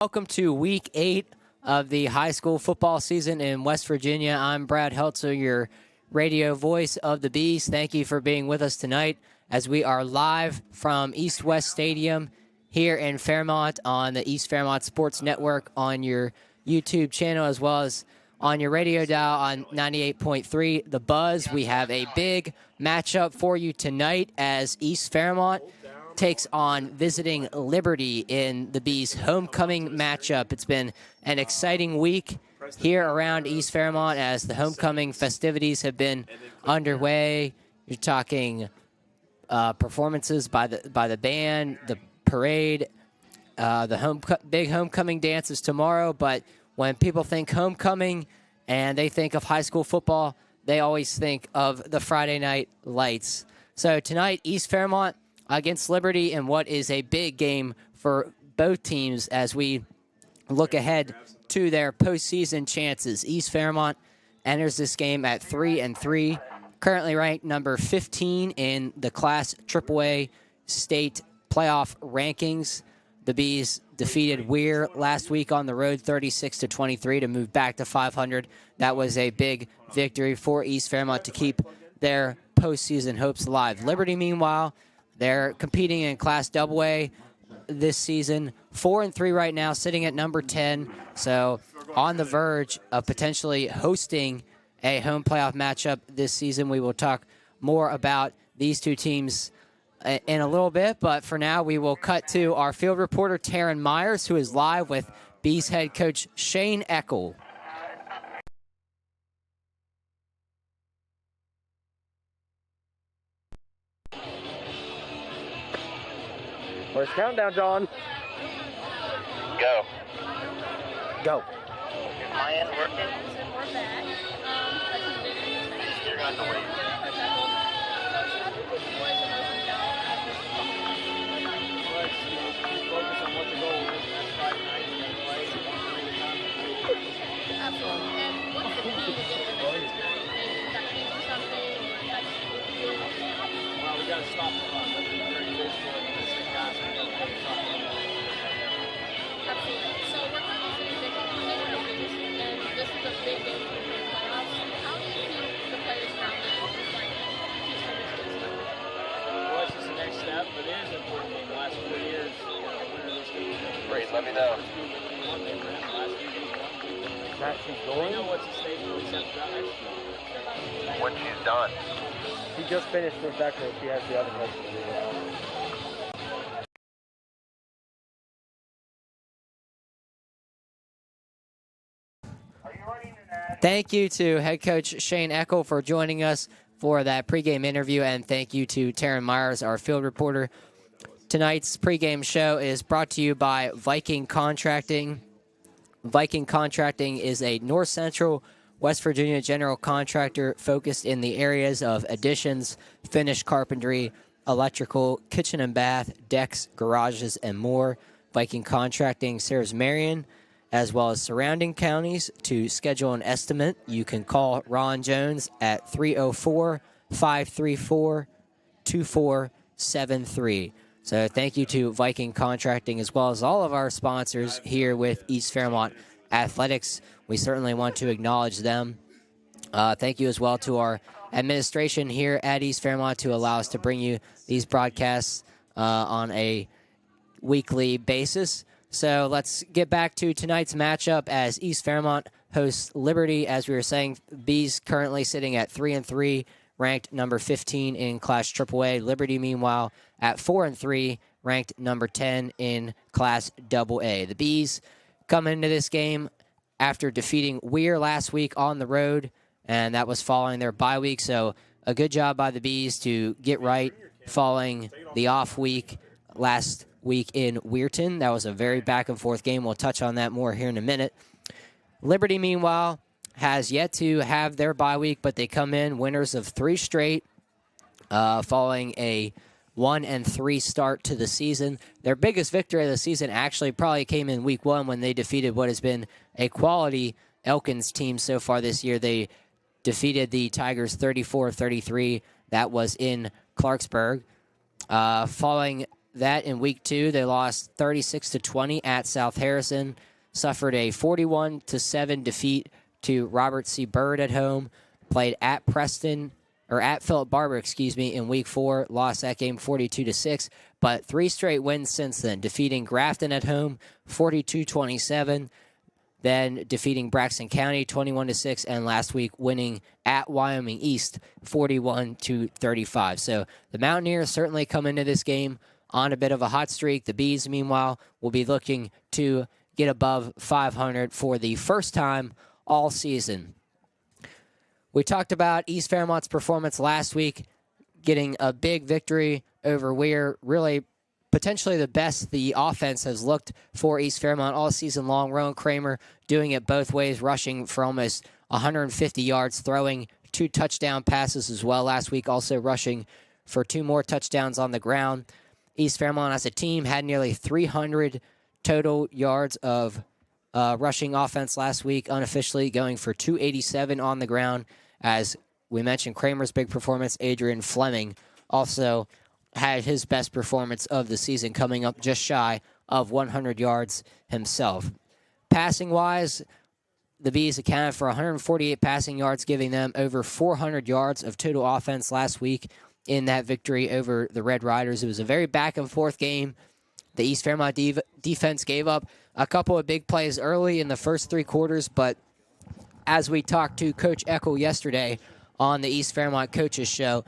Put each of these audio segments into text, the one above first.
Welcome to Week 8 of the high school football season in West Virginia. I'm Brad Heltzer, your radio voice of the Bees. Thank you for being with us tonight as we are live from East West Stadium here in Fairmont on the East Fairmont Sports Network on your YouTube channel as well as on your radio dial on 98.3 The Buzz. We have a big matchup for you tonight as East Fairmont takes on visiting Liberty in the Bees' homecoming matchup. It's been an exciting week here around East Fairmont as the homecoming festivities have been underway. You're talking performances by the band, the parade, the big homecoming dances tomorrow. But when people think homecoming and they think of high school football, they always think of the Friday night lights. So tonight, East Fairmont against Liberty in what is a big game for both teams as we look ahead to their postseason chances. East Fairmont enters this game at 3-3, currently ranked number 15 in the Class AAA state playoff rankings. The Bees defeated Weir last week on the road 36-23 to move back to 500. That was a big victory for East Fairmont to keep their postseason hopes alive. Liberty, meanwhile, they're competing in Class AA this season, 4-3 right now, sitting at number 10. So on the verge of potentially hosting a home playoff matchup this season. We will talk more about these two teams in a little bit, but for now we will cut to our field reporter, Taryn Myers, who is live with Bees head coach Shane Eckel. First countdown, John. Go. Go. Is my end working? We're back. You're going to have to wait. Focus on what the goal is. That's Friday night. Absolutely. And what's the key to getting a victory tonight? Is that changing something, or is that just doing what you want? Well, we got to stop the run. That's very physical. Absolutely. So we're currently sitting 15th in the Bees, and this is a big game for the playoffs. How do you keep the players grounded and just like keep some of this stuff? Well, it's just the next step, but it is important. In the last 4 years, Great, let me know. We know what's at stake for the next year. When she's done. He just finished with Becker. She has the other question to do. Thank you to head coach Shane Eckel for joining us for that pregame interview, and thank you to Taryn Myers, our field reporter. Tonight's pregame show is brought to you by Viking Contracting. Viking Contracting is a North Central West Virginia general contractor focused in the areas of additions, finished carpentry, electrical, kitchen and bath, decks, garages, and more. Viking Contracting serves Marion as well as surrounding counties. To schedule an estimate, you can call Ron Jones at 304-534-2473. So thank you to Viking Contracting as well as all of our sponsors here with East Fairmont Athletics. We certainly want to acknowledge them. Thank you as well to our administration here at East Fairmont to allow us to bring you these broadcasts on a weekly basis. So let's get back to tonight's matchup as East Fairmont hosts Liberty. As we were saying, Bees currently sitting at 3-3, ranked number 15 in Class AAA. Liberty, meanwhile, at 4-3, ranked number 10 in Class AA. The Bees come into this game after defeating Weir last week on the road, and that was following their bye week. So a good job by the Bees to get right following the off week last week in Weirton. That was a very back-and-forth game. We'll touch on that more here in a minute. Liberty, meanwhile, has yet to have their bye week, but they come in winners of 3 straight following a 1-3 start to the season. Their biggest victory of the season actually probably came in week 1 when they defeated what has been a quality Elkins team so far this year. They defeated the Tigers 34-33. That was in Clarksburg. Following that in week 2. They lost 36-20 at South Harrison, suffered a 41-7 defeat to Robert C. Byrd at home, played at Philip Barber, in week 4, lost that game 42-6, but 3 straight wins since then, defeating Grafton at home 42-27, then defeating Braxton County 21-6, and last week winning at Wyoming East 41-35. So the Mountaineers certainly come into this game on a bit of a hot streak. The Bees, meanwhile, will be looking to get above 500 for the first time all season. We talked about East Fairmont's performance last week, getting a big victory over Weir, really potentially the best the offense has looked for East Fairmont all season long. Rowan Kramer doing it both ways, rushing for almost 150 yards, throwing 2 touchdown passes as well last week, also rushing for 2 more touchdowns on the ground. East Fairmont as a team had nearly 300 total yards of rushing offense last week, unofficially going for 287 on the ground. As we mentioned, Kramer's big performance. Adrian Fleming also had his best performance of the season, coming up just shy of 100 yards himself. Passing-wise, the Bees accounted for 148 passing yards, giving them over 400 yards of total offense last week in that victory over the Red Riders. It was a very back-and-forth game. The East Fairmont defense gave up a couple of big plays early in the first 3 quarters, but as we talked to Coach Eckel yesterday on the East Fairmont Coaches Show,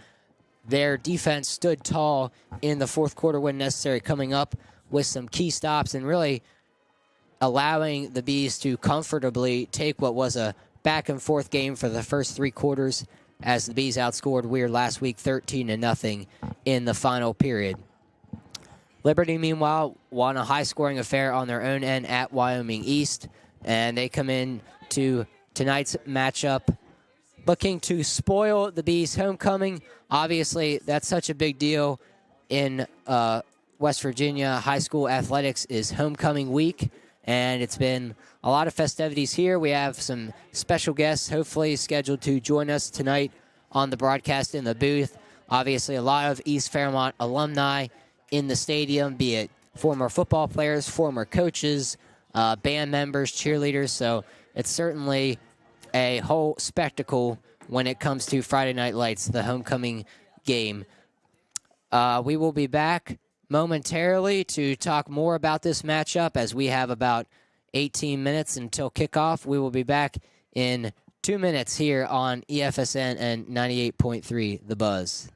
their defense stood tall in the fourth quarter when necessary, coming up with some key stops and really allowing the Bees to comfortably take what was a back-and-forth game for the first 3 quarters, as the Bees outscored Weir last week 13-0 in the final period. Liberty, meanwhile, won a high-scoring affair on their own end at Wyoming East, and they come in to tonight's matchup looking to spoil the Bees' homecoming. Obviously, that's such a big deal in West Virginia. High school athletics is homecoming week, and it's been a lot of festivities here. We have some special guests hopefully scheduled to join us tonight on the broadcast in the booth. Obviously, a lot of East Fairmont alumni in the stadium, be it former football players, former coaches, band members, cheerleaders. So it's certainly a whole spectacle when it comes to Friday Night Lights, the homecoming game. We will be back momentarily to talk more about this matchup, as we have about 18 minutes until kickoff. We will be back in 2 minutes here on EFSN and 98.3 The Buzz.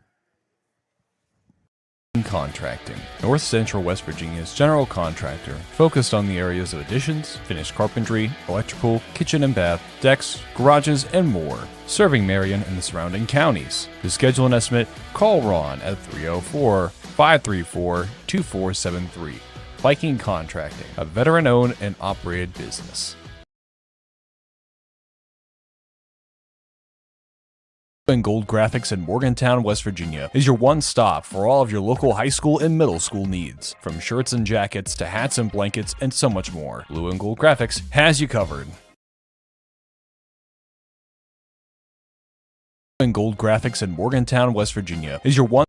Contracting. North Central West Virginia's general contractor, focused on the areas of additions, finished carpentry, electrical, kitchen and bath, decks, garages, and more, serving Marion and the surrounding counties. To schedule an estimate, call Ron at 304-534-2473. Viking Contracting, a veteran-owned and operated business. And Gold Graphics in Morgantown, West Virginia is your one stop for all of your local high school and middle school needs. From shirts and jackets to hats and blankets and so much more, Blue and Gold Graphics has you covered. And Gold Graphics in Morgantown, West Virginia is your one.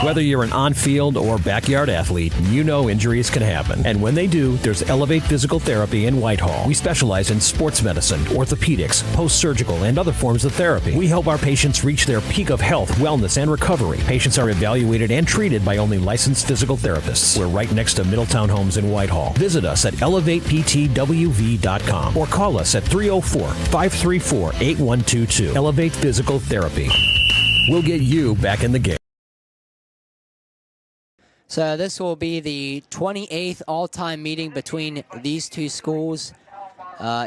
Whether you're an on-field or backyard athlete, you know injuries can happen. And when they do, there's Elevate Physical Therapy in Whitehall. We specialize in sports medicine, orthopedics, post-surgical, and other forms of therapy. We help our patients reach their peak of health, wellness, and recovery. Patients are evaluated and treated by only licensed physical therapists. We're right next to Middletown Homes in Whitehall. Visit us at elevateptwv.com or call us at 304-534-8122. Elevate Physical Therapy. We'll get you back in the game. So this will be the 28th all-time meeting between these two schools.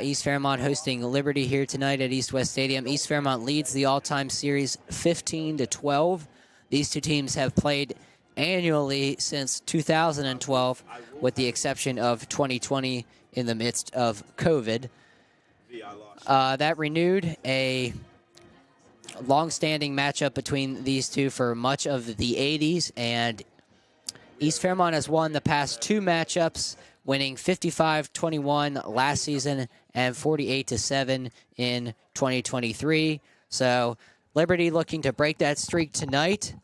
East Fairmont hosting Liberty here tonight at East West Stadium. East Fairmont leads the all-time series 15-12. These two teams have played annually since 2012, with the exception of 2020 in the midst of COVID. That renewed a long-standing matchup between these two for much of the 80s, and East Fairmont has won the past 2 matchups, winning 55-21 last season and 48-7 in 2023. So Liberty looking to break that streak tonight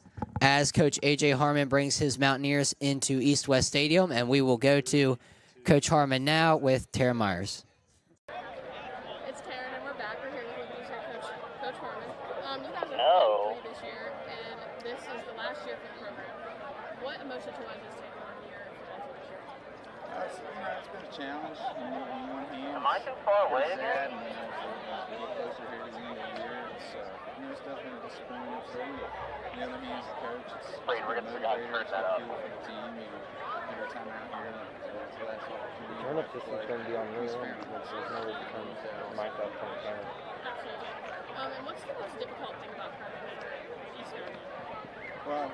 as Coach A.J. Harmon brings his Mountaineers into East West Stadium, and we will go to Coach Harmon now with Tara Myers. It's Taryn, and we're back. We're here with Liberty's head coach, Coach Harmon. You guys are Hello. 3 this year, and this is the last year for the program. What emotion to watch this take on your football team this year? It's been a challenge. On one hand, Am I too far away it's again? sad, and then as we get closer here to the end of the year, it's definitely disappointing for me. On the other hand, as a coach, it's Wait, we're gonna forget to turn that up. fuel for the team. Every time out here, it's the last opportunity. Turn up this is going to be on your East end. Fairmont. There's no way to turn the mic up from the camera. Absolutely. And what's the most difficult thing about covering for East Fairmont? Well,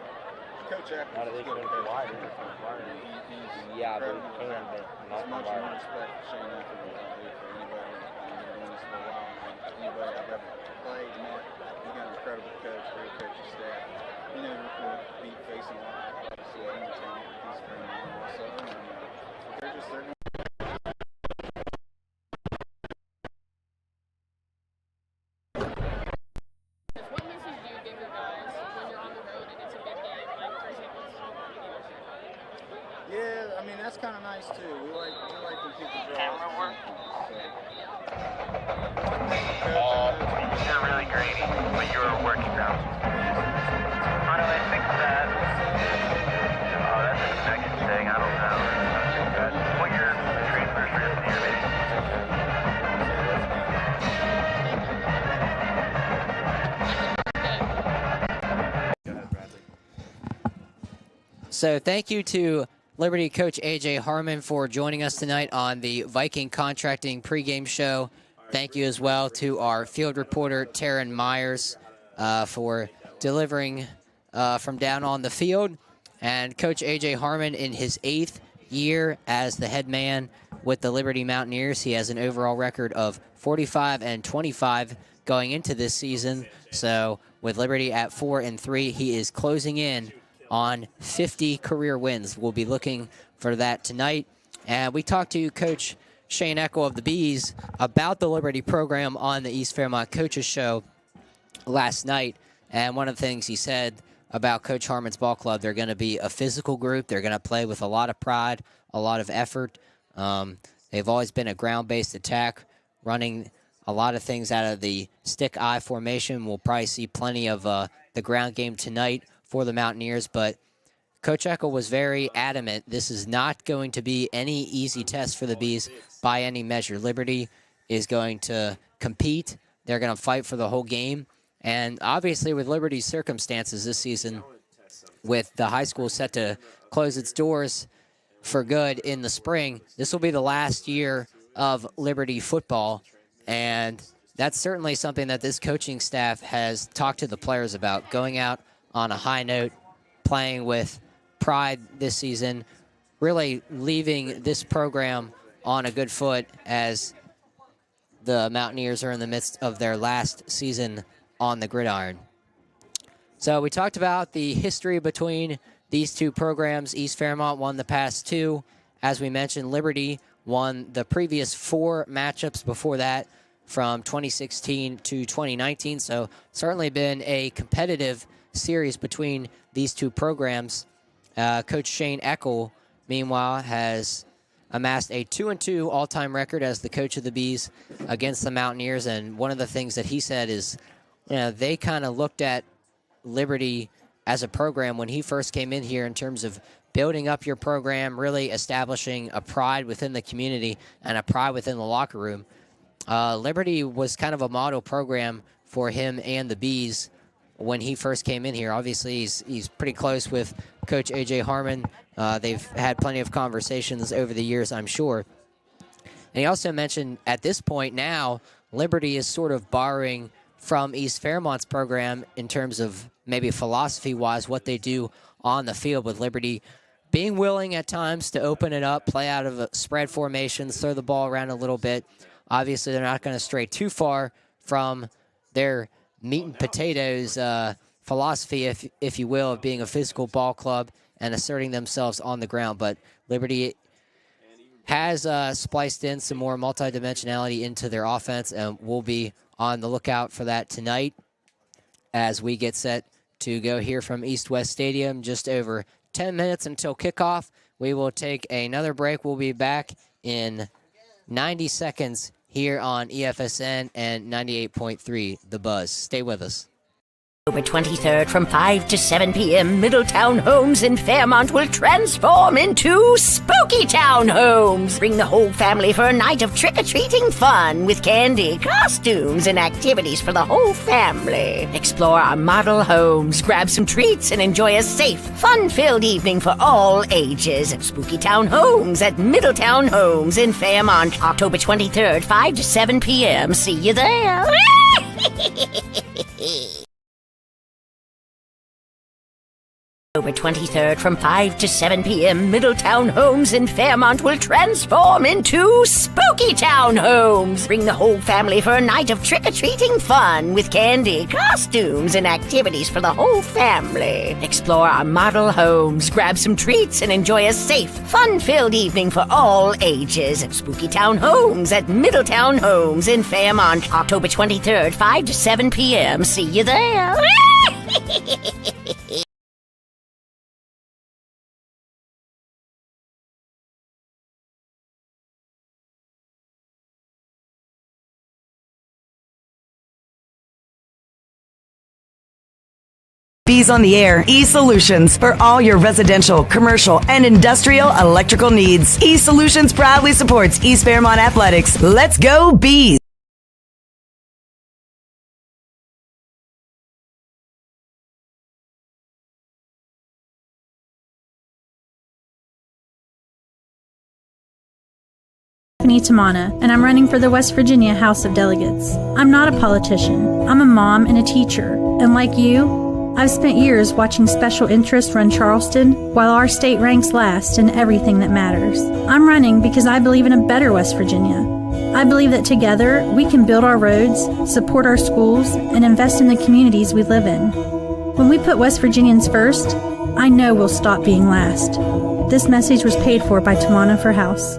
Coach Eck How do they is a good turn it coach. wide? He's Yeah, but incredible. you can, but not As from much wide. respect for Shane Eck as I do for anybody. I've been doing this for a while. Anybody I've ever played, met, he's got an incredible coach, great coaching staff. You know, we'll be facing a lot of obviously young talent with East Fairmont also. And they're going What message do you give your guys when you're on the road and it's a big game, like for example, this is a big game this year? Yeah, I mean that's kind of nice too. We like when people draw. Camera work? So, You're really grainy, but you're working now. How do I fix that? Oh, that's a second thing. I don't know. Put your trailers wrist here, maybe. So thank you to Liberty coach A.J. Harmon for joining us tonight on the Viking Contracting pregame show. Thank you as well to our field reporter, Taryn Myers, for delivering from down on the field. And Coach A.J. Harmon, in his 8th year as the head man with the Liberty Mountaineers, he has an overall record of 45-25 going into this season. So with Liberty at 4-3, he is closing in on 50 career wins. We'll be looking for that tonight. And we talked to Coach Shane Eckel of the Bees about the Liberty program on the East Fairmont Coaches Show last night. And one of the things he said about Coach Harmon's ball club, they're going to be a physical group. They're going to play with a lot of pride, a lot of effort. They've always been a ground-based attack, running a lot of things out of the stick-eye formation. We'll probably see plenty of the ground game tonight for the Mountaineers, but Coach Eckel was very adamant this is not going to be any easy test for the Bees by any measure. Liberty is going to compete. They're going to fight for the whole game. And obviously with Liberty's circumstances this season, with the high school set to close its doors for good in the spring, this will be the last year of Liberty football. And that's certainly something that this coaching staff has talked to the players about, going out on a high note, playing with pride this season, really leaving this program on a good foot as the Mountaineers are in the midst of their last season on the gridiron. So we talked about the history between these two programs. East Fairmont won the past 2. As we mentioned, Liberty won the previous 4 matchups before that from 2016 to 2019. So certainly been a competitive series between these two programs. Coach Shane Eckel, meanwhile, has amassed a 2-2 all-time record as the coach of the Bees against the Mountaineers. And one of the things that he said is, they kind of looked at Liberty as a program when he first came in here in terms of building up your program, really establishing a pride within the community and a pride within the locker room. Liberty was kind of a model program for him and the Bees when he first came in here. Obviously, he's pretty close with Coach A.J. Harmon. They've had plenty of conversations over the years, I'm sure. And he also mentioned at this point now, Liberty is sort of borrowing from East Fairmont's program in terms of maybe philosophy-wise what they do on the field, with Liberty being willing at times to open it up, play out of spread formations, throw the ball around a little bit. Obviously, they're not going to stray too far from their meat and potatoes philosophy, if you will, of being a physical ball club and asserting themselves on the ground. But Liberty has spliced in some more multidimensionality into their offense, and we'll be on the lookout for that tonight. as we get set to go here from East West Stadium. Just over 10 minutes until kickoff. We will take another break. We'll be back in 90 seconds here on EFSN and 98.3 The Buzz. Stay with us. October 23rd from 5 to 7 p.m., Middletown Homes in Fairmont will transform into Spooky Town Homes. Bring the whole family for a night of trick-or-treating fun with candy, costumes, and activities for the whole family. Explore our model homes, grab some treats, and enjoy a safe, fun-filled evening for all ages at Spooky Town Homes at Middletown Homes in Fairmont. October 23rd, 5 to 7 p.m. See you there. October 23rd from 5 to 7 p.m., Middletown Homes in Fairmont will transform into Spooky Town Homes. Bring the whole family for a night of trick-or-treating fun with candy, costumes, and activities for the whole family. Explore our model homes, grab some treats, and enjoy a safe, fun-filled evening for all ages at Spooky Town Homes at Middletown Homes in Fairmont. October 23rd, 5 to 7 p.m. See you there. Bees on the Air, E-Solutions for all your residential, commercial, and industrial electrical needs. E-Solutions proudly supports East Fairmont Athletics. Let's go Bees! Tamana, and I'm running for the West Virginia House of Delegates. I'm not a politician. I'm a mom and a teacher. And like you, I've spent years watching special interests run Charleston while our state ranks last in everything that matters. I'm running because I believe in a better West Virginia. I believe that together we can build our roads, support our schools, and invest in the communities we live in. When we put West Virginians first, I know we'll stop being last. This message was paid for by Tawana for House.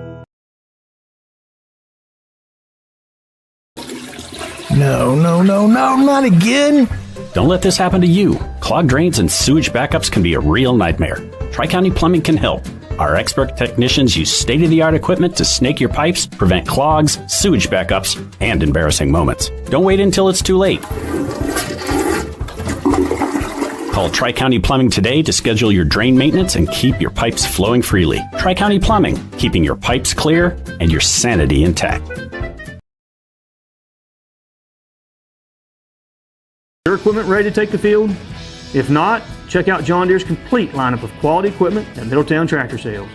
No, not again. Don't let this happen to you. Clogged drains and sewage backups can be a real nightmare. Tri-County Plumbing can help. Our expert technicians use state-of-the-art equipment to snake your pipes, prevent clogs, sewage backups, and embarrassing moments. Don't wait until it's too late. Call Tri-County Plumbing today to schedule your drain maintenance and keep your pipes flowing freely. Tri-County Plumbing, keeping your pipes clear and your sanity intact. Your equipment ready to take the field? If not, check out John Deere's complete lineup of quality equipment at Middletown Tractor Sales.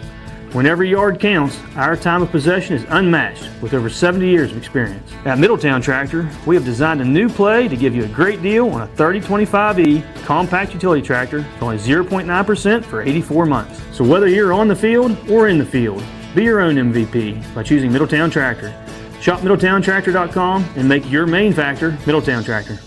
When every yard counts, our time of possession is unmatched with over 70 years of experience. At Middletown Tractor, we have designed a new play to give you a great deal on a 3025E compact utility tractor for only 0.9% for 84 months. So whether you're on the field or in the field, be your own MVP by choosing Middletown Tractor. Shop MiddletownTractor.com and make your main factor Middletown Tractor.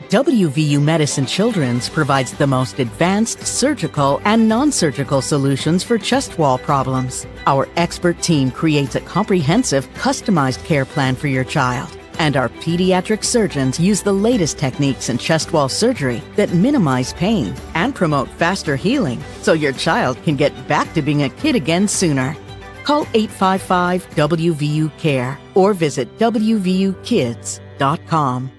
WVU Medicine Children's provides the most advanced surgical and non-surgical solutions for chest wall problems. Our expert team creates a comprehensive, customized care plan for your child. And our pediatric surgeons use the latest techniques in chest wall surgery that minimize pain and promote faster healing so your child can get back to being a kid again sooner. Call 855-WVU-CARE or visit WVUkids.com.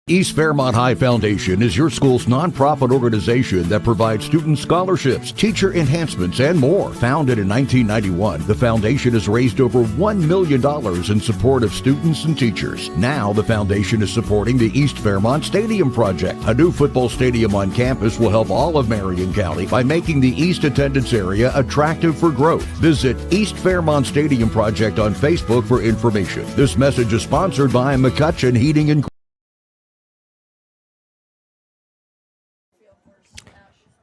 East Fairmont High Foundation is your school's nonprofit organization that provides student scholarships, teacher enhancements, and more. Founded in 1991, the foundation has raised over $1 million in support of students and teachers. Now, the foundation is supporting the East Fairmont Stadium project. A new football stadium on campus will help all of Marion County by making the East attendance area attractive for growth. Visit East Fairmont Stadium Project on Facebook for information. This message is sponsored by McCutchen Heating and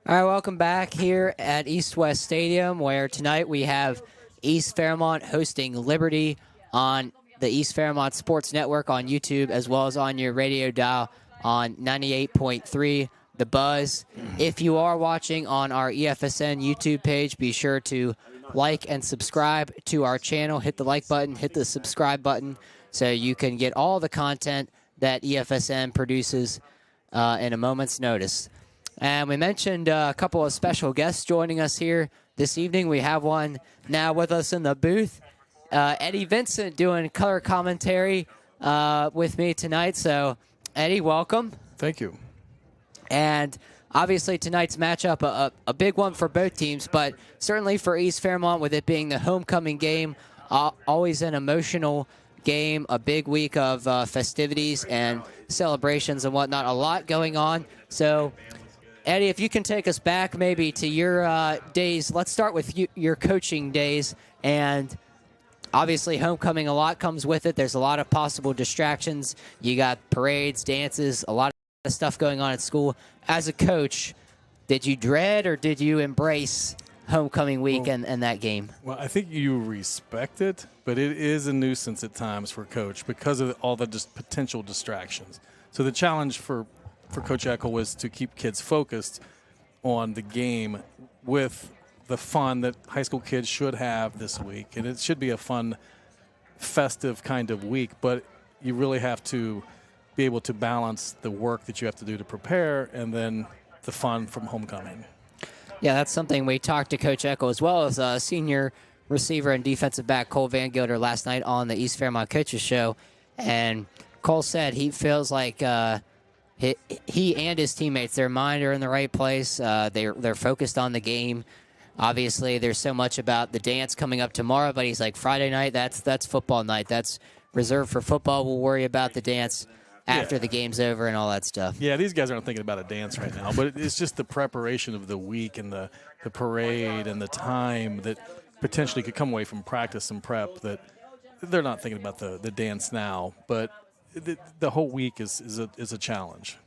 All right, welcome back here at East West Stadium, where tonight we have East Fairmont hosting Liberty on the East Fairmont Sports Network on YouTube, as well as on your radio dial on 98.3 The Buzz. If you are watching on our EFSN YouTube page, be sure to like and subscribe to our channel. Hit the like button, hit the subscribe button, so you can get all the content that EFSN produces in a moment's notice. And we mentioned a couple of special guests joining us here this evening. We have one now with us in the booth, Eddie Vincent, doing color commentary with me tonight. So, Eddie, welcome. Thank you. And obviously tonight's matchup, a big one for both teams, but certainly for East Fairmont, with it being the homecoming game, always an emotional game, a big week of festivities and celebrations and whatnot, a lot going on. So, Eddie, if you can take us back maybe to your days. Let's start with your coaching days. And obviously homecoming, a lot comes with it. There's a lot of possible distractions. You got parades, dances, a lot of stuff going on at school. As a coach, did you dread or did you embrace homecoming week and that game? Well, I think you respect it, but it is a nuisance at times for Coach because of all the potential distractions. So the challenge for Coach Eckel was to keep kids focused on the game with the fun that high school kids should have this week. And it should be a fun, festive kind of week, but you really have to be able to balance the work that you have to do to prepare and then the fun from homecoming. Yeah, that's something we talked to Coach Eckel as well as senior receiver and defensive back Cole Van Gilder last night on the East Fairmont Coaches Show. And Cole said he feels like he and his teammates, their mind are in the right place. They're focused on the game. Obviously, there's so much about the dance coming up tomorrow, but he's like, Friday night, that's football night. That's reserved for football. We'll worry about the dance after the game's over and all that stuff. Yeah, these guys aren't thinking about a dance right now, but it's just the preparation of the week and the parade and the time that potentially could come away from practice and prep that they're not thinking about the dance now, but the whole week is a challenge.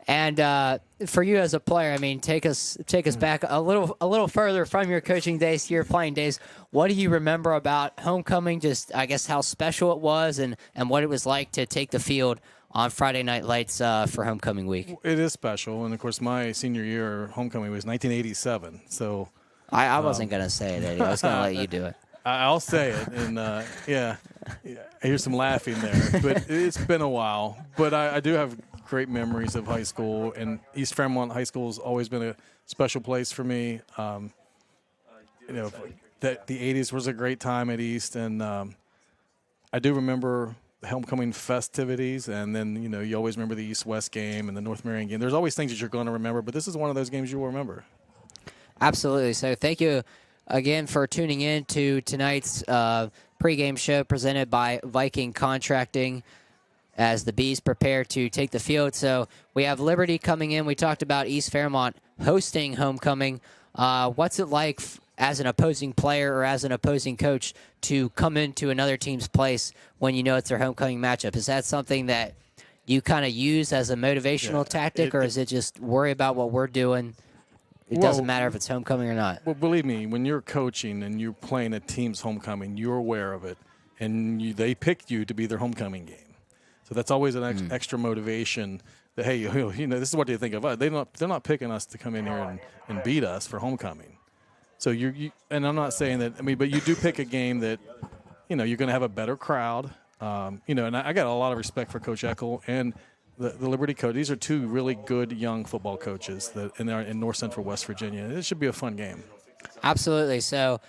And for you as a player, I mean, take us back a little further from your coaching days to your playing days. What do you remember about homecoming? Just, I guess, how special it was and what it was like to take the field on Friday Night Lights for homecoming week. It is special, and of course, my senior year homecoming was 1987. So I wasn't going to say it, Eddie. I was going to let you do it. I'll say it, and I hear some laughing there, but it's been a while. But I do have great memories of high school, and East Fairmont High School has always been a special place for me. That the 80s was a great time at East, and I do remember the homecoming festivities, and then you always remember the East-West game and the North Marion game. There's always things that you're going to remember, but this is one of those games you will remember. Absolutely. So thank you again for tuning in to tonight's pregame show presented by Viking Contracting as the Bees prepare to take the field. So we have Liberty coming in. We talked about East Fairmont hosting homecoming. What's it like as an opposing player or as an opposing coach to come into another team's place when you know it's their homecoming matchup? Is that something that you kind of use as a motivational tactic, or is it just worry about what we're doing? It doesn't matter if it's homecoming or not. Well, believe me, when you're coaching and you're playing a team's homecoming, you're aware of it, and they picked you to be their homecoming game. So that's always an extra motivation that, hey, this is what they think of us. They're not picking us to come in here and beat us for homecoming. So you and I'm not saying that. I mean, but you do pick a game that you're going to have a better crowd. And I got a lot of respect for Coach Eckel and the Liberty coach. These are two really good young football coaches in North Central West Virginia. It should be a fun game. Absolutely. So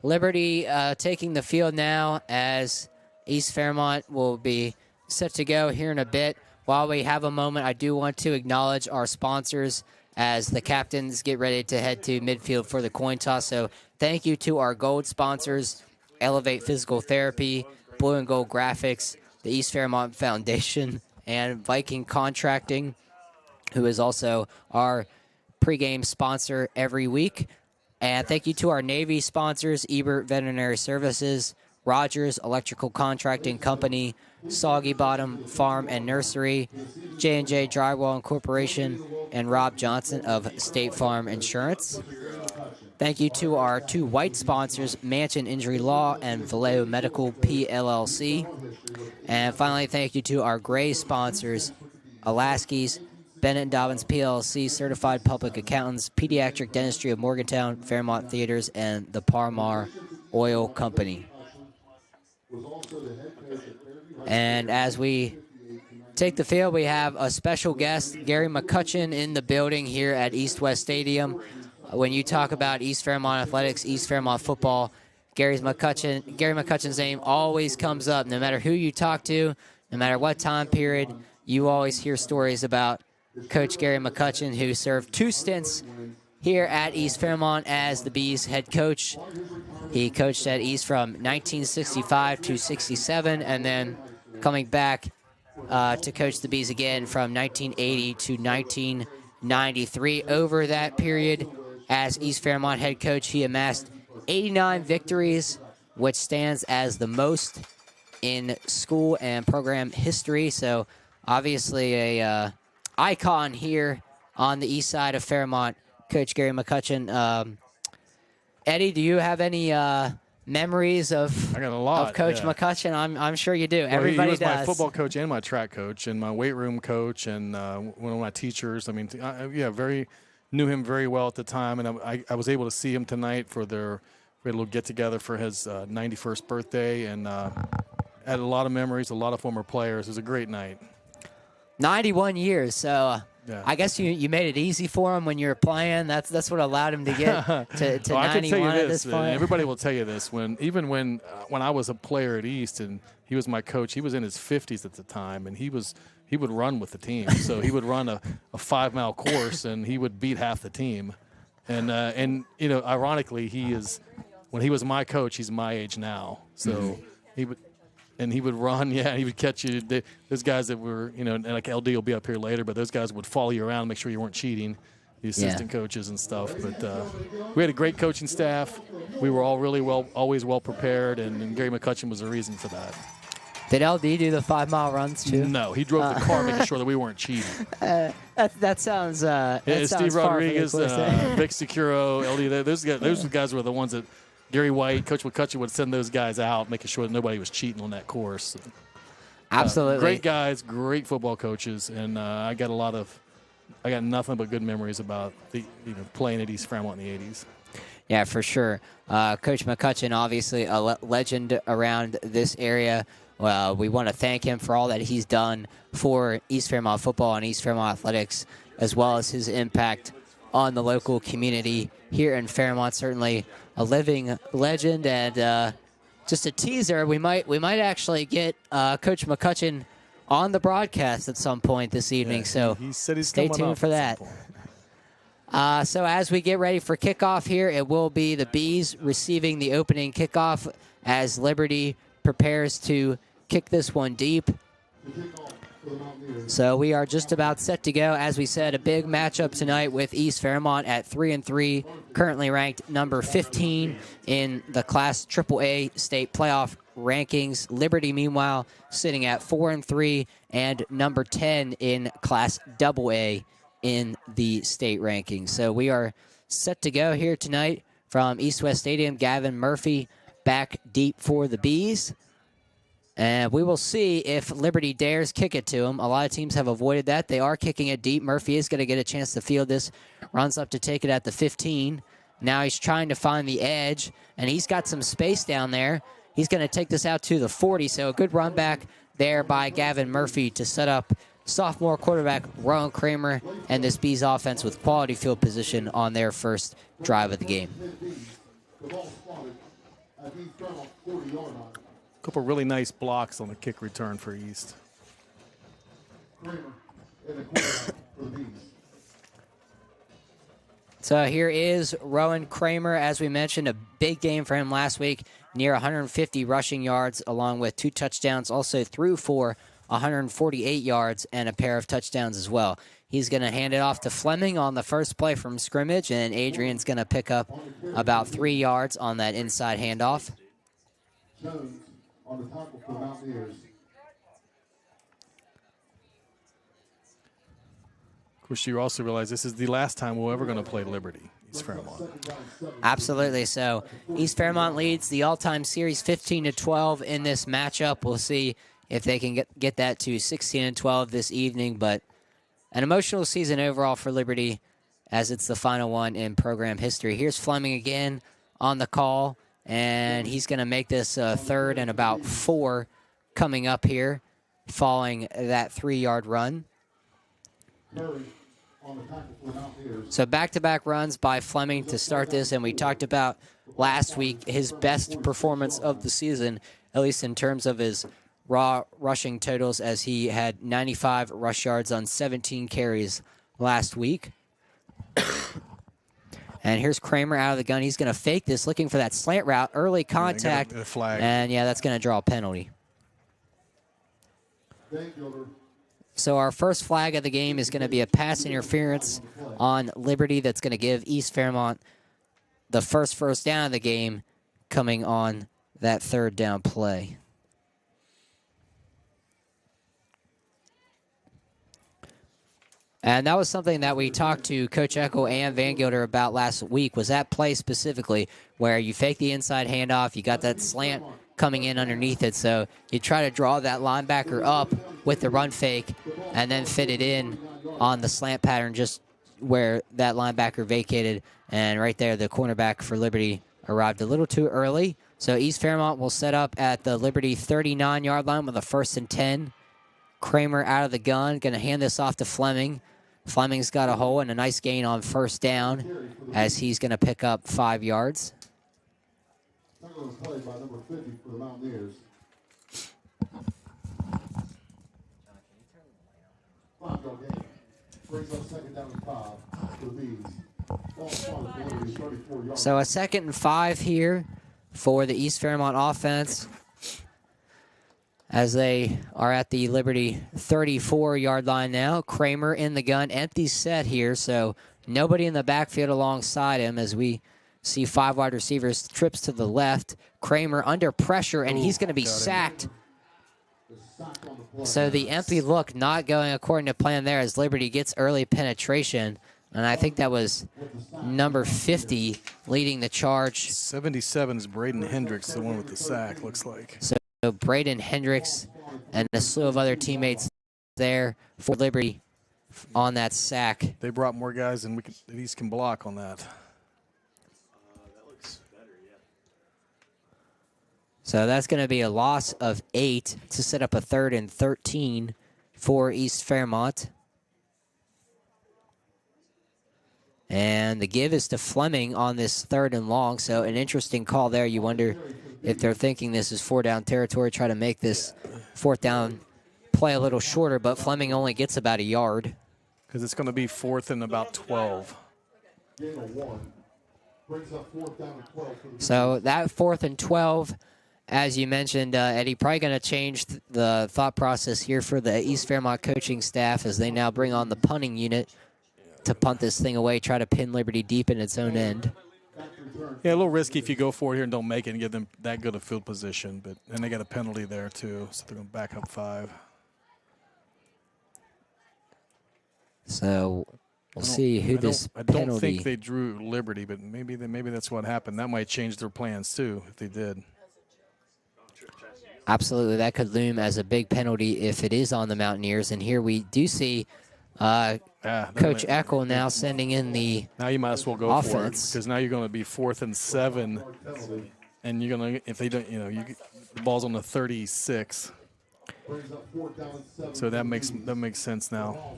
Liberty taking the field now as East Fairmont will be set to go here in a bit. While we have a moment, I do want to acknowledge our sponsors as the captains get ready to head to midfield for the coin toss. So thank you to our gold sponsors, Elevate Physical Therapy, Blue and Gold Graphics, the East Fairmont Foundation, and Viking Contracting, who is also our pregame sponsor every week. And thank you to our Navy sponsors, Ebert Veterinary Services, Rogers Electrical Contracting Company, Soggy Bottom Farm and Nursery, J&J Drywall Incorporation, and Rob Johnson of State Farm Insurance. Thank you to our two white sponsors, Mansion Injury Law and Vallejo Medical PLLC. And finally, thank you to our gray sponsors, Alaskes, Bennett & Dobbins PLC, Certified Public Accountants, Pediatric Dentistry of Morgantown, Fairmont Theaters, and the Parmar Oil Company. And as we take the field, we have a special guest, Gary McCutchen, in the building here at East West Stadium. When you talk about East Fairmont athletics, East Fairmont football, Gary McCutchen's name always comes up. No matter who you talk to, no matter what time period, you always hear stories about Coach Gary McCutchen, who served 2 stints here at East Fairmont as the Bees head coach. He coached at East from 1965 to 67, and then coming back to coach the Bees again from 1980 to 1993. Over that period, as East Fairmont head coach, he amassed 89 victories, which stands as the most in school and program history. So obviously a icon here on the east side of Fairmont, Coach Gary McCutchen. Eddie, do you have any memories of, I got a lot, of Coach yeah. McCutchen? I'm sure you do. Well, Everybody he was does. my football coach and my track coach and my weight room coach and one of my teachers. I mean, knew him very well at the time, and I was able to see him tonight for we had a little get-together for his 91st birthday, and had a lot of memories, a lot of former players. It was a great night. 91 years, so Yeah. I guess you made it easy for him when you were playing. That's what allowed him to get to Well, I can tell 91 you at this point. everybody will tell you this. When I was a player at East and he was my coach, he was in his 50s at the time, and he would run with the team. So he would run a 5-mile course, and he would beat half the team. And ironically, when he was my coach, he's my age now. So he would run, he would catch you. Those guys that were, like LD will be up here later, but those guys would follow you around, make sure you weren't cheating, the assistant coaches and stuff. But we had a great coaching staff. We were all always well prepared, and Gary McCutchen was the reason for that. Did LD do the 5-mile runs too? No, he drove the car, making sure that we weren't cheating. That sounds. Steve Rodriguez, Vic Steve Securo, LD. Those guys were the ones that Gary White, Coach McCutchen would send those guys out, making sure that nobody was cheating on that course. Absolutely, great guys, great football coaches, and I got nothing but good memories about playing at East Fairmont in the '80s. Yeah, for sure. Coach McCutchen, obviously a legend around this area. We want to thank him for all that he's done for East Fairmont football and East Fairmont athletics, as well as his impact on the local community here in Fairmont. Certainly a living legend, and just a teaser. We might actually get Coach McCutchen on the broadcast at some point this evening. So he said he's stay coming tuned up for that. So as we get ready for kickoff here, it will be the Bees receiving the opening kickoff as Liberty prepares to kick this one deep. So we are just about set to go. As we said, a big matchup tonight with East Fairmont at 3-3, currently ranked number 15 in the Class AAA state playoff rankings. Liberty, meanwhile, sitting at 4-3 and number 10 in Class AA in the state rankings. So we are set to go here tonight from East West Stadium. Gavin Murphy back deep for the Bees. And we will see if Liberty dares kick it to him. A lot of teams have avoided that. They are kicking it deep. Murphy is going to get a chance to field this. Runs up to take it at the 15. Now he's trying to find the edge, and he's got some space down there. He's going to take this out to the 40, so a good run back there by Gavin Murphy to set up sophomore quarterback Rowan Kramer and this Bees offense with quality field position on their first drive of the game. Couple really nice blocks on the kick return for East. So here is Rowan Kramer. As we mentioned, a big game for him last week, near 150 rushing yards along with 2 touchdowns, also threw for 148 yards and a pair of touchdowns as well. He's going to hand it off to Fleming on the first play from scrimmage, and Adrian's going to pick up about 3 yards on that inside handoff. On the tackle for the Mountaineers. Of course, you also realize this is the last time we're ever going to play Liberty, East Fairmont. Absolutely. So East Fairmont leads the all-time series 15-12 in this matchup. We'll see if they can get that to 16-12 this evening, but an emotional season overall for Liberty, as it's the final one in program history. Here's Fleming again on the call, and he's going to make this third and about 4 coming up here, following that 3-yard run. So back-to-back runs by Fleming to start this, and we talked about last week his best performance of the season, at least in terms of his raw rushing totals, as he had 95 rush yards on 17 carries last week. And here's Kramer out of the gun. He's going to fake this, looking for that slant route, early contact, a flag. and that's going to draw a penalty. So our first flag of the game is going to be a pass interference on Liberty that's going to give East Fairmont the first down of the game, coming on that 3rd down play. And that was something that we talked to Coach Eckel and Van Gilder about last week, was that play specifically where you fake the inside handoff, you got that slant coming in underneath it, so you try to draw that linebacker up with the run fake and then fit it in on the slant pattern just where that linebacker vacated. And right there, the cornerback for Liberty arrived a little too early. So East Fairmont will set up at the Liberty 39-yard line with a 1st and 10. Kramer out of the gun, going to hand this off to Fleming. Fleming's got a hole and a nice gain on 1st down as he's going to pick up 5 yards. Played by number 50 for the Mountaineers. 5-yard gain. Brings up 2nd down and 5 for the Bees. So a 2nd and 5 here for the East Fairmont offense, as they are at the Liberty 34-yard line now. Kramer in the gun, empty set here, so nobody in the backfield alongside him as we see 5 wide receivers, trips to the left. Kramer under pressure, and he's going to be sacked. So the empty look not going according to plan there as Liberty gets early penetration, and I think that was number 50 leading the charge. 77 is Braden Hendricks, the one with the sack, looks like. So Braden Hendricks and a slew of other teammates there for Liberty on that sack. They brought more guys than these can block on that. So that's going to be a loss of 8 to set up a 3rd and 13 for East Fairmont. And the give is to Fleming on this 3rd and long, so an interesting call there. You wonder if they're thinking this is 4-down territory, try to make this 4th down play a little shorter, but Fleming only gets about a yard. Because it's going to be 4th and about 12. So that 4th and 12, as you mentioned, Eddie, probably going to change the thought process here for the East Fairmont coaching staff as they now bring on the punting unit to punt this thing away, try to pin Liberty deep in its own end. Yeah, a little risky if you go for it here and don't make it and give them that good a field position, but and they got a penalty there too, so they're going to back up 5. So we'll see who this penalty. I don't think they drew Liberty, but maybe that's what happened. That might change their plans too if they did. Absolutely, that could loom as a big penalty if it is on the Mountaineers. And here we do see Coach Eckel now sending in the now you might as well go for it offense, because now you're going to be 4th and 7, and you're going to, if they don't, the ball's on the 36. So that makes sense now.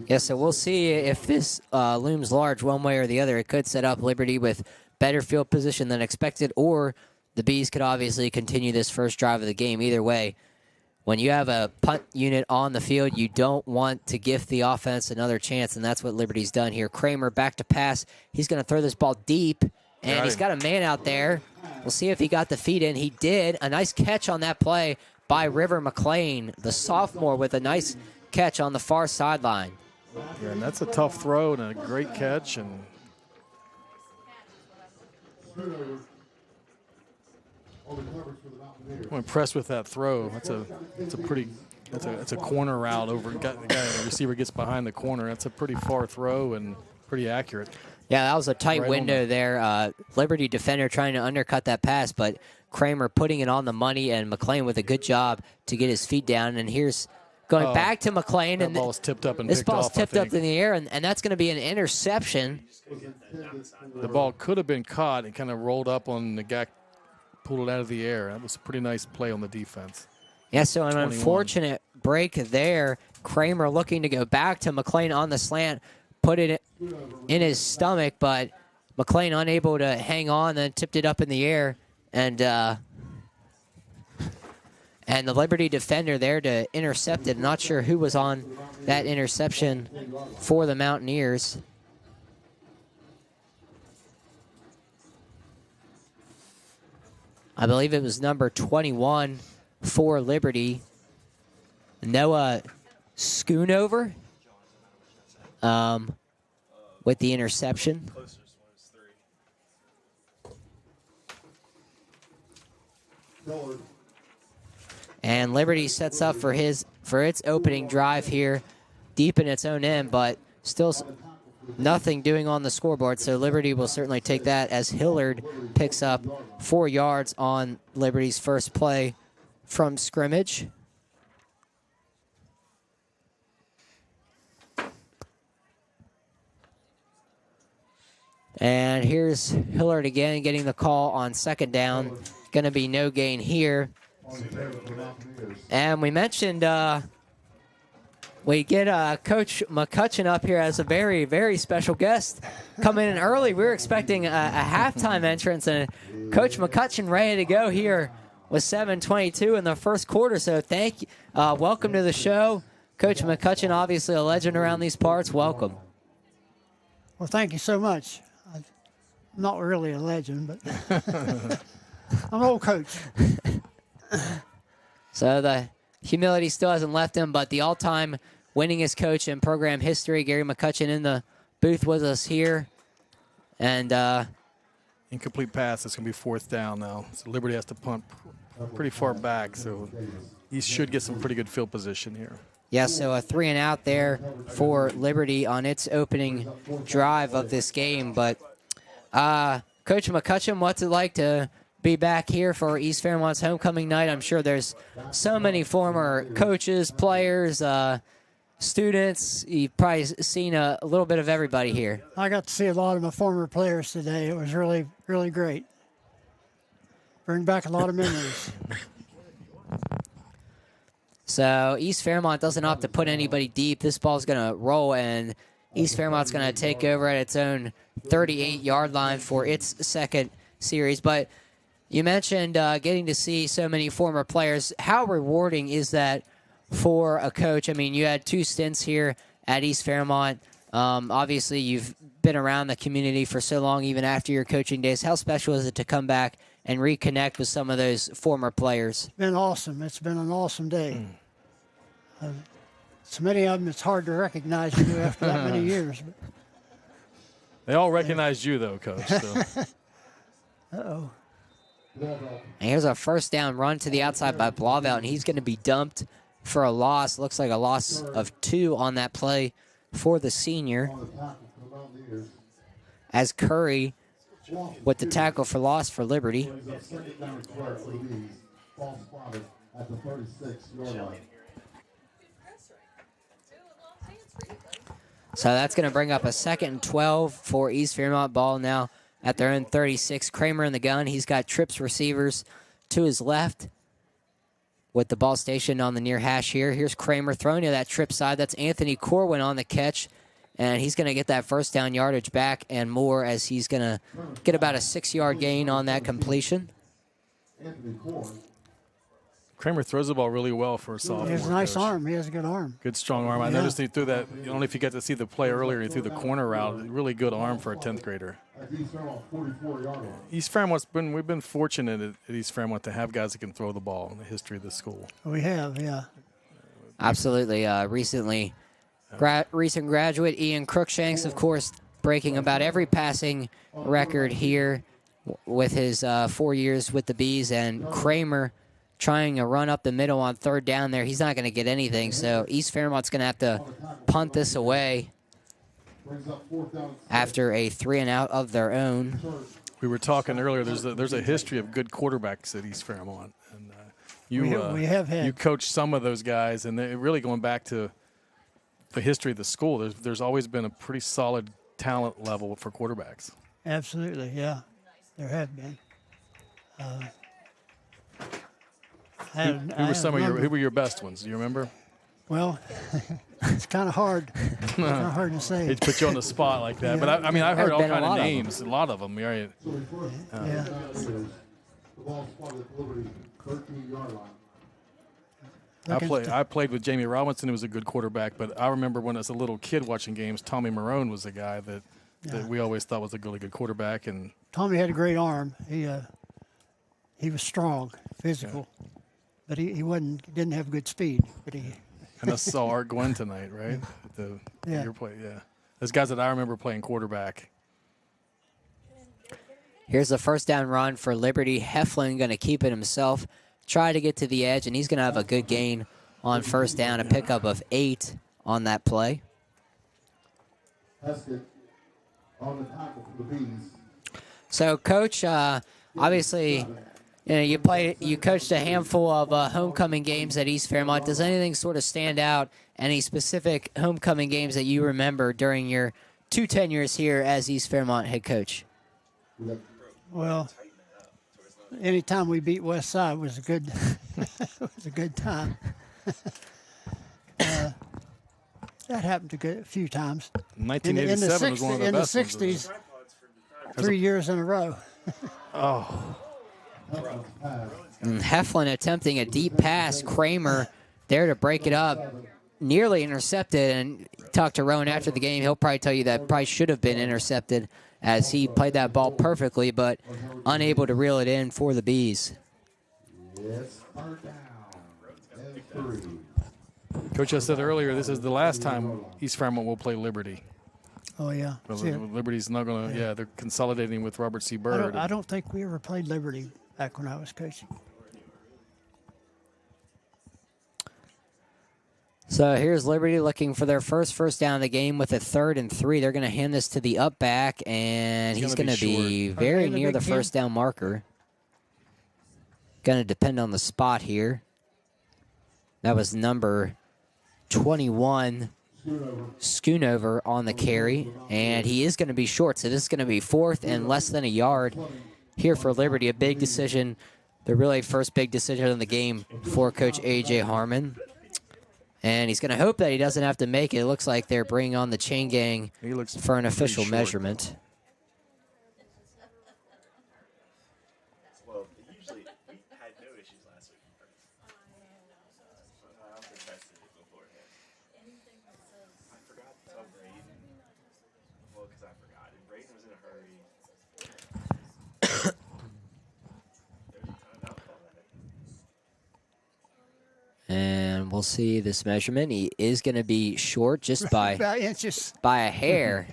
Yeah, so we'll see if this looms large one way or the other. It could set up Liberty with better field position than expected, or the Bees could obviously continue this first drive of the game. Either way, when you have a punt unit on the field, you don't want to give the offense another chance, and that's what Liberty's done here. Kramer back to pass. He's going to throw this ball deep, and he's got a man out there. We'll see if he got the feet in. He did. A nice catch on that play by River McLean, the sophomore, with a nice catch on the far sideline. Yeah, and that's a tough throw and a great catch. And I'm impressed with that throw. That's a corner route over. The receiver gets behind the corner. That's a pretty far throw and pretty accurate. Yeah, that was a tight window there. Liberty defender trying to undercut that pass, but Kramer putting it on the money, and McLean with a good job to get his feet down. And here's going back to McClain. That And ball's tipped up and this picked ball's off, I tipped up think. in the air, and that's going to be an interception. The ball could have been caught and kind of rolled up on the guy, pulled it out of the air. That was a pretty nice play on the defense. Yeah, so an 21. unfortunate break there. Kramer looking to go back to McClain on the slant, put it in his stomach, but McClain unable to hang on, then tipped it up in the air, and the Liberty defender there to intercept it. Not sure who was on that interception for the Mountaineers. I believe it was number 21 for Liberty, Noah Schoonover, with the interception. And Liberty sets up for its opening drive here, deep in its own end, but still nothing doing on the scoreboard. So Liberty will certainly take that as Hillard picks up 4 yards on Liberty's first play from scrimmage. And here's Hillard again getting the call on second down. Going to be no gain here. And we mentioned we get Coach McCutchen up here as a very, very special guest coming in early. We were expecting a halftime entrance, and Coach McCutchen ready to go here with 7:22 in the first quarter. So thank you. Welcome to the show. Coach McCutchen, obviously a legend around these parts. Welcome. Well, thank you so much. I'm not really a legend, but I'm an old coach. So the humility still hasn't left him, but the all-time winningest coach in program history, Gary McCutchen, in the booth with us here. And incomplete pass. It's going to be fourth down now. So Liberty has to punt pretty far back, so he should get some pretty good field position here. Yeah, so a 3-and-out there for Liberty on its opening drive of this game. But Coach McCutchen, what's it like to be back here for East Fairmont's homecoming night? I'm sure there's so many former coaches, players, students. You've probably seen a little bit of everybody here. I got to see a lot of my former players today. It was really, really great. Bring back a lot of memories. So East Fairmont doesn't opt to put anybody deep. This ball's going to roll, and East Fairmont's going to take over at its own 38-yard line for its second series. But you mentioned getting to see so many former players. How rewarding is that for a coach? I mean, you had 2 stints here at East Fairmont. Obviously, you've been around the community for so long, even after your coaching days. How special is it to come back and reconnect with some of those former players? It's been awesome. It's been an awesome day. So many of them, it's hard to recognize you after that many years. But. They all recognized you, though, Coach. So. Uh-oh. And here's a first down run to the outside by Blauvelt, and he's going to be dumped for a loss. Looks like a loss of 2 on that play for the senior. As Curry with the tackle for loss for Liberty. So that's going to bring up a 2nd and 12 for East Fairmont. Ball now at their own 36. Kramer in the gun. He's got trips receivers to his left with the ball stationed on the near hash here. Here's Kramer throwing to that trip side. That's Anthony Corwin on the catch. And he's going to get that first down yardage back and more, as he's going to get about a 6-yard gain on that completion. Kramer throws the ball really well for a sophomore. He has a nice arm. He has a good arm. Good, strong arm. I noticed he threw that, I don't know if you got to see the play earlier, he threw the corner route. Really good arm for a 10th grader. East Fairmont's we've been fortunate at East Fairmont to have guys that can throw the ball in the history of the school. We have, yeah. Absolutely. Recent graduate Ian Crookshanks, of course, breaking about every passing record here with his 4 years with the Bees, and Kramer trying to run up the middle on 3rd down there. He's not going to get anything, so East Fairmont's going to have to punt this away after a 3-and-out of their own. We were talking earlier, there's a history of good quarterbacks at East Fairmont. And You we have had. You coached some of those guys, and they're really going back to the history of the school. There's always been a pretty solid talent level for quarterbacks. Absolutely, yeah, there have been. Who were your best ones? Do you remember? Well, it's kind of hard. It's kind of hard to say. It put you on the spot like that. Yeah. But I mean, I heard all There's been kind a of lot of names. A lot of them, right? Yeah. The ball spotted at Liberty 13-yard line. I played with Jamie Robinson, who was a good quarterback, but I remember when I was a little kid watching games, Tommy Marone was the guy that we always thought was a really good quarterback. And Tommy had a great arm. He was strong, physical, but he didn't have good speed. But he. And I saw Art Gwynn tonight, right? Your play, Those guys that I remember playing quarterback. Here's a first down run for Liberty. Heflin going to keep it himself, try to get to the edge, and he's going to have a good gain on first down, a pickup of 8 on that play. Heskett on the tackle for the Bees. So, Coach, obviously, you coached a handful of homecoming games at East Fairmont. Does anything sort of stand out? Any specific homecoming games that you remember during your 2 tenures here as East Fairmont head coach? Well, anytime we beat West Side was a good time. That happened a few times. 1987 was one of the best ones. In the 60s, 3 years in a row. Oh. And Heflin attempting a deep pass. Kramer there to break it up. Nearly intercepted, and talked to Rowan after the game. He'll probably tell you that probably should have been intercepted as he played that ball perfectly, but unable to reel it in for the Bees. Coach, I said earlier, this is the last time East Fairmont will play Liberty. Oh, yeah. Liberty's not going to, they're consolidating with Robert C. Byrd. I don't think we ever played Liberty back when I was coaching. So here's Liberty looking for their first down of the game with a 3rd and 3. They're going to hand this to the up back, and he's going to be very near the first down marker. Going to depend on the spot here. That was number 21, Schoonover on the carry, and he is going to be short. So this is going to be 4th and less than a yard here for Liberty. A big decision, the really first big decision in the game for Coach A.J. Harmon. And he's going to hope that he doesn't have to make it. It looks like they're bringing on the chain gang for an official measurement. Well, usually we had no issues last week. I don't think I said it beforehand. I forgot to tell Braden. Well, because I forgot. And Braden was in a hurry. There's a timeout call that. And we'll see this measurement. He is going to be short just by inches. By a hair.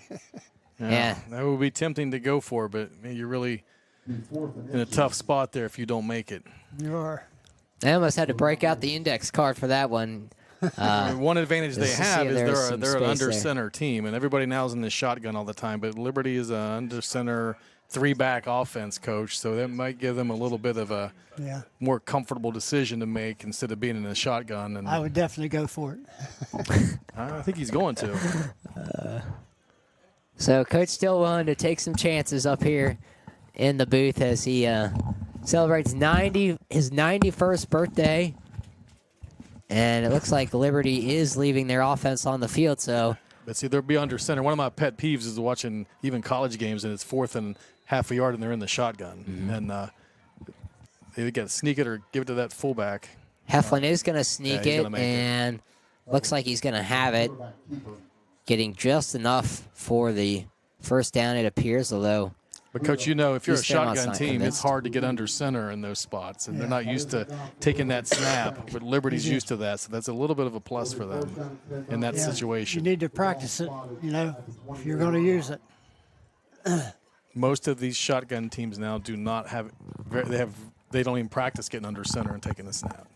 Yeah. That would be tempting to go for, but you're really in a tough spot there if you don't make it. You are. They almost had to break out the index card for that one. One advantage they have is they're an under there. center team, and everybody now is in the shotgun all the time. But Liberty is an under center 3-back offense, Coach, so that might give them a little bit of a more comfortable decision to make instead of being in a shotgun. And I would definitely go for it. I think he's going to. So Coach still willing to take some chances up here in the booth as he celebrates his 91st birthday. And it looks like Liberty is leaving their offense on the field. So, but see, they'll be under center. One of my pet peeves is watching even college games, and it's 4th and half a yard, and they're in the shotgun. Mm-hmm. And they got to sneak it or give it to that fullback. Heflin is going to sneak it, and looks like he's going to have it. Getting just enough for the first down, it appears, although. But, Coach, if you're a shotgun team, convinced. it's hard to get under center in those spots, and they're not used to taking that snap, but Liberty's used to that, so that's a little bit of a plus for them in that situation. You need to practice it, if you're going to use it. Most of these shotgun teams now do not have they don't even practice getting under center and taking a snap.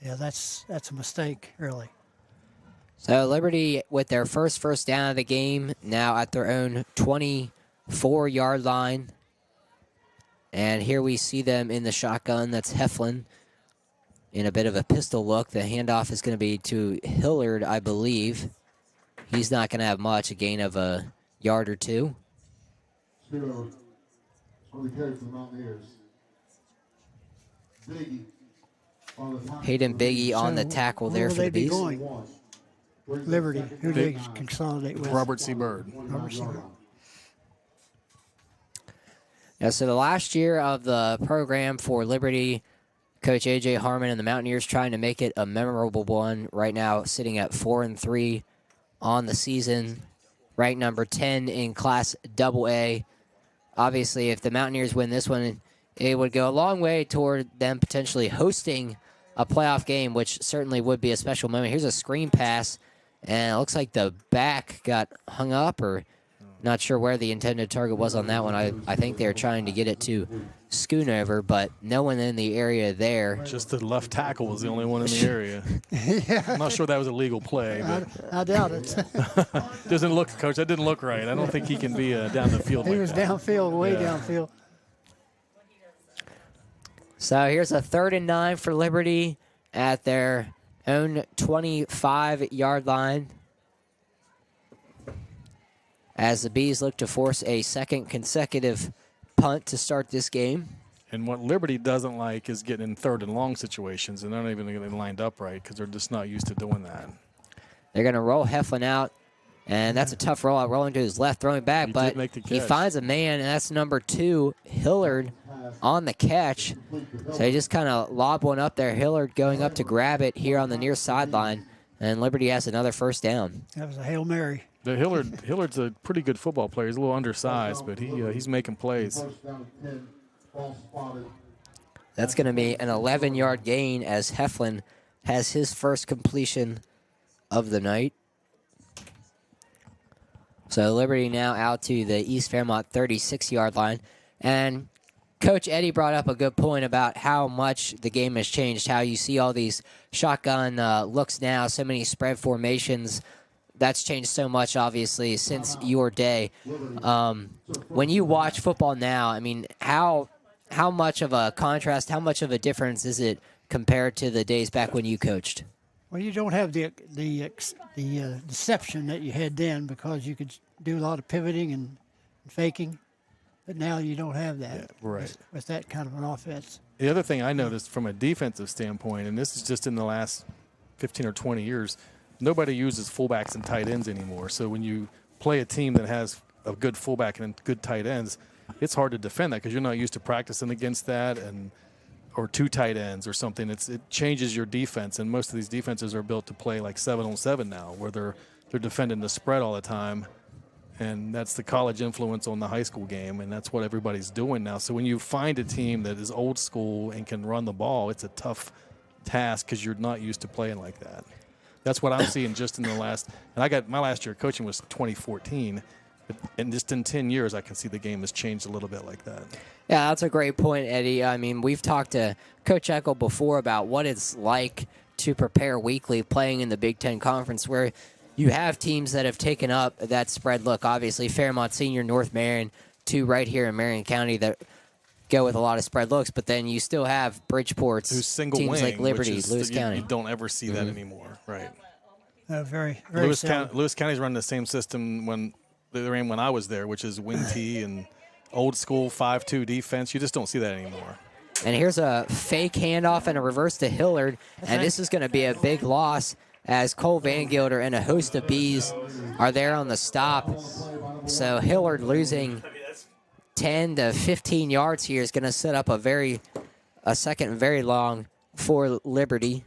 Yeah, that's a mistake, really. So Liberty with their first down of the game, now at their own 24-yard line. And here we see them in the shotgun. That's Heflin in a bit of a pistol look. The handoff is going to be to Hillard, I believe. He's not going to have much, a gain of a yard or two. Scoot over. On the carry for the Mountaineers. Biggie. Hayden Biggie on the tackle there for the Bees. Liberty. Who do they consolidate with? Robert C. Bird. Robert C. Bird. Yeah, so the last year of the program for Liberty, Coach A.J. Harmon and the Mountaineers trying to make it a memorable one. Right now sitting at 4-3 on the season, ranked number 10 in Class AA. Obviously, if the Mountaineers win this one, it would go a long way toward them potentially hosting a playoff game, which certainly would be a special moment. Here's a screen pass, and it looks like the back got hung up, or not sure where the intended target was on that one. I think they were trying to get it to Schoonover, but no one in the area there. Just the left tackle was the only one in the area. Yeah. I'm not sure that was a legal play. But I doubt it. doesn't look, Coach, that didn't look right. I don't think he can be down the field He like was that. downfield, way downfield. So here's a 3rd and 9 for Liberty at their own 25-yard line, as the Bees look to force a second consecutive punt to start this game. And what Liberty doesn't like is getting in 3rd and long situations, and they're not even getting lined up right because they're just not used to doing that. They're going to roll Heflin out, and that's a tough rollout, rolling to his left, throwing back, He but did make the he catch. finds a man, and that's number 2, Hillard, on the catch. So he just kind of lobbed one up there. Hillard going up to grab it here on the near sideline, and Liberty has another first down. That was a Hail Mary. Hillard's a pretty good football player. He's a little undersized, but he's making plays. That's going to be an 11-yard gain as Heflin has his first completion of the night. So Liberty now out to the East Fairmont 36-yard line. And Coach Eddie brought up a good point about how much the game has changed, how you see all these shotgun looks now, so many spread formations. That's changed so much, obviously, since your day. When you watch football now, I mean, how much of a contrast, how much of a difference is it compared to the days back when you coached? Well, you don't have the deception that you had then, because you could do a lot of pivoting and faking, but now you don't have that. Yeah, right. With that kind of an offense. The other thing I noticed from a defensive standpoint, and this is just in the last 15 or 20 years, nobody uses fullbacks and tight ends anymore. So when you play a team that has a good fullback and good tight ends, it's hard to defend that because you're not used to practicing against that, or 2 tight ends or something. It changes your defense, and most of these defenses are built to play like 7-on-7 now, where they're defending the spread all the time, and that's the college influence on the high school game, and that's what everybody's doing now. So when you find a team that is old school and can run the ball, it's a tough task because you're not used to playing like that. That's what I'm seeing just in the last – and I got my last year of coaching was 2014. And just in 10 years, I can see the game has changed a little bit like that. Yeah, that's a great point, Eddie. I mean, we've talked to Coach Eckel before about what it's like to prepare weekly playing in the Big Ten Conference, where you have teams that have taken up that spread look. Obviously, Fairmont Senior, North Marion, 2 right here in Marion County that go with a lot of spread looks, but then you still have Bridgeport's Who's single teams wing, like Liberty, which is, Lewis County. You don't ever see that anymore, right? Very Lewis County's running the same system when they ran when I was there, which is wing T and old school 5-2 defense. You just don't see that anymore. And here's a fake handoff and a reverse to Hillard, and this is going to be a big loss as Cole Van Gilder and a host of Bees are there on the stop. So Hillard losing 10 to 15 yards here is going to set up a second very long for Liberty.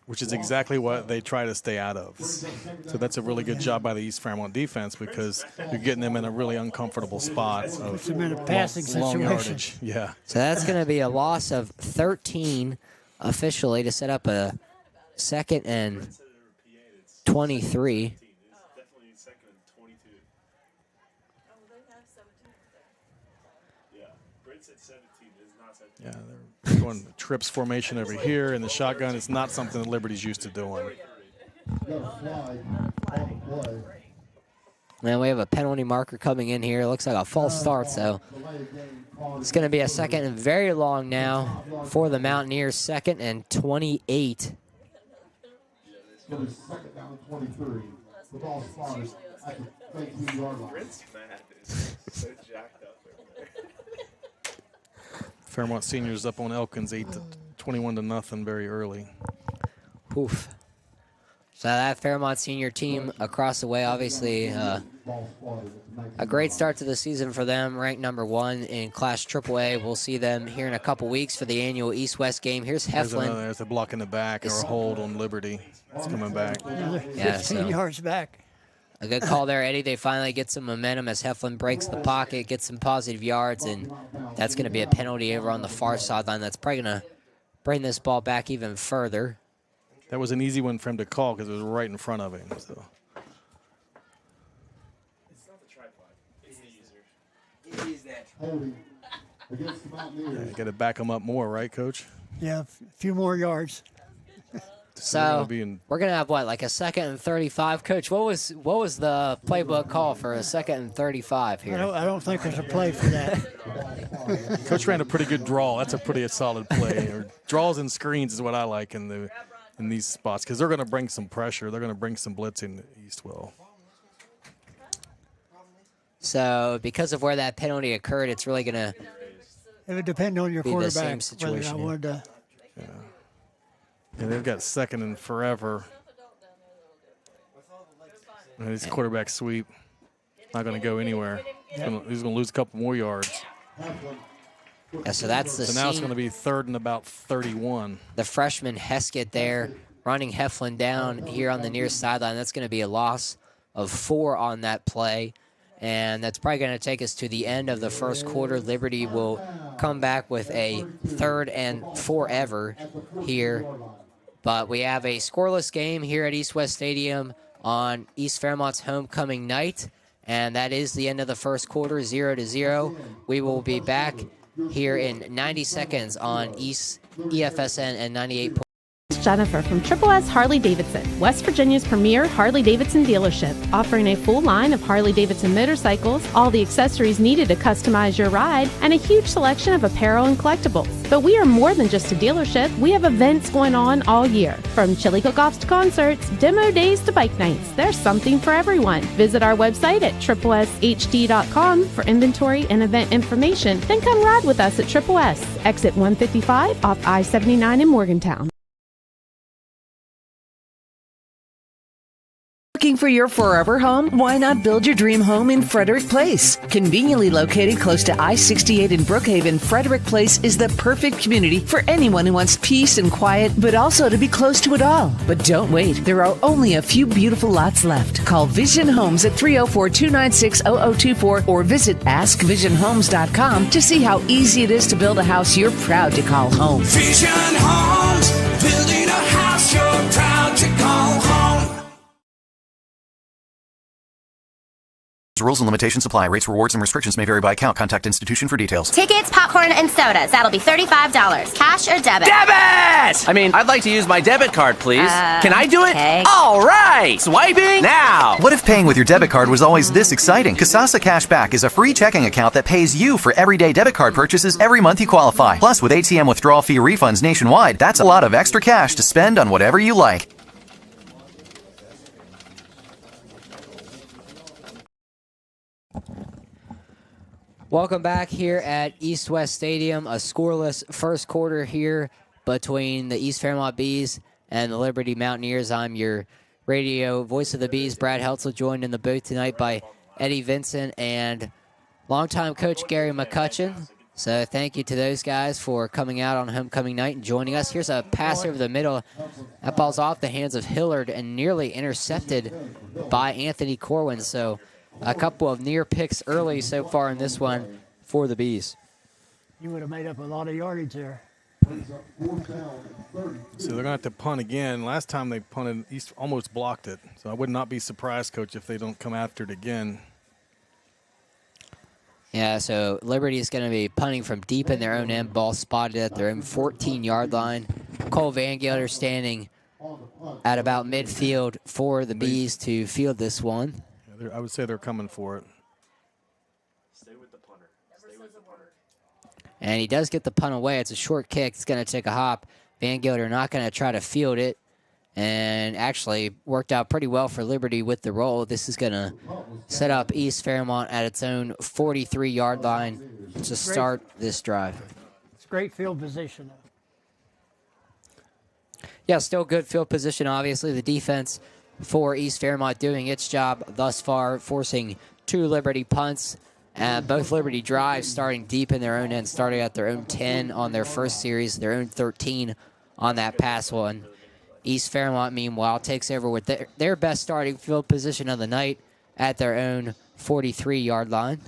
Which is exactly what they try to stay out of. So that's a really good job by the East Fairmont defense because you're getting them in a really uncomfortable spot of them in a passing long situation. yardage. Yeah. So that's going to be a loss of 13 officially to set up a 2nd and 23. Yeah, they're going trips formation over here in the shotgun. It's not something that Liberty's used to doing. And we have a penalty marker coming in here. Looks like a false start, so it's going to be a second and very long now for the Mountaineers. 2nd and 28. Second down and 23. The ball spotted at the 18-yard line. Brent's mad. It's so jacked up over there. Fairmont seniors up on Elkins 21 to nothing very early. Oof. So that Fairmont senior team across the way, obviously a great start to the season for them, ranked number 1 in Class AAA. We'll see them here in a couple weeks for the annual East-West game. Here's Heflin. There's a block in the back or a hold on Liberty. It's coming back. Yeah, 15 yards back. A good call there, Eddie. They finally get some momentum as Heflin breaks the pocket, gets some positive yards, and that's going to be a penalty over on the far sideline. That's probably going to bring this ball back even further. That was an easy one for him to call because it was right in front of him. So. It's not the tripod. It's the user. It is that. Yeah, you got to back him up more, right, Coach? Yeah, a few more yards. So we're gonna have what, like a 2nd and 35, Coach? What was the playbook call for a 2nd and 35 here? I don't think there's a play for that. Coach ran a pretty good draw. That's a pretty solid play. Or draws and screens is what I like in these spots because they're going to bring some pressure. They're going to bring some blitzing Eastwell. So because of where that penalty occurred, it's really gonna. It would depend on your be the quarterback. same situation. Whether I wanted to. Yeah, they've got 2nd and forever. And his quarterback sweep. Not going to go anywhere. He's going to lose a couple more yards. Yeah, so that's the So now it's scene. going to be 3rd and about 31. The freshman Heskett there running Heflin down here on the near sideline. That's going to be a loss of 4 on that play. And that's probably going to take us to the end of the first quarter. Liberty will come back with a 3rd and forever here. But we have a scoreless game here at East-West Stadium on East Fairmont's homecoming night. And that is the end of the first quarter, 0-0. We will be back here in 90 seconds on East EFSN and 98. Jennifer from Triple S Harley Davidson, West Virginia's premier Harley Davidson dealership, offering a full line of Harley Davidson motorcycles, all the accessories needed to customize your ride, and a huge selection of apparel and collectibles. But we are more than just a dealership. We have events going on all year. From chili cook-offs to concerts, demo days to bike nights, there's something for everyone. Visit our website at tripleshd.com for inventory and event information. Then come ride with us at Triple S, exit 155 off I-79 in Morgantown. Looking for your forever home? Why not build your dream home in Frederick Place? Conveniently located close to I-68 in Brookhaven, Frederick Place is the perfect community for anyone who wants peace and quiet, but also to be close to it all. But don't wait. There are only a few beautiful lots left. Call Vision Homes at 304-296-0024 or visit AskVisionHomes.com to see how easy it is to build a house you're proud to call home. Vision Homes, building a house you're proud to call home. Rules and limitations apply. Rates, rewards, and restrictions may vary by account. Contact institution for details. Tickets, popcorn, and sodas. That'll be $35. Cash or debit? Debit! I mean, I'd like to use my debit card, please. Can I do it? Okay. All right! Swiping now! What if paying with your debit card was always this exciting? Kasasa Cashback is a free checking account that pays you for everyday debit card purchases every month you qualify. Plus, with ATM withdrawal fee refunds nationwide, that's a lot of extra cash to spend on whatever you like. Welcome back here at East-West Stadium. A scoreless first quarter here between the East Fairmont Bees and the Liberty Mountaineers. I'm your radio voice of the Bees, Brad Heltzel, joined in the booth tonight by Eddie Vincent and longtime coach Gary McCutchen. So thank you to those guys for coming out on homecoming night and joining us. Here's a pass over the middle. That ball's off the hands of Hillard and nearly intercepted by Anthony Corwin. So a couple of near picks early so far in this one for the Bees. You would have made up a lot of yardage there. So they're going to have to punt again. Last time they punted, East almost blocked it. So I would not be surprised, Coach, if they don't come after it again. Yeah, so Liberty is going to be punting from deep in their own end. Ball spotted at their own 14-yard line. Cole Van Gelder standing at about midfield for the Bees to field this one. I would say they're coming for it. Stay with the punter. Stay with the punter. And he does get the punt away. It's a short kick. It's going to take a hop. Van Gilder not going to try to field it. And actually worked out pretty well for Liberty with the roll. This is going to set up East Fairmont at its own 43-yard line to start this drive. It's great field position. Yeah, still good field position, obviously. The defense for East Fairmont doing its job thus far, forcing 2 Liberty punts. Both Liberty drives starting deep in their own end, starting at their own 10 on their first series, their own 13 on that pass one. East Fairmont, meanwhile, takes over with their best starting field position of the night at their own 43-yard line.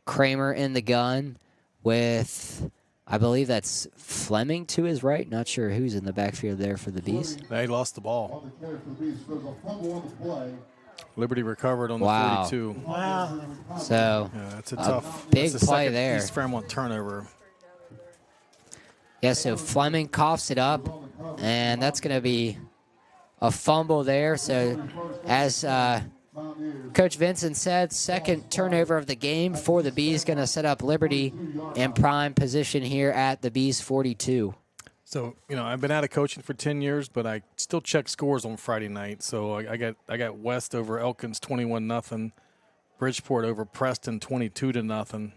Kramer in the gun with, I believe that's Fleming to his right. Not sure who's in the backfield there for the Bees. They lost the ball. Liberty recovered on the 42. Wow. So that's a tough big that's the play second there. East Fairmont turnover. Yeah, so Fleming coughs it up, and that's going to be a fumble there. So as Coach Vincent said, second turnover of the game for the Bees, going to set up Liberty in prime position here at the Bees 42. So, I've been out of coaching for 10 years, but I still check scores on Friday night. So I got West over Elkins 21-0, Bridgeport over Preston 22-0.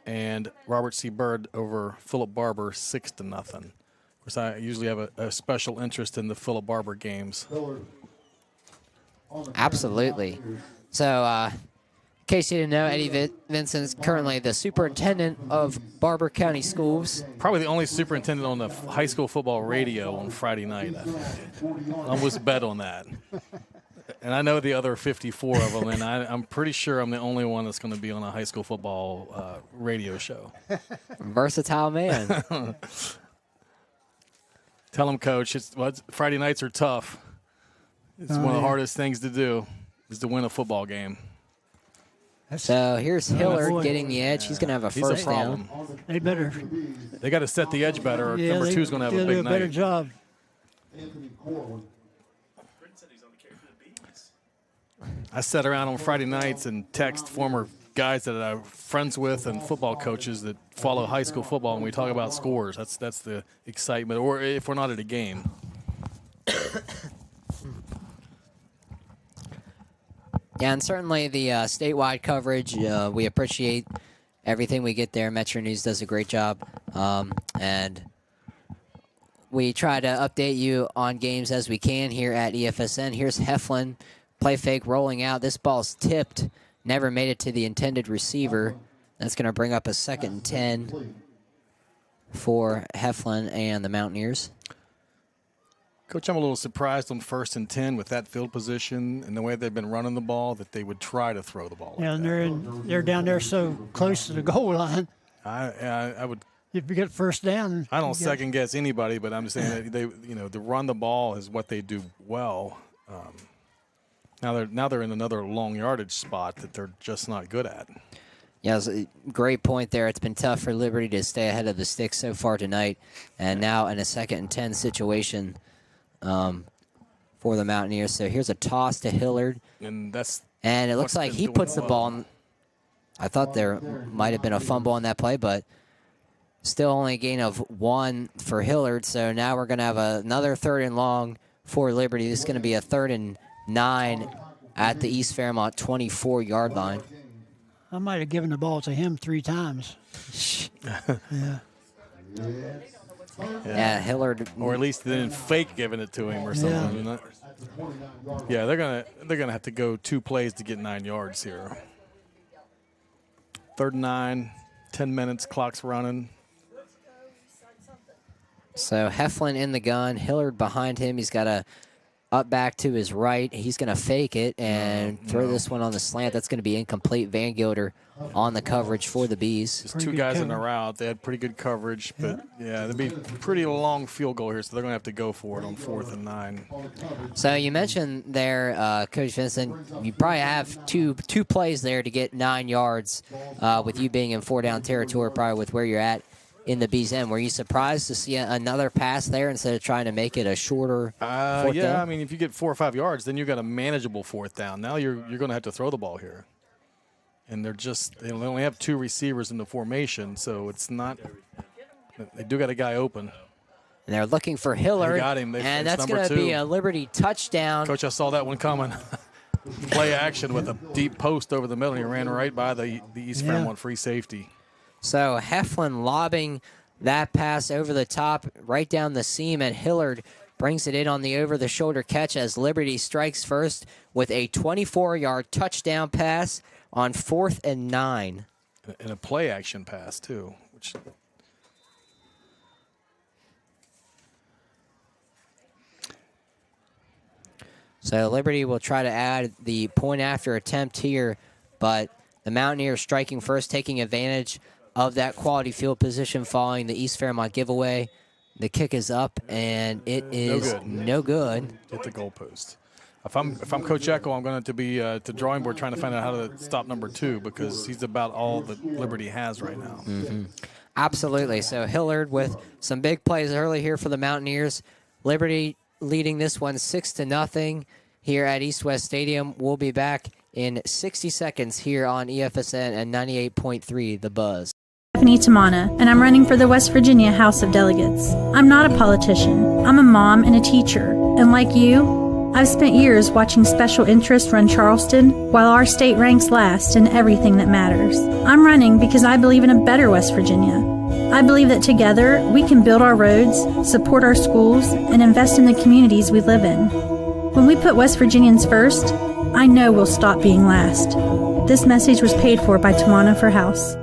And Robert C. Byrd over Philip Barber 6-0. Of course, I usually have a special interest in the Philip Barber games. Absolutely. So, in case you didn't know, Eddie Vincent is currently the superintendent of Barber County Schools. Probably the only superintendent on the high school football radio on Friday night. I almost bet on that. And I know the other 54 of them, and I'm pretty sure I'm the only one that's going to be on a high school football radio show. Versatile man. Tell him, Coach, Friday nights are tough. It's one of the hardest things to do is to win a football game. So here's Hillard getting the edge. He's going to have a first down. They got to set the edge better, or number 2 is going to have a big night. Better job. I sat around on Friday nights and text former guys that I'm friends with and football coaches that follow high school football, and we talk about scores. That's the excitement, or if we're not at a game. Yeah, and certainly the statewide coverage, we appreciate everything we get there. Metro News does a great job, and we try to update you on games as we can here at EFSN. Here's Heflin. Play fake rolling out. This ball's tipped. Never made it to the intended receiver. That's going to bring up a 2nd and 10 for Heflin and the Mountaineers. Coach, I'm a little surprised on 1st and 10 with that field position and the way they've been running the ball that they would try to throw the ball. Yeah, and they're down there so close to the goal line. I would. If you get first down, I don't second guess anybody, but I'm just saying that they, to run the ball is what they do well. Now they're in another long yardage spot that they're just not good at. Yeah, it's a great point there. It's been tough for Liberty to stay ahead of the sticks so far tonight, and now in a 2nd and 10 situation for the Mountaineers. So here's a toss to Hillard, and it looks like he puts the ball in. I thought there might have been a fumble on that play, but still only a gain of 1 for Hillard. So now we're going to have another 3rd and long for Liberty. This is going to be a 3rd and 9 at the East Fairmont 24-yard line. I might have given the ball to him 3 times. Yeah, Hillard, or at least they didn't fake giving it to him or something. Yeah, they're gonna have to go 2 plays to get 9 yards here. 3rd and 9, 10 minutes, clock's running. So Heflin in the gun, Hillard behind him. He's got a up back to his right. He's going to fake it and throw this one on the slant. That's going to be incomplete. Van Gilder on the coverage for the Bees. There's 2 guys in a route. They had pretty good coverage, but there'd be a pretty long field goal here, so they're going to have to go for it on 4th and 9. So you mentioned there, Coach Vincent, you probably have two plays there to get 9 yards with you being in 4-down territory, probably with where you're at in the Bees end. Were you surprised to see another pass there instead of trying to make it a shorter fourth down? I mean, if you get 4 or 5 yards, then you've got a manageable fourth down. Now you're going to have to throw the ball here. And they only have 2 receivers in the formation, so it's not – they do got a guy open. And they're looking for Hillard. They got him. And that's going to be a Liberty touchdown. Coach, I saw that one coming. Play action with a deep post over the middle. He ran right by the East Fairmont free safety. So Heflin lobbing that pass over the top, right down the seam, and Hillard brings it in on the over-the-shoulder catch as Liberty strikes first with a 24-yard touchdown pass on 4th and 9. And a play action pass, too. So Liberty will try to add the point after attempt here, but the Mountaineers striking first, taking advantage of that quality field position following the East Fairmont giveaway. The kick is up, and it is no good. Hit the goalpost. If I'm Coach Echo, I'm going to be to drawing board trying to find out how to stop number 2 because he's about all that Liberty has right now. Mm-hmm. Absolutely. So Hillard with some big plays early here for the Mountaineers. Liberty leading this one 6-0 here at East West Stadium. We'll be back in 60 seconds here on EFSN and 98.3 The Buzz. Stephanie Tamana, and I'm running for the West Virginia House of Delegates. I'm not a politician. I'm a mom and a teacher. And like you, I've spent years watching special interests run Charleston while our state ranks last in everything that matters. I'm running because I believe in a better West Virginia. I believe that together we can build our roads, support our schools, and invest in the communities we live in. When we put West Virginians first, I know we'll stop being last. This message was paid for by Tamana for House.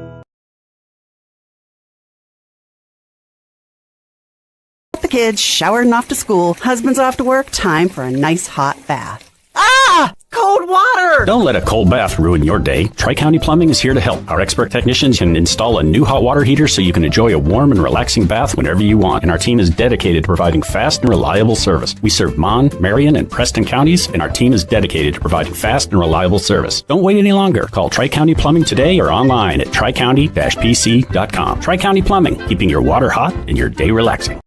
The kids showered and off to school, husband's off to work, time for a nice hot bath. Ah! Cold water! Don't let a cold bath ruin your day. Tri-County Plumbing is here to help. Our expert technicians can install a new hot water heater so you can enjoy a warm and relaxing bath whenever you want. And our team is dedicated to providing fast and reliable service. We serve Mon, Marion, and Preston counties, and our team is dedicated to providing fast and reliable service. Don't wait any longer. Call Tri-County Plumbing today or online at tricounty-pc.com. Tri-County Plumbing, keeping your water hot and your day relaxing.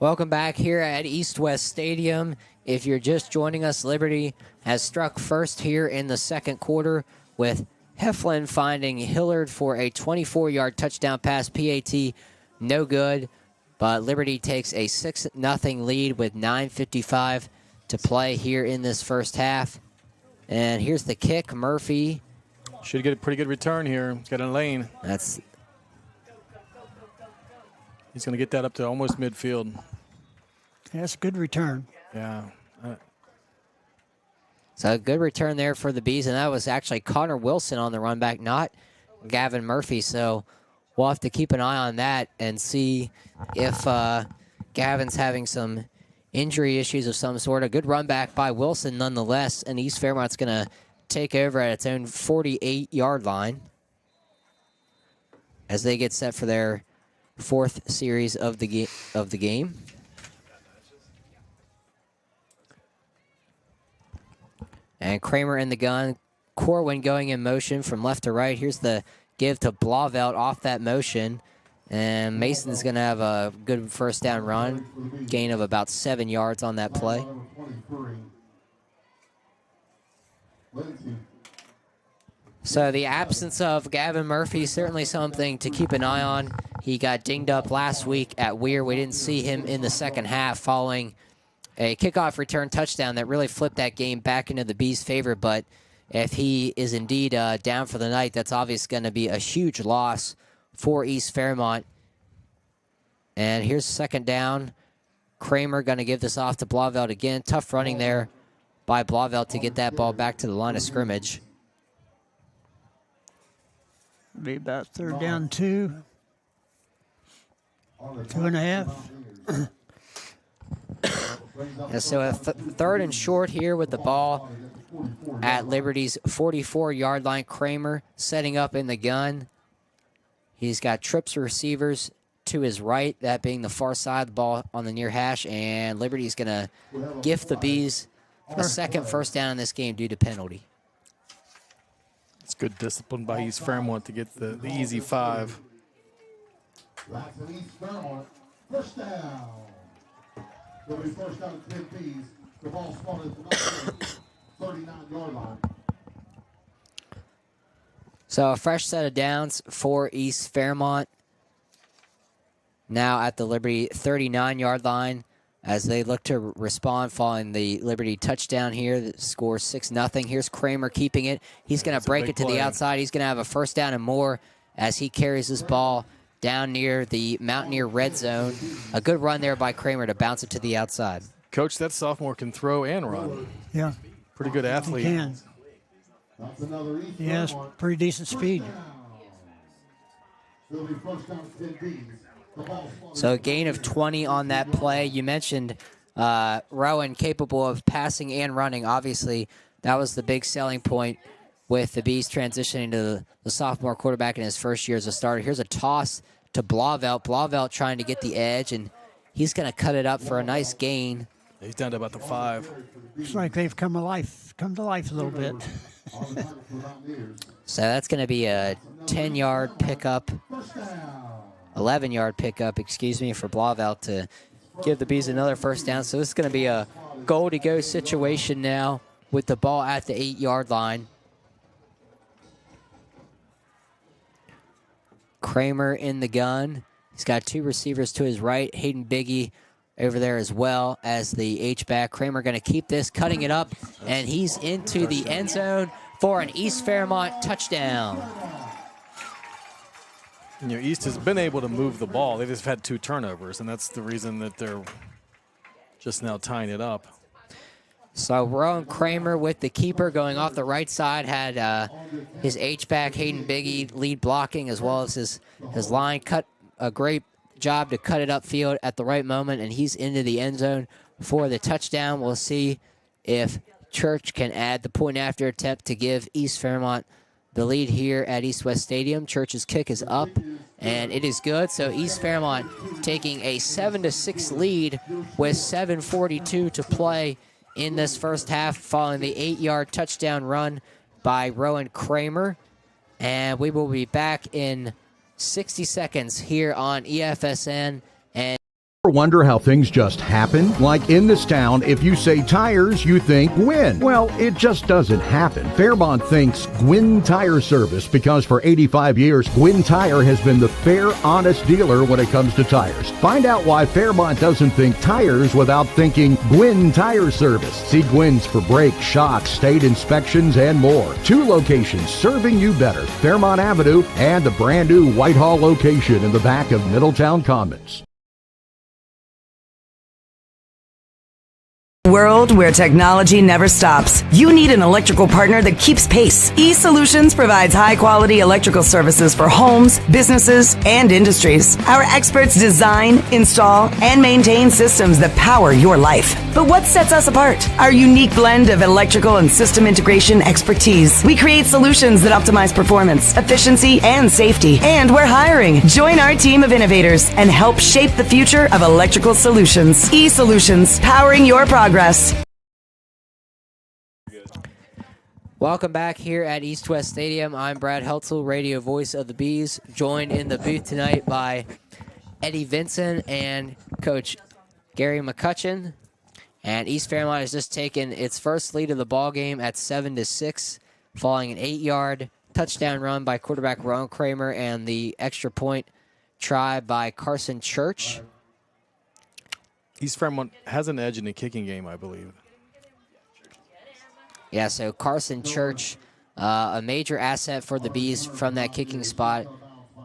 Welcome back here at East West Stadium. If you're just joining us, Liberty has struck first here in the second quarter with Heflin finding Hillard for a 24-yard touchdown pass. PAT, no good, but Liberty takes a 6-0 lead with 9:55 to play here in this first half. And here's the kick. Murphy. Should get a pretty good return here. He's got a lane. He's going to get that up to almost midfield. That's a good return. Yeah. So a good return there for the Bees, and that was actually Connor Wilson on the run back, not Gavin Murphy. So we'll have to keep an eye on that and see if Gavin's having some injury issues of some sort. A good run back by Wilson nonetheless, and East Fairmont's going to take over at its own 48-yard line as they get set for their fourth series of the game. And Kramer in the gun. Corwin going in motion from left to right. Here's the give to Blauvelt off that motion. And Mason's going to have a good first down run. Gain of about 7 yards on that play. So the absence of Gavin Murphy is certainly something to keep an eye on. He got dinged up last week at Weir. We didn't see him in the second half following a kickoff return touchdown that really flipped that game back into the Bees' favor. But if he is indeed down for the night, that's obviously going to be a huge loss for East Fairmont. And here's second down. Kramer going to give this off to Blauvelt again. Tough running there by Blauvelt to get that ball back to the line of scrimmage. Be about third down 2. 2.5. And so a third and short here with the ball at Liberty's 44-yard line. Kramer setting up in the gun. He's got trips receivers to his right, that being the far side, the ball on the near hash, and Liberty's going to gift the Bees a second first down in this game due to penalty. It's good discipline by East Fairmont to get the easy 5. That's an East Fairmont. First down. It'll be first down at 10 B's. The ball spotted at the 39-yard line. So a fresh set of downs for East Fairmont. Now at the Liberty 39-yard line as they look to respond following the Liberty touchdown here. The score 6-0. Here's Kramer keeping it. He's going to break it to the outside. He's going to have a first down and more as he carries this ball down near the Mountaineer red zone. A good run there by Kramer to bounce it to the outside. Coach, that sophomore can throw and run. Yeah. Pretty good athlete. He can. He has pretty decent speed. So a gain of 20 on that play. You mentioned Rowan capable of passing and running. Obviously, that was the big selling point with the Bees transitioning to the sophomore quarterback in his first year as a starter. Here's a toss to Blauvelt. Blauvelt trying to get the edge, and he's going to cut it up for a nice gain. He's down to about the 5. Looks like they've come to life a little bit. So that's going to be a 10-yard pickup, 11-yard pickup, for Blauvelt to give the Bees another first down. So this is going to be a goal-to-go situation now with the ball at the 8-yard line. Kramer in the gun. He's got 2 receivers to his right. Hayden Biggie over there as well as the H-back. Kramer going to keep this, cutting it up, and he's into the end zone for an East Fairmont touchdown. East has been able to move the ball. They just had 2 turnovers, and that's the reason that they're just now tying it up. So Rowan Kramer with the keeper going off the right side had his H-back Hayden Biggie lead blocking as well as his line. Cut a great job to cut it upfield at the right moment, and he's into the end zone for the touchdown. We'll see if Church can add the point after attempt to give East Fairmont the lead here at East West Stadium. Church's kick is up, and it is good. So East Fairmont taking a 7-6 lead with 7:42 to play in this first half following the 8-yard touchdown run by Rowan Kramer. And we will be back in 60 seconds here on EFSN. And Ever wonder how things just happen? Like in this town, if you say tires, you think Gwin. Well, it just doesn't happen. Fairmont thinks Gwin Tire Service because for 85 years, Gwin Tire has been the fair, honest dealer when it comes to tires. Find out why Fairmont doesn't think tires without thinking Gwin Tire Service. See Gwin's for brakes, shocks, state inspections, and more. 2 locations serving you better. Fairmont Avenue and the brand new Whitehall location in the back of Middletown Commons. World where technology never stops. You need an electrical partner that keeps pace. eSolutions provides high-quality electrical services for homes, businesses, and industries. Our experts design, install, and maintain systems that power your life. But what sets us apart? Our unique blend of electrical and system integration expertise. We create solutions that optimize performance, efficiency, and safety. And we're hiring. Join our team of innovators and help shape the future of electrical solutions. eSolutions, powering your progress. Welcome back here at East West Stadium. I'm Brad Heltzel, radio voice of the Bees, joined in the booth tonight by Eddie Vinson and Coach Gary McCutchen. And East Fairmont has just taken its first lead of the ball game at 7-6, following an 8-yard touchdown run by quarterback Rowan Kramer and the extra point try by Carson Church. East Fairmont has an edge in the kicking game, I believe. Yeah, so Carson Church, a major asset for the Bees from that kicking spot.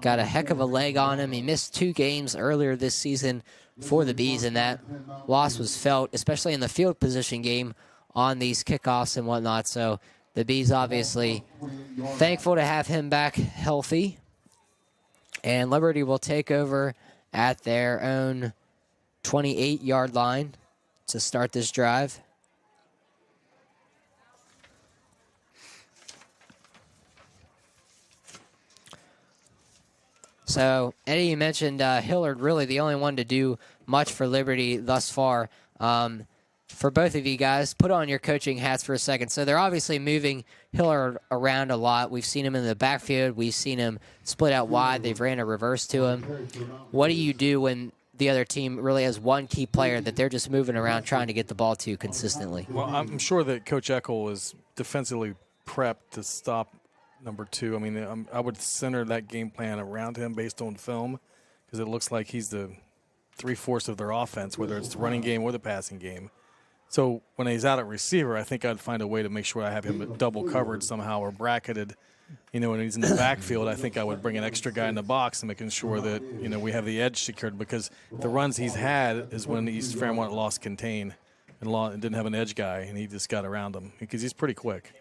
Got a heck of a leg on him. He missed 2 games earlier this season for the Bees, and that loss was felt, especially in the field position game on these kickoffs and whatnot. So the Bees obviously thankful to have him back healthy. And Liberty will take over at their own 28-yard line to start this drive. So, Eddie, you mentioned Hillard really the only one to do much for Liberty thus far. for both of you guys, put on your coaching hats for a second. So they're obviously moving Hillard around a lot. We've seen him in the backfield. We've seen him split out wide. They've ran a reverse to him. What do you do when the other team really has one key player that they're just moving around trying to get the ball to consistently? Well, I'm sure that Coach Eckel is defensively prepped to stop number 2. I mean, I would center that game plan around him based on film because it looks like he's the 3/4 of their offense, whether it's the running game or the passing game. So when he's out at receiver, I think I'd find a way to make sure I have him double covered somehow or bracketed. When he's in the backfield, I think I would bring an extra guy in the box and making sure that, we have the edge secured because the runs he's had is when East Fairmont lost contain and didn't have an edge guy, and he just got around him because he's pretty quick.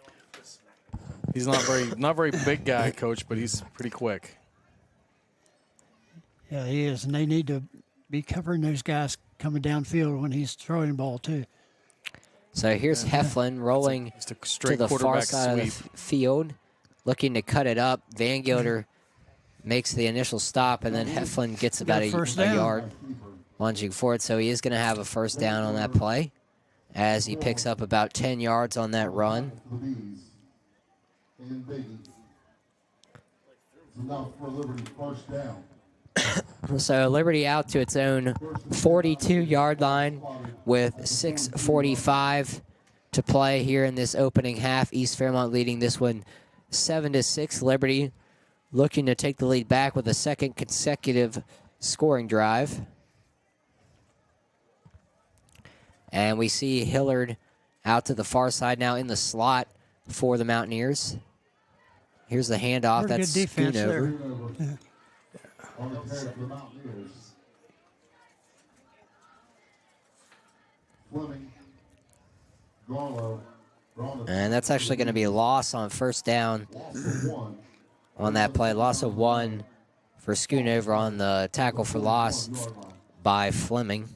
He's not very big guy, Coach, but he's pretty quick. Yeah, he is, and they need to be covering those guys coming downfield when he's throwing the ball too. So here's Heflin rolling to the far side of the field, looking to cut it up. Van Gilder makes the initial stop, and then Heflin gets about a yard lunging forward. So he is going to have a first down on that play as he picks up about 10 yards on that run. So Liberty out to its own 42-yard line with 6:45 to play here in this opening half. East Fairmont leading this one 7-6. Liberty looking to take the lead back with a second consecutive scoring drive. And we see Hillard out to the far side now in the slot for the Mountaineers. Here's the handoff. That's Schoonover. On the carry for the Mountaineers. Fleming, Garlow, and that's actually going to be a loss on first down on that play. Loss of 1 for Schoonover on the tackle for loss by Fleming.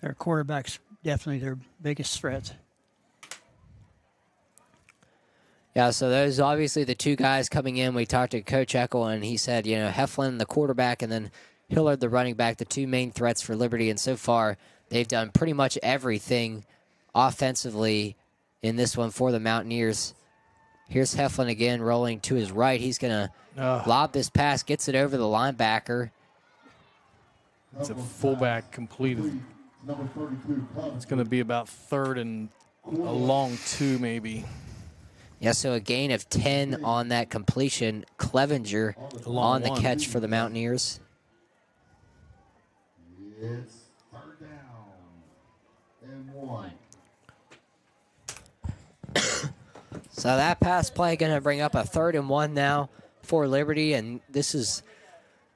Their quarterback's definitely their biggest threat. Yeah, so those obviously the two guys coming in. We talked to Coach Eckel, and he said, Heflin, the quarterback, and then Hillard, the running back, the two main threats for Liberty. And so far, they've done pretty much everything offensively in this one for the Mountaineers. Here's Heflin again rolling to his right. He's going to lob this pass, gets it over the linebacker. It's a fullback completed. It's going to be about 3rd and a long 2 maybe. Yeah, so a gain of 10 on that completion. Clevenger on the catch for the Mountaineers. It's 3rd down and 1. So that pass play going to bring up a 3rd and 1 now for Liberty, and this is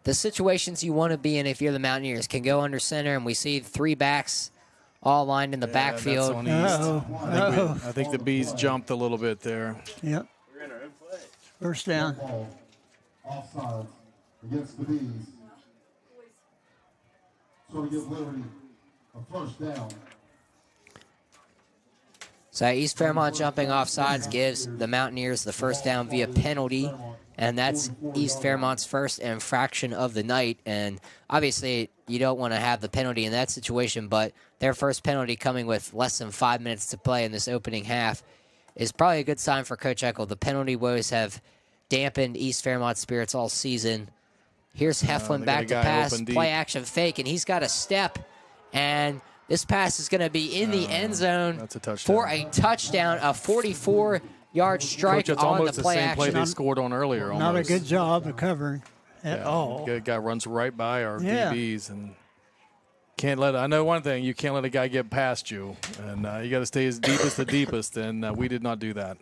the situations you want to be in if you're the Mountaineers. Can go under center, and we see 3 backs all lined in the backfield. I think the Bees jumped a little bit there. Yep. First down. Offside against the Bees. So to give Liberty a first down. So East Fairmont jumping off sides gives the Mountaineers the first down via penalty, and that's East Fairmont's first infraction of the night. And obviously you don't want to have the penalty in that situation, but their first penalty coming with less than 5 minutes to play in this opening half is probably a good sign for Coach Eckel. The penalty woes have dampened East Fairmont's spirits all season. Here's Heflin back to pass, play action fake, and he's got a step, and this pass is going to be in the end zone for a touchdown, a 44-yard strike Coach, on almost the play same action. Play they scored on earlier. Not a good job of covering at all. The guy runs right by our DBs and can't let. I know one thing: you can't let a guy get past you, and you got to stay as deep as the deepest. And we did not do that.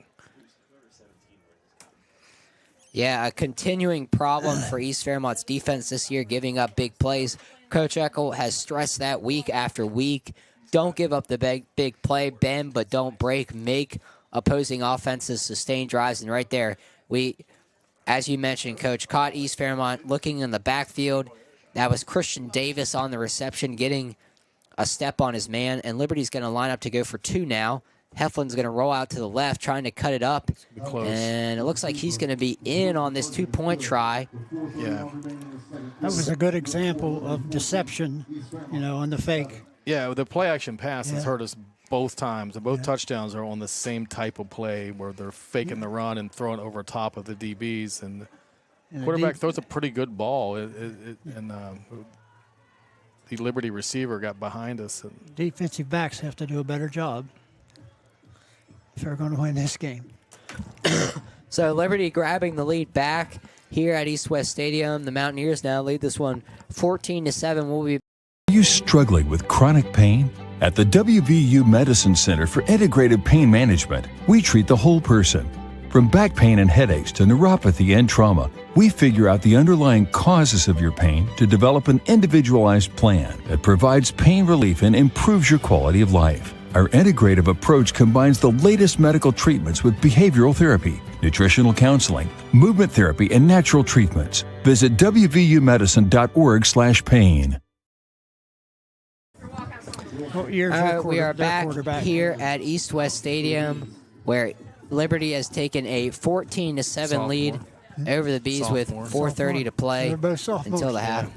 Yeah, a continuing problem for East Fairmont's defense this year, giving up big plays. Coach Eckel has stressed that week after week. Don't give up the big play, bend but don't break. Make opposing offenses sustain drives. And right there, we, as you mentioned, Coach, caught East Fairmont looking in the backfield. That was Christian Davis on the reception, getting a step on his man. And Liberty's going to line up to go for 2 now. Heflin's going to roll out to the left, trying to cut it up. And it looks like he's going to be in on this 2-point try. Yeah. That was a good example of deception, on the fake. Yeah, the play action pass has hurt us both times. And both touchdowns are on the same type of play where they're faking the run and throwing over top of the DBs. And the quarterback throws a pretty good ball. And the Liberty receiver got behind us. Defensive backs have to do a better job if they're going to win this game. So Liberty grabbing the lead back here at East West Stadium. The Mountaineers now lead this one 14-7. We'll be. Are you struggling with chronic pain? At the WVU Medicine Center for Integrated Pain Management, we treat the whole person. From back pain and headaches to neuropathy and trauma, we figure out the underlying causes of your pain to develop an individualized plan that provides pain relief and improves your quality of life. Our integrative approach combines the latest medical treatments with behavioral therapy, nutritional counseling, movement therapy, and natural treatments. Visit wvumedicine.org/pain. We are back here at East West Stadium, where Liberty has taken a 14-7 lead over the Bees with 4:30 to play until the half.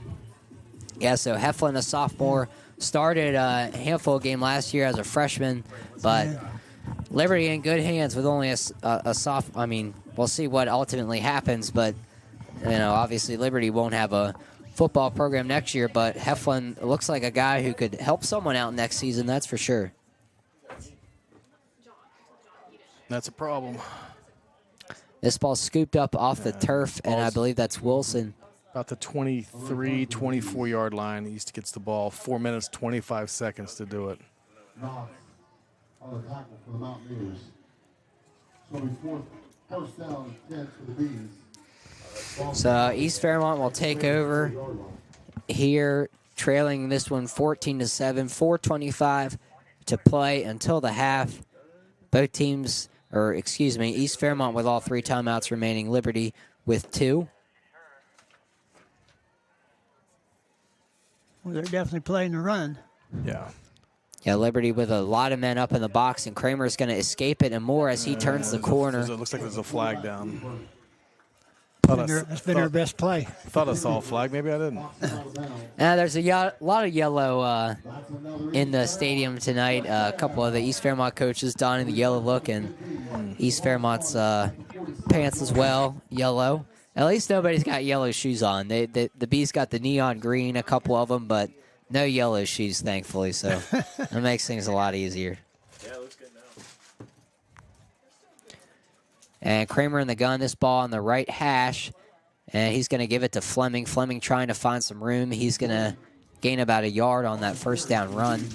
Yeah, so Heflin, a sophomore, started a handful game last year as a freshman, but Liberty in good hands with only a soft. I mean, we'll see what ultimately happens, but obviously Liberty won't have a football program next year, but Heflin looks like a guy who could help someone out next season, that's for sure. That's a problem. This ball scooped up off the turf, and I believe that's Wilson. About the 23, 24-yard line. East gets the ball. 4 minutes, 25 seconds to do it. On the tackle for the Mountaineers. So before first down, 10 for the Bees. So East Fairmont will take over here, trailing this one 14-7, 4:25 to play until the half. Both teams, East Fairmont with all 3 timeouts remaining, Liberty with 2. Well, they're definitely playing the run. Yeah. Yeah, Liberty with a lot of men up in the box, and Kramer's going to escape it and more as he turns the corner. It looks like there's a flag down. That's been our best play. Thought I saw a flag. Maybe I didn't. There's a lot of yellow in the stadium tonight. A couple of the East Fairmont coaches donning the yellow look, and East Fairmont's pants as well, yellow. At least nobody's got yellow shoes on. The Bees got the neon green, a couple of them, but no yellow shoes, thankfully. So that makes things a lot easier. Yeah, it looks good now. And Kramer in the gun, this ball on the right hash. And he's going to give it to Fleming. Fleming trying to find some room. He's going to gain about a yard on that first down run.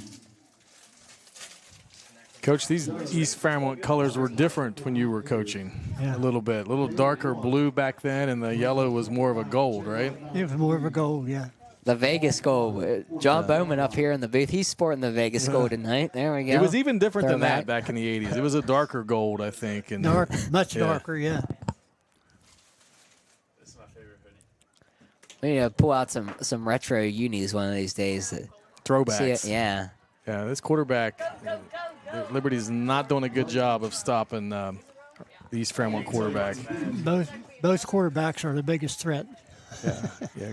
Coach, these East Fairmont colors were different when you were coaching a little bit. A little darker blue back then, and the yellow was more of a gold, right? It was more of a gold, yeah. The Vegas gold. John Bowman up here in the booth. He's sporting the Vegas gold tonight. There we go. It was even different than that back in the 80s. It was a darker gold, I think. And much darker, yeah. This is my favorite hoodie. We need to pull out some retro unis one of these days. Throwbacks. Yeah. Yeah, this quarterback, Liberty's not doing a good job of stopping the East Fairmont quarterback. Both quarterbacks are the biggest threat. Yeah.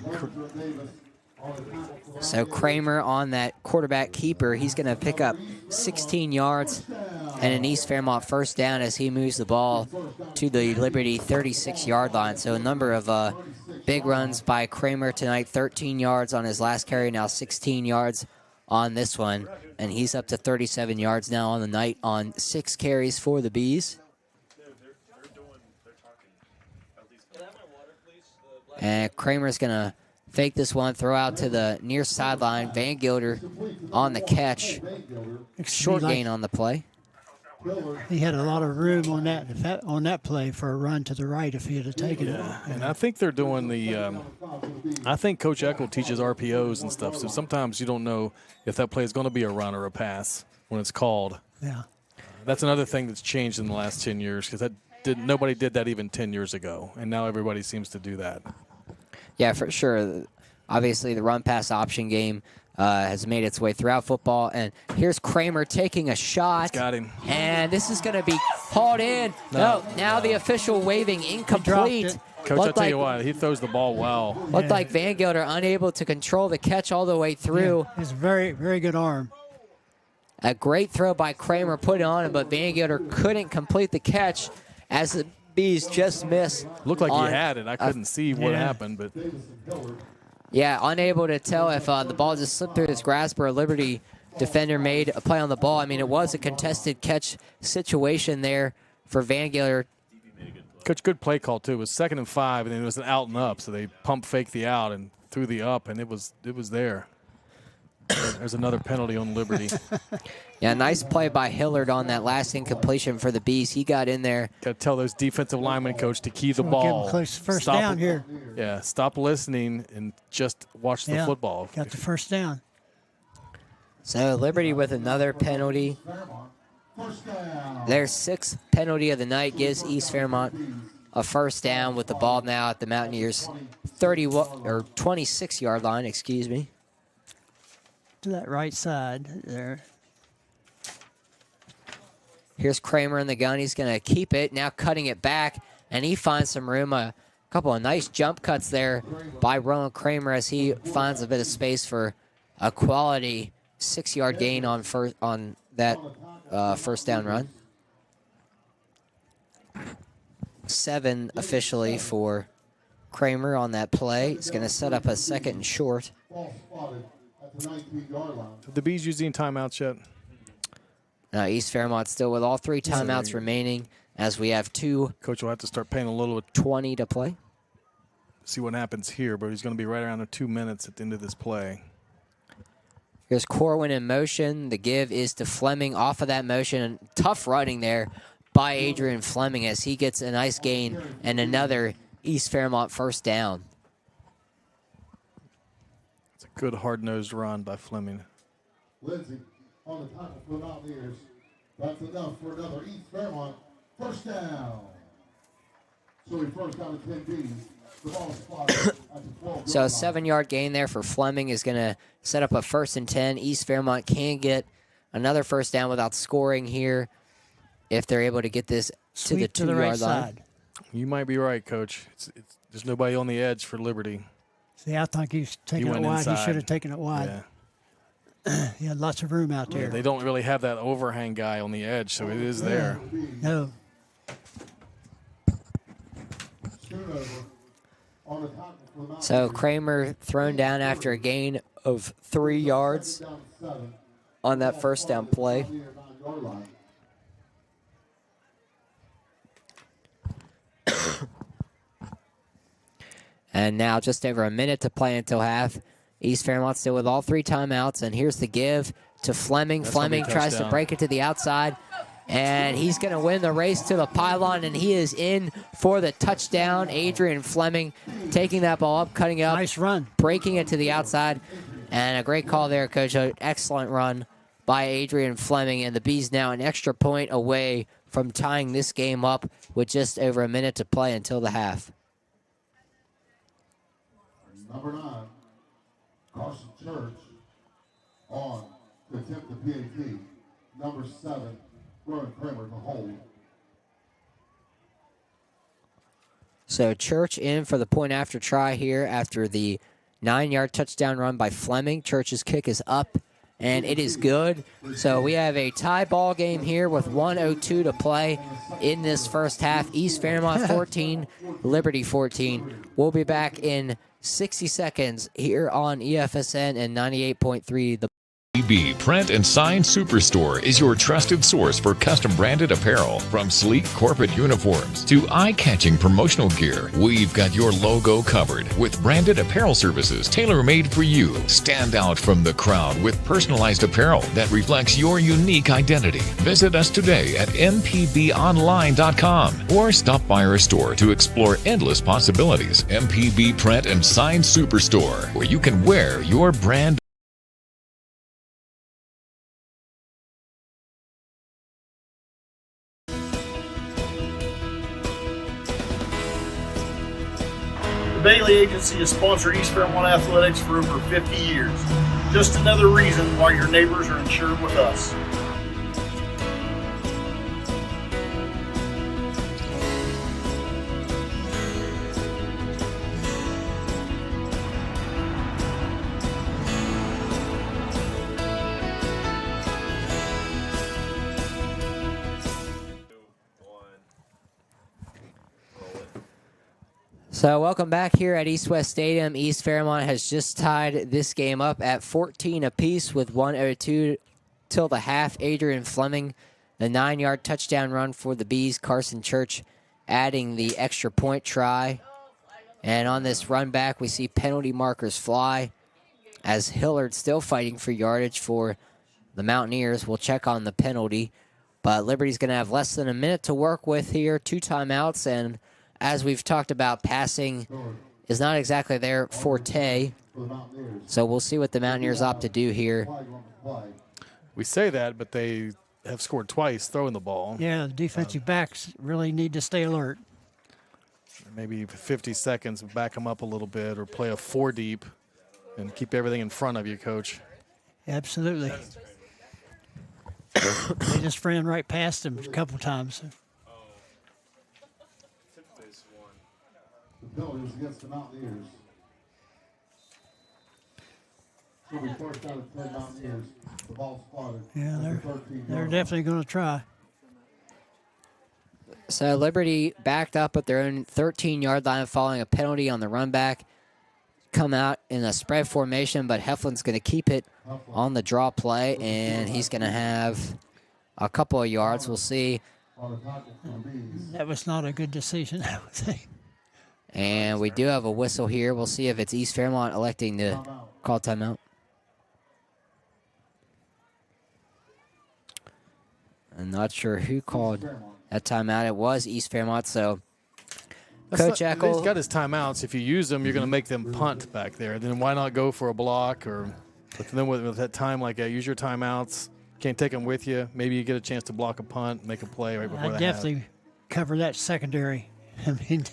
So Kramer on that quarterback keeper, he's going to pick up 16 yards and an East Fairmont first down as he moves the ball to the Liberty 36-yard line. So a number of big runs by Kramer tonight, 13 yards on his last carry, now 16 yards on this one. And he's up to 37 yards now on the night on 6 carries for the Bees. And Kramer's going to fake this one, throw out to the near sideline. Van Gilder on the catch. Short gain on the play. He had a lot of room on that play for a run to the right if he had taken it. And I think they're doing I think Coach Eckel teaches RPOs and stuff, so sometimes you don't know if that play is going to be a run or a pass when it's called. Yeah. That's another thing that's changed in the last 10 years because nobody did that even 10 years ago, and now everybody seems to do that. Yeah, for sure. Obviously, the run-pass option game has made its way throughout football. And here's Kramer taking a shot. He's got him. And this is going to be hauled in. No, now the official waving incomplete. Coach, I'll tell you what, he throws the ball well. Looked like Van Gelder unable to control the catch all the way through. Yeah, it's a very, very good arm. A great throw by Kramer put it on him, but Van Gelder couldn't complete the catch as the Bees just missed. Looked like he had it. I couldn't see what happened, but yeah, unable to tell if the ball just slipped through his grasp or a Liberty defender made a play on the ball. I mean, it was a contested catch situation there for Van Gelder. Coach, good play call too. It was 2nd and 5, and then it was an out and up, so they pump faked the out and threw the up, and it was there. There's another penalty on Liberty. Yeah, nice play by Hillard on that last incompletion for the Bees. He got in there. Got to tell those defensive linemen, Coach, to key the Give ball. him close first down here. Yeah, stop listening and just watch the football. Got the first down. So Liberty with another penalty. Their 6th penalty of the night gives East Fairmont a first down with the ball now at the Mountaineers' 26-yard line, excuse me. To that right side there. Here's Kramer in the gun. He's going to keep it, now cutting it back, and he finds some room. A couple of nice jump cuts there by Roland Kramer as he finds a bit of space for a quality 6-yard gain on that first down run. 7 officially for Kramer on that play. He's going to set up a 2nd and short. Have the Bees using timeouts yet? Now East Fairmont still with all 3 timeouts remaining as we have 2. Coach will have to start paying a little 20 to play. See what happens here, but he's going to be right around the 2 minutes at the end of this play. Here's Corwin in motion. The give is to Fleming off of that motion. Tough running there by Adrian Fleming as he gets a nice gain and another East Fairmont first down. It's a good hard-nosed run by Fleming. Lindsay on the tackle for the Mountaineers. That's enough for another East Fairmont first down. So we first down to 10 Bees. The ball spotted at the 12. So a 7-yard gain there for Fleming is going to set up a 1st and 10. East Fairmont can get another first down without scoring here if they're able to get this to the 2-yard line. You might be right, Coach. There's nobody on the edge for Liberty. See, I think he's taking it wide. Inside. He should have taken it wide. Yeah. He had lots of room out there. Yeah, they don't really have that overhang guy on the edge, so it is there. No. So Kramer thrown down after a gain of 3 yards on that first down play. And now just over a minute to play until half. East Fairmont still with all 3 timeouts. And here's the give to Fleming. Fleming tries to break it to the outside. And he's going to win the race to the pylon. And he is in for the touchdown. Adrian Fleming taking that ball up, cutting it up. Nice run. Breaking it to the outside. And a great call there, Coach. An excellent run by Adrian Fleming. And the Bees now an extra point away from tying this game up with just over a minute to play until the half. Number 9, Carson Church on to attempt the PAT. Number 7, Rowan Kramer to hold. So Church in for the point after try here after the 9-yard touchdown run by Fleming. Church's kick is up, and it is good. So we have a tie ball game here with 1:02 to play in this first half. East Fairmont 14, Liberty 14. We'll be back in 60 seconds here on EFSN and 98.3 The MPB Print and Sign Superstore is your trusted source for custom branded apparel. From sleek corporate uniforms to eye-catching promotional gear, we've got your logo covered with branded apparel services tailor-made for you. Stand out from the crowd with personalized apparel that reflects your unique identity. Visit us today at mpbonline.com or stop by our store to explore endless possibilities. MPB Print and Sign Superstore, where you can wear your brand. The Bailey Agency has sponsored East Fairmont Athletics for over 50 years. Just another reason why your neighbors are insured with us. So welcome back here at East West Stadium. East Fairmont has just tied this game up at 14 apiece with 1:02 till the half. Adrian Fleming, the 9-yard touchdown run for the Bees. Carson Church adding the extra point try. And on this run back, we see penalty markers fly as Hillard still fighting for yardage for the Mountaineers. We'll check on the penalty. But Liberty's going to have less than a minute to work with here. 2 timeouts, and as we've talked about, passing is not exactly their forte. So we'll see what the Mountaineers opt to do here. We say that, but they have scored twice throwing the ball. Yeah, the defensive backs really need to stay alert. Maybe 50 seconds, back them up a little bit, or play a 4 deep and keep everything in front of you, Coach. Absolutely. They just ran right past him a couple times. The penalty was against the Mountaineers. So we first out of 10 Mountaineers. The ball spotted. Yeah, they're definitely going to try. So Liberty backed up at their own 13-yard line following a penalty on the run back. Come out in a spread formation, but Heflin's going to keep it on the draw play, and he's going to have a couple of yards. We'll see. That was not a good decision, I would think. And we do have a whistle here. We'll see if it's East Fairmont electing to call timeout. I'm not sure who called that timeout. It was East Fairmont, so Coach Eckel. He's got his timeouts. If you use them, you're going to make them punt back there. Then why not go for a block? But then with that time like that, use your timeouts. Can't take them with you. Maybe you get a chance to block a punt, make a play right before the half. Definitely cover that secondary. I mean,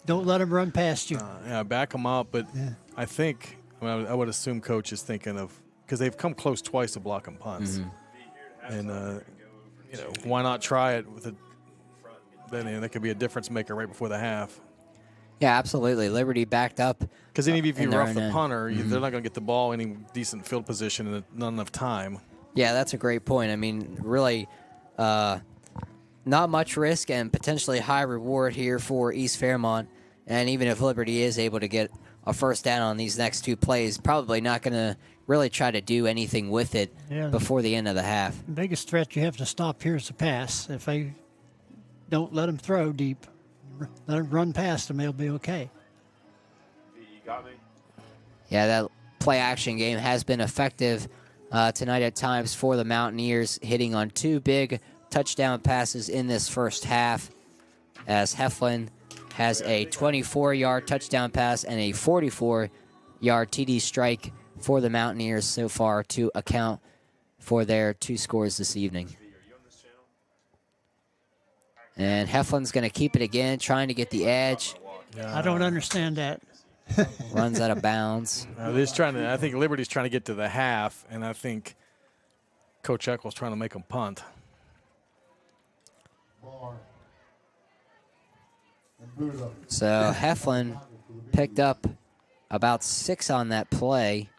don't let them run past you. Yeah, back them up. But I think, I would assume Coach is thinking of, because they've come close twice to blocking punts. Mm-hmm. And, why not try it with then that could be a difference maker right before the half. Yeah, absolutely. Liberty backed up. Because even if you rough the punter, they're not going to get the ball in any decent field position in not enough time. Yeah, that's a great point. I mean, really not much risk and potentially high reward here for East Fairmont. And even if Liberty is able to get a first down on these next 2 plays, probably not going to really try to do anything with it before the end of the half. The biggest threat you have to stop here is the pass. If they don't let them throw deep, let them run past them, they'll be okay. You got me? Yeah, that play-action game has been effective tonight at times for the Mountaineers, hitting on 2 big touchdown passes in this first half, as Heflin has a 24-yard touchdown pass and a 44-yard TD strike for the Mountaineers so far to account for their 2 scores this evening. And Heflin's going to keep it again, trying to get the edge. I don't understand that. Runs out of bounds. I think Liberty's trying to get to the half, and I think Coach Eckel's trying to make them punt. So Heflin picked up about 6 on that play.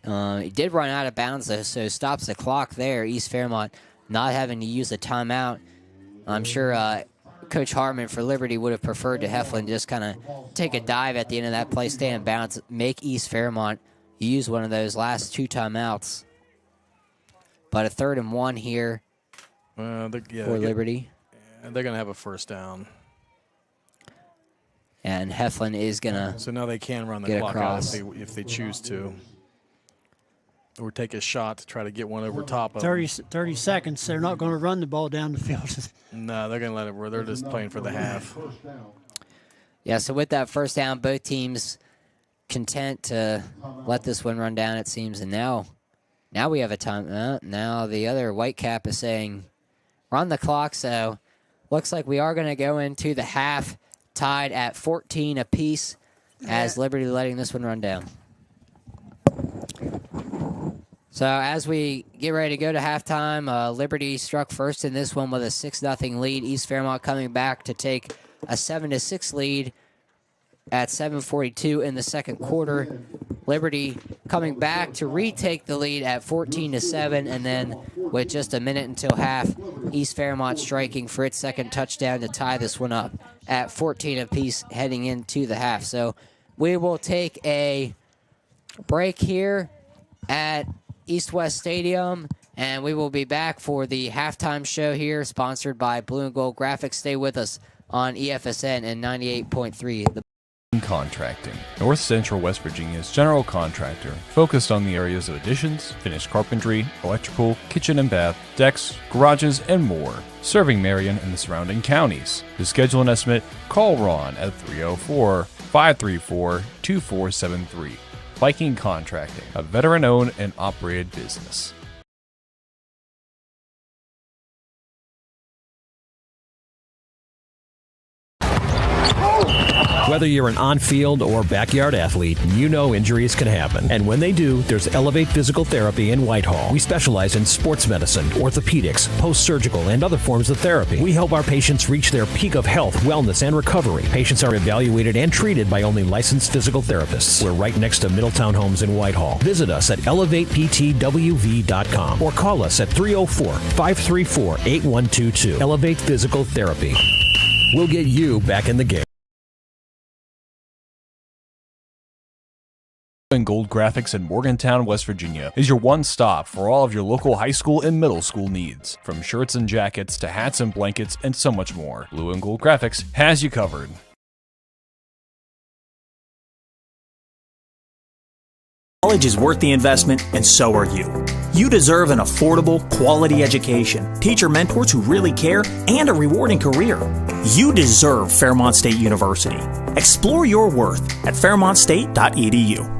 He did run out of bounds, though, so stops the clock there. East Fairmont not having to use a timeout. I'm sure Coach Harmon for Liberty would have preferred to Heflin just kind of take a dive at the end of that play, stay in bounds, make East Fairmont use one of those last 2 timeouts. But a 3rd and 1 here for Liberty. And they're going to have a first down. And Heflin is going to So now they can run the clock out if they choose to. Or take a shot to try to get one over top of 30 seconds. They're not going to run the ball down the field. No, they're going to let it. They're just playing for the half. Yeah, so with that first down, both teams content to let this one run down, it seems. And now we have a time. Now the other Whitecap is saying run the clock. So looks like we are going to go into the half tied at 14 apiece as Liberty letting this one run down. So as we get ready to go to halftime, Liberty struck first in this one with a 6-0 lead. East Fairmont coming back to take a 7-6 lead at 7:42 in the second quarter. Liberty coming back to retake the lead at 14-7, and then with just a minute until half, East Fairmont striking for its second touchdown to tie this one up at 14 apiece heading into the half. So we will take a break here at East West Stadium, and we will be back for the halftime show here, sponsored by Blue and Gold Graphics. Stay with us on EFSN and 98.3. Contracting. North Central West Virginia's general contractor, focused on the areas of additions, finished carpentry, electrical, kitchen and bath, decks, garages, and more, serving Marion and the surrounding counties. To schedule an estimate, call Ron at 304-534-2473. Viking Contracting, a veteran-owned and operated business. Whether you're an on-field or backyard athlete, you know injuries can happen. And when they do, there's Elevate Physical Therapy in Whitehall. We specialize in sports medicine, orthopedics, post-surgical, and other forms of therapy. We help our patients reach their peak of health, wellness, and recovery. Patients are evaluated and treated by only licensed physical therapists. We're right next to Middletown Homes in Whitehall. Visit us at elevateptwv.com or call us at 304-534-8122. Elevate Physical Therapy. We'll get you back in the game. And Gold Graphics in Morgantown, West Virginia is your one stop for all of your local high school and middle school needs. From shirts and jackets to hats and blankets and so much more, Blue and Gold Graphics has you covered. College is worth the investment, and so are you. You deserve an affordable, quality education, teacher mentors who really care, and a rewarding career. You deserve Fairmont State University. Explore your worth at fairmontstate.edu.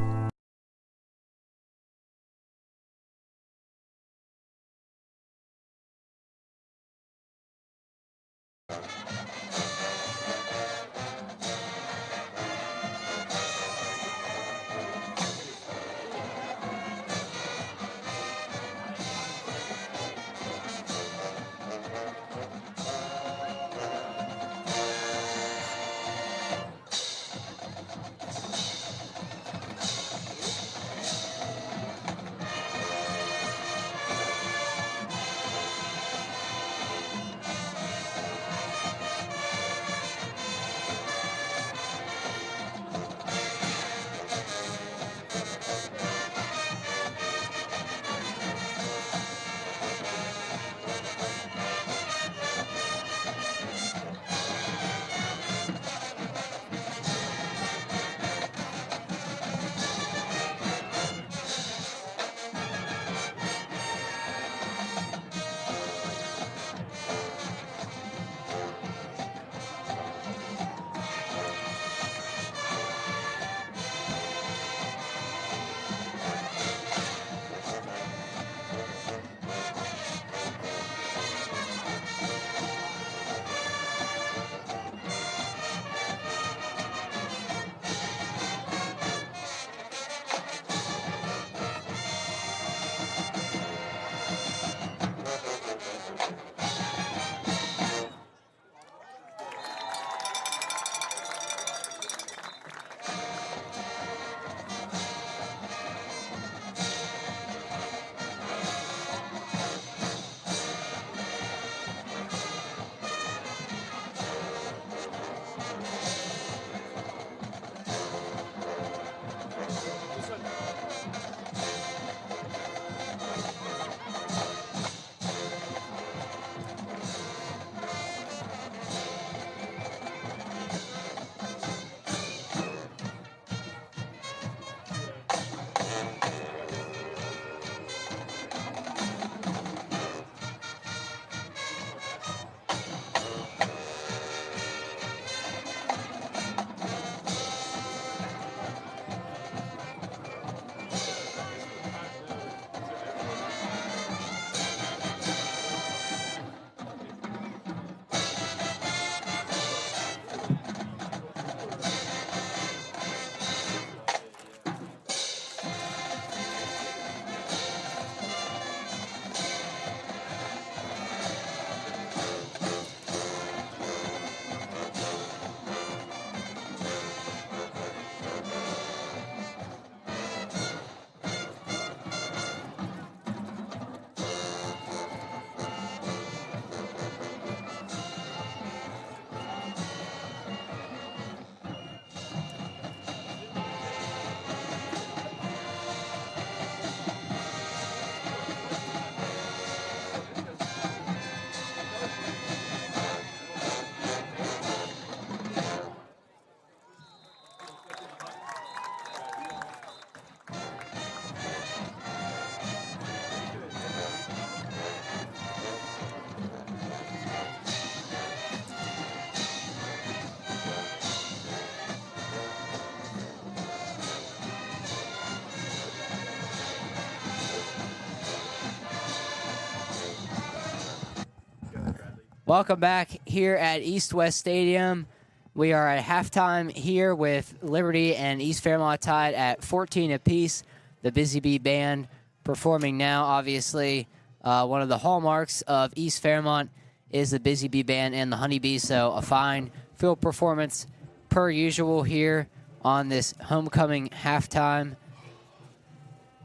Welcome back here at East West Stadium. We are at halftime here with Liberty and East Fairmont tied at 14 apiece. The Busy Bee Band performing now. Obviously, one of the hallmarks of East Fairmont is the Busy Bee Band and the Honeybees, so a fine field performance per usual here on this homecoming halftime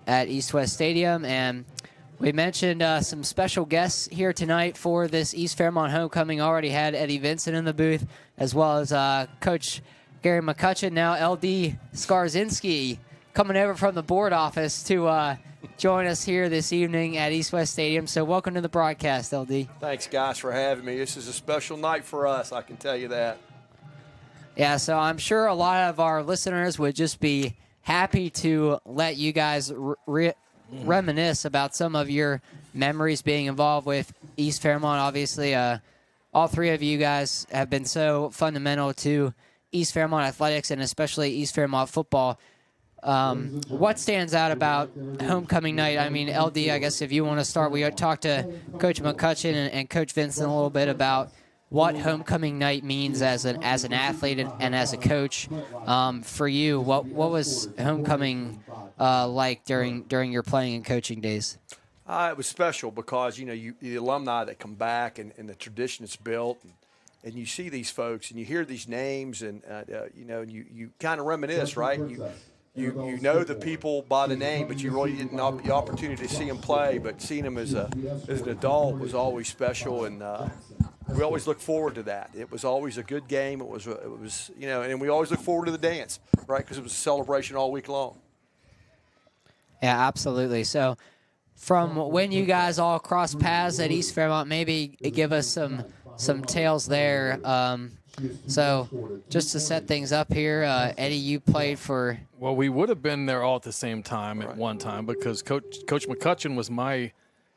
at East West Stadium. And we mentioned some special guests here tonight for this East Fairmont homecoming. Already had Eddie Vincent in the booth, as well as Coach Gary McCutchen. Now LD Skarzinski coming over from the board office to join us here this evening at East West Stadium. So welcome to the broadcast, LD. Thanks, guys, for having me. This is a special night for us, I can tell you that. Yeah, so I'm sure a lot of our listeners would just be happy to let you guys reminisce about some of your memories being involved with East Fairmont. Obviously, all three of you guys have been so fundamental to East Fairmont athletics and especially East Fairmont football. What stands out about homecoming night? I mean, LD, I guess if you want to start, we talked to Coach McCutchen and Coach Vincent a little bit about what homecoming night means as an athlete and as a coach. For you, what was homecoming like during your playing and coaching days? It was special because, the alumni that come back and the tradition that's built, and you see these folks and you hear these names and, you kind of reminisce, right? You know the people by the name, but you really didn't have the opportunity to see them play. But seeing them as an adult was always special, and we always look forward to that. It was always a good game. It was and we always look forward to the dance, right? Because it was a celebration all week long. Yeah, absolutely. So from when you guys all crossed paths at East Fairmont, maybe give us some tales there. So just to set things up here, Eddie, you played for... Well, we would have been there all at the same time at one time because Coach McCutchen was my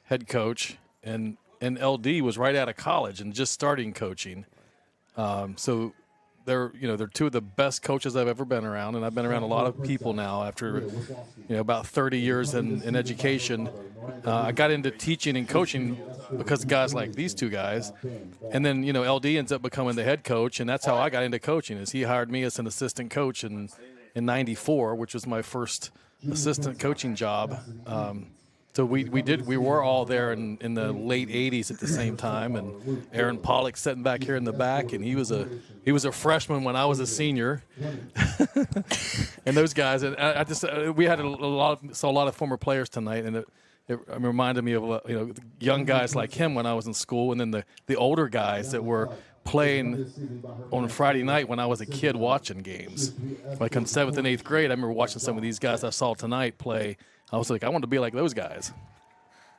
head coach, and LD was right out of college and just starting coaching. So they're two of the best coaches I've ever been around, and I've been around a lot of people now after about 30 years in education. I got into teaching and coaching because of guys like these two guys, and then LD ends up becoming the head coach, and that's how I got into coaching. Is he hired me as an assistant coach in '94, which was my first assistant coaching job. So we were all there in the late '80s at the same time, and Aaron Pollock sitting back here in the back, and he was a freshman when I was a senior, and those guys, and we had a lot of former players tonight, and it reminded me of young guys like him when I was in school, and then the older guys that were playing on Friday night when I was a kid watching games, like in 7th and 8th grade. I remember watching some of these guys I saw tonight play. I was like, I want to be like those guys.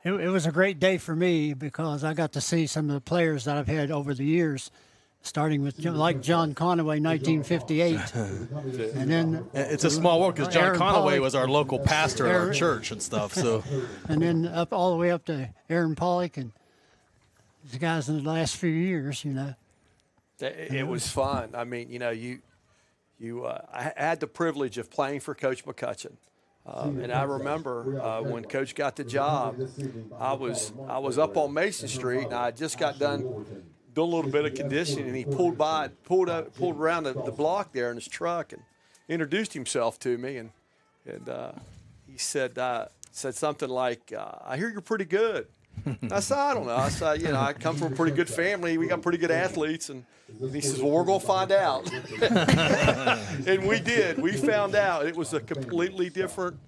It was a great day for me because I got to see some of the players that I've had over the years, starting with like John Conaway, 1958. And then it's a small world because John Aaron Conaway Pollock, was our local pastor at our church and stuff. So, and then all the way up to Aaron Pollock and the guys in the last few years, It was fun. I mean, I had the privilege of playing for Coach McCutchen. And I remember when Coach got the job, I was up on Mason Street, and I just got done doing a little bit of conditioning, and he pulled around the block there in his truck and introduced himself to me, and he said something like, "I hear you're pretty good." I said, "I don't know." I said, I come from a pretty good family. We got pretty good athletes, and he says, "Well, we're going to find out." And we did. We found out. It was a completely different,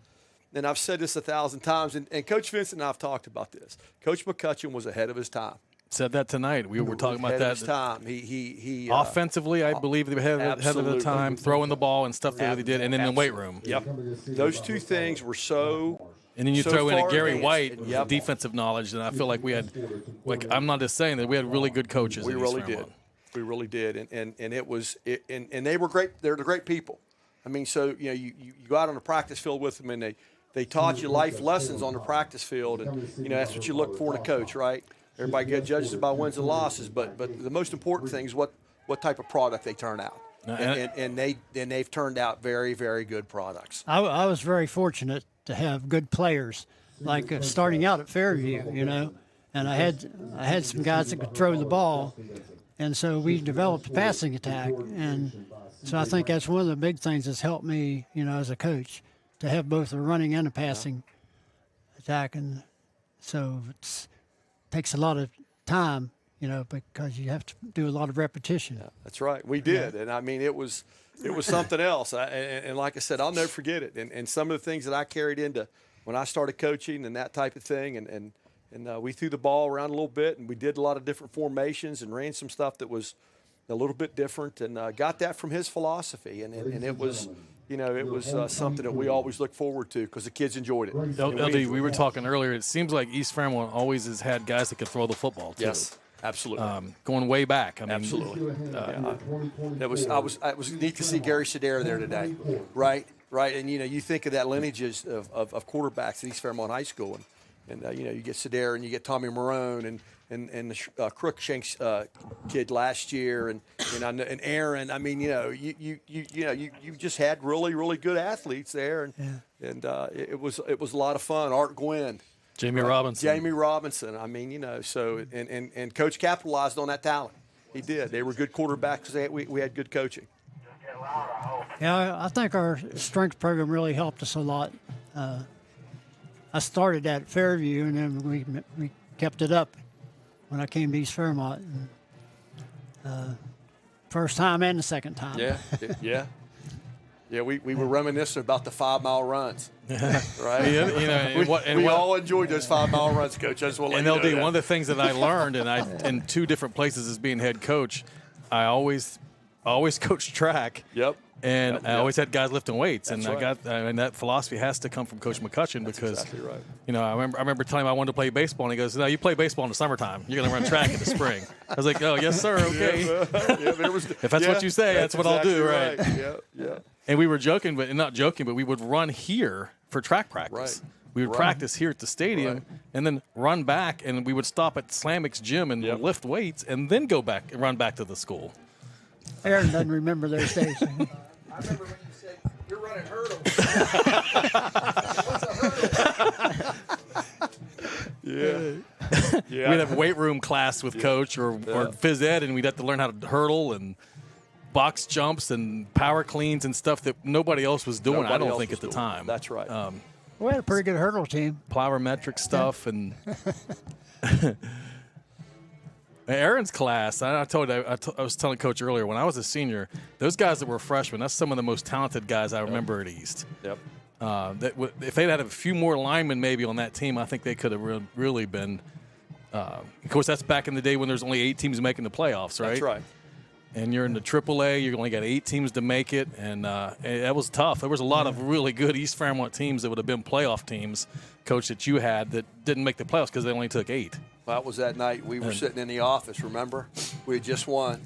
and I've said this 1,000 times, and Coach Vincent and I have talked about this. Coach McCutchen was ahead of his time. Said that tonight. We were talking about that. Ahead of his time. He offensively, I believe they were ahead of the time, throwing the ball and stuff that he did, and in the weight room. Yep. Those two things were so. And then you throw in a Gary advanced. White defensive knowledge, and I feel like we had, I'm not just saying that we had really good coaches. We really did. We really did, and it was, and they were great. They're the great people. I mean, so you go out on the practice field with them, and they taught you life lessons on the practice field, and that's what you look for in a coach, right? Everybody judges it by wins and losses, but the most important thing is what type of product they turn out, and they've turned out very, very good products. I was very fortunate to have good players, like starting out at Fairview, and I had some guys that could throw the ball, and so we developed a passing attack. And so I think that's one of the big things that's helped me, as a coach, to have both a running and a passing attack. And so it takes a lot of time, because you have to do a lot of repetition. Yeah, that's right. We did. And I mean, it was something else. And like I said, I'll never forget it. And some of the things that I carried into when I started coaching and that type of thing. And we threw the ball around a little bit, and we did a lot of different formations and ran some stuff that was a little bit different, and got that from his philosophy. And it was, something that we always look forward to because the kids enjoyed it. LD, we were talking earlier. It seems like East Fairmont always has had guys that could throw the football too. Yes. Absolutely. Going way back. I mean, absolutely. It was neat to see Gary Sedera there today, right? And you think of that lineages of quarterbacks at East Fairmont High School, and you get Sedera and you get Tommy Marone and the Crookshanks kid last year, and Aaron. I mean, you just had really good athletes there, and it was a lot of fun. Art Gwynn. Jamie Robinson. I mean, so and Coach capitalized on that talent. He did. They were good quarterbacks. We had good coaching. Yeah, I think our strength program really helped us a lot. I started at Fairview, and then we kept it up when I came to East Fairmont. First time and the second time. Yeah, we were reminiscing about the 5-mile runs, right? Yeah, we all enjoyed those 5-mile runs, Coach. I just want to let you know that. One of the things that I learned, in 2 different places as being head coach, I always coached track. Yep. And I always had guys lifting weights, That's and that philosophy has to come from Coach McCutchen because, exactly right. I remember telling him I wanted to play baseball, and he goes, "No, you play baseball in the summertime. You're going to run track in the spring." I was like, "Oh, yes, sir. Okay. If that's what you say, that's what I'll do, right?" Yeah. And we were joking, but not joking, but we would run here for track practice. Right. We would practice here at the stadium, and then run back, and we would stop at Slammick's gym and lift weights, and then go back and run back to the school. Aaron doesn't remember those days. I remember when you said, "You're running hurdles." Yeah. We'd have weight room class with Coach or phys ed, and we'd have to learn how to hurdle and box jumps and power cleans and stuff that nobody else was doing, I don't think, at the time. That's right. We had a pretty good hurdle team. Plyometric stuff and Aaron's class. I was telling Coach earlier, when I was a senior, those guys that were freshmen, that's some of the most talented guys I remember at East. Yep. If they'd had a few more linemen maybe on that team, I think they could have really been. Of course, that's back in the day when there's only 8 teams making the playoffs, right? That's right. And you're in the AAA, you only got 8 teams to make it, and that was tough. There was a lot of really good East Fairmont teams that would have been playoff teams, Coach, that you had that didn't make the playoffs because they only took 8. Well, that was that night we were sitting in the office, remember? We had just won,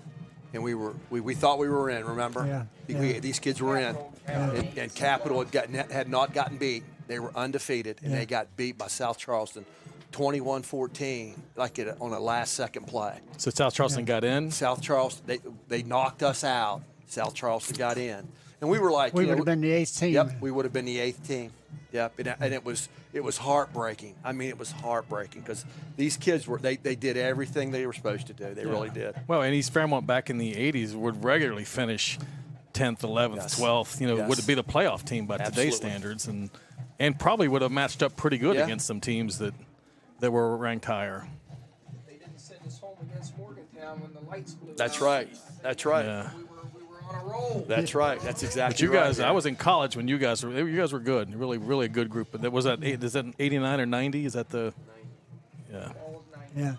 and we thought we were in, remember? Yeah. These kids were in, and Capital had not gotten beat. They were undefeated, and they got beat by South Charleston 21-14, on a last-second play. So South Charleston got in? South Charleston, they knocked us out. South Charleston got in. And we were like, we would have been the 8th team. Yep, we would have been the 8th team. Yep, and it was heartbreaking. I mean, it was heartbreaking because these kids they did everything they were supposed to do. They really did. Well, and East Fairmont back in the 80s would regularly finish 10th, 11th, 12th. Would be the playoff team by today's standards, and probably would have matched up pretty good against some teams that were ranked higher. They didn't send us home against Morgantown when the lights blew out. That's right. Yeah. We were on a roll. That's right. That's exactly right. But you guys, right. I was in college when you guys were good. Really, really a good group. But is that 89 or 90? Is that the? Yeah. Yeah.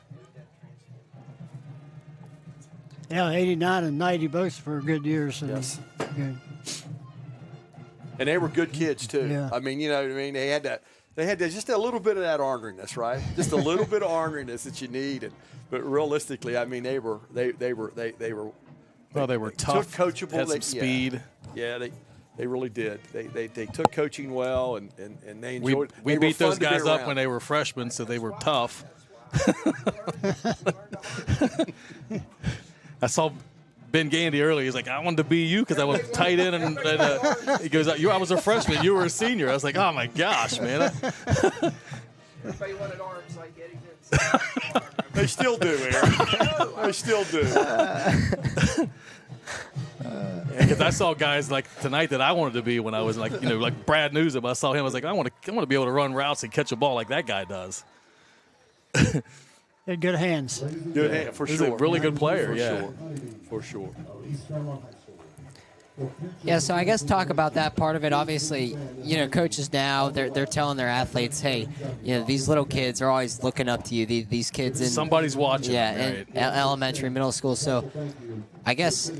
Yeah, 89 and 90 both were good years. Yes. Good. And they were good kids too. Yeah. I mean, they had that. They had just a little bit of that orneriness, right? Just a little bit of orneriness that you need. But realistically, I mean, they were. Well, they were tough. Took coachable. Had some speed. Yeah, they really did. They took coaching well, and they enjoyed. We beat those guys up when they were freshmen, so they were tough. I saw Ben Gandy earlier. He's like, I wanted to be you because I was tight end. And he goes, I was a freshman. You were a senior. I was like, oh, my gosh, man. Everybody wanted arms like Eddie did. They still do, Aaron. They still do. Because I saw guys like tonight that I wanted to be when I was like, like Brad Newsom. I saw him. I was like, I want to be able to run routes and catch a ball like that guy does. Had good hands. Good hand, for He's sure. a really good player. For yeah, sure. For sure. Yeah, so I guess talk about that part of it. Obviously, coaches now they're telling their athletes, hey, these little kids are always looking up to you. These kids in somebody's watching. Yeah, right. in elementary, middle school. So, I guess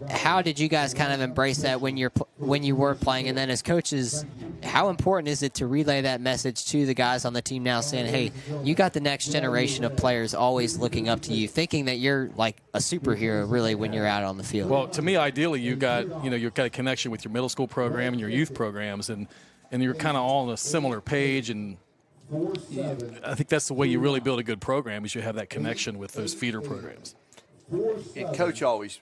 how did you guys kind of embrace that when you were playing, and then as coaches, how important is it to relay that message to the guys on the team now, saying, hey, you got the next generation of players always looking up to you, thinking that you're like a superhero really when you're out on the field? Well, to me, ideally, you've got a connection with your middle school program and your youth programs, and you're kind of all on a similar page. And I think that's the way you really build a good program, is you have that connection with those feeder programs. And Coach always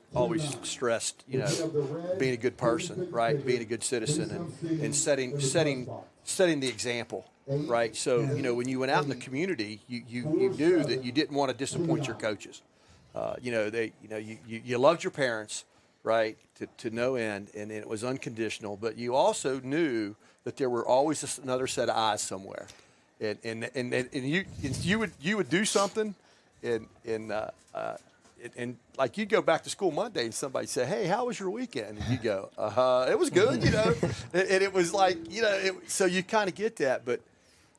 stressed, being a good person, right? Being a good citizen and setting the example, right? So, when you went out in the community, you knew that you didn't want to disappoint your coaches. You loved your parents, right, to no end, and it was unconditional. But you also knew that there were always another set of eyes somewhere, and you would do something, and like you'd go back to school Monday and somebody say, hey, how was your weekend? And you go, it was good, and it was like, so you kind of get that. But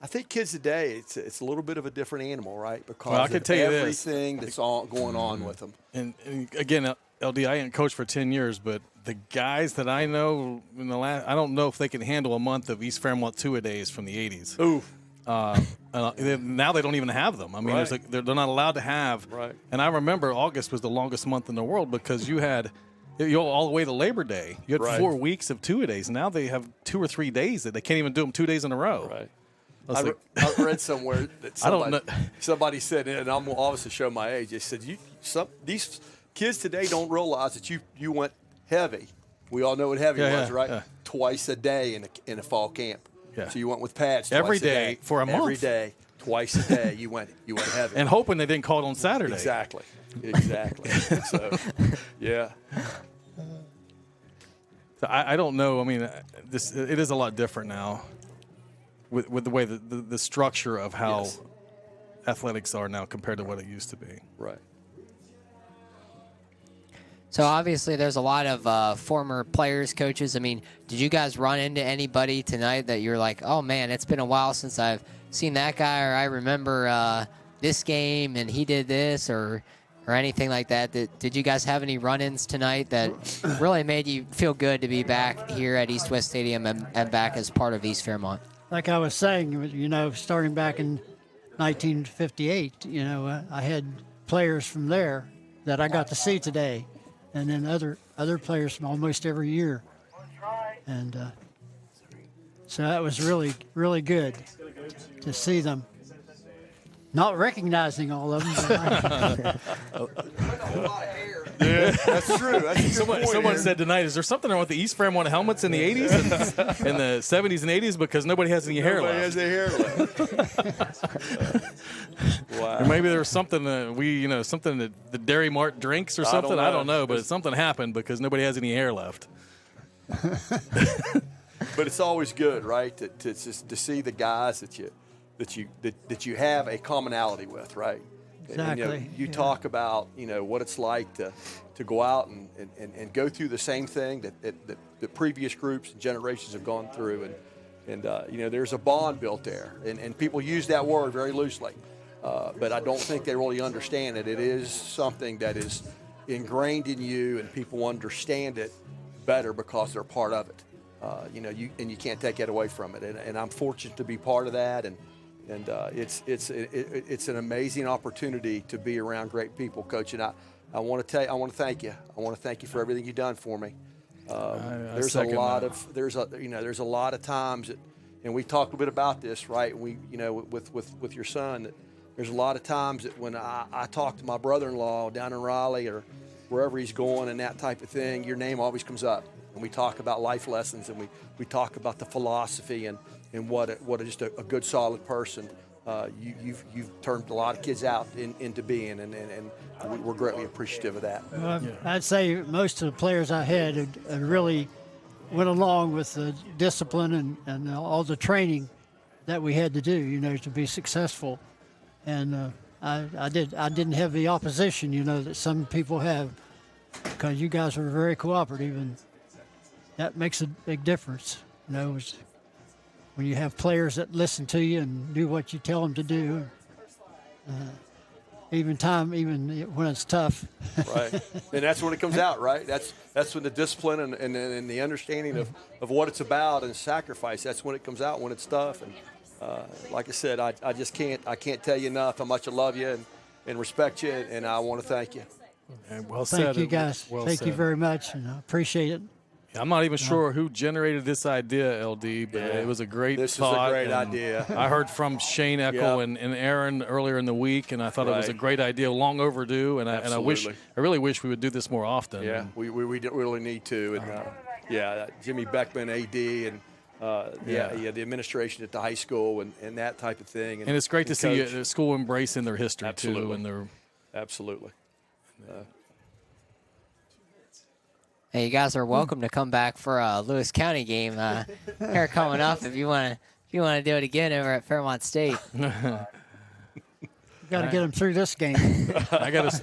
I think kids today, it's a little bit of a different animal, right? Because I can tell you everything that's going on with them. And again, LD, I ain't coached for 10 years, but the guys that I know I don't know if they can handle a month of East Fairmont two-a-days from the 80s. Ooh. Now they don't even have them. I mean, Right. they're not allowed to have. Right. And I remember August was the longest month in the world because you had all the way to Labor Day. You had Right. 4 weeks of two-a-days. Now they have 2 or 3 days that they can't even do them 2 days in a row. Right. I read somewhere that I don't know. somebody said, and I'm going to obviously show my age, they said, these kids today don't realize that you went heavy. We all know what heavy was, right? Yeah. Twice a day in a fall camp. Yeah. So you went with pads Every twice a day for a month. Every day, twice a day, you went heavy. And hoping they didn't call it on Saturday. Exactly. So, yeah. So I don't know. I mean, it is a lot different now with the way the structure of how athletics are now compared to what it used to be. Right. So obviously there's a lot of former players, coaches. I mean, did you guys run into anybody tonight that you're like, oh, man, it's been a while since I've seen that guy, or I remember this game and he did this, or anything like that? Did you guys have any run-ins tonight that really made you feel good to be back here at East West Stadium and back as part of East Fairmont? Like I was saying, starting back in 1958, I had players from there that I got to see today, and then other players from almost every year. And so that was really, really good to see them. Not recognizing all of them. Yeah, that's true. Someone said tonight, is there something wrong with the East Fairmont helmets in the 80s and the 70s and 80s because nobody has any hair left? Nobody has any hair left. Wow. Or maybe there was something that something that the Dairy Mart drinks or something. I don't know, but something happened because nobody has any hair left. But it's always good, right, to see the guys that you have a commonality with, right? Exactly. And, you talk about what it's like to go out and go through the same thing that the previous groups and generations have gone through, and there's a bond built there, and people use that word very loosely, but I don't think they really understand it. It is something that is ingrained in you, and people understand it better because they're part of it. You can't take that away from it, and I'm fortunate to be part of that, and it's an amazing opportunity to be around great people, Coach. And I want to thank you. I want to thank you for everything you've done for me. There's a lot of times that, and we talked a bit about this, right? With your son, that there's a lot of times that when I talk to my brother-in-law down in Raleigh or wherever he's going and that type of thing, your name always comes up, and we talk about life lessons, and we talk about the philosophy and what just a good solid person you've turned a lot of kids out into being, and we're greatly appreciative of that. Well, I'd say most of the players I had really went along with the discipline and all the training that we had to do, to be successful. And I didn't have the opposition, that some people have, because you guys were very cooperative, and that makes a big difference. When you have players that listen to you and do what you tell them to do, even when it's tough. Right, and that's when it comes out, right? That's when the discipline and the understanding of what it's about and sacrifice. That's when it comes out, when it's tough. And like I said, I just can't tell you enough how much I love you and respect you, and I want to thank you. And well said. Thank you, guys. Well thank said. you very much, and I appreciate it. I'm not even sure who generated this idea, LD, but it was a great thought. This is a great idea. I heard from Shane Eckel and Aaron earlier in the week, and I thought it was a great idea, long overdue, and I really wish we would do this more often. Yeah, we really need to. And Jimmy Beckman, AD, and the administration at the high school and that type of thing. And it's great to see a school embracing their history too, and their absolutely. Hey, you guys are welcome to come back for a Lewis County game here coming up if you want to do it again over at Fairmont State. Got to get them through this game. I was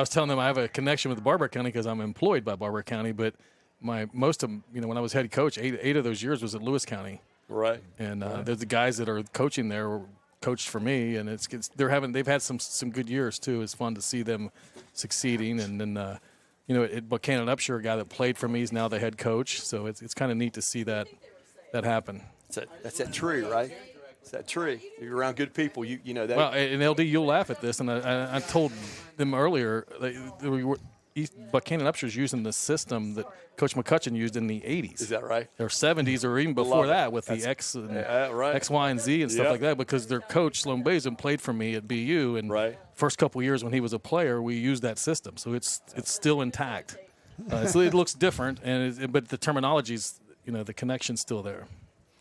telling them I have a connection with Barber County because I'm employed by Barber County, but most of when I was head coach, eight of those years was at Lewis County. Right. And there's the guys that are coaching there were coached for me, and they've had some good years too. It's fun to see them succeeding, and then. At Buchanan Upshur, a guy that played for me is now the head coach, so it's kind of neat to see that happen. That's that tree, right? It's that tree. You're around good people. You know that. Well, and LD, you'll laugh at this, and I told them earlier Buchanan Upshur's using the system that Coach McCutchen used in the 80s. Is that right? Or 70s, or even before that with the X, Y, and Z and stuff like that, because their coach, Sloan Bazin, played for me at BU, and first couple years when he was a player, we used that system. So it's still intact. So it looks different, but the terminology's, the connection's still there.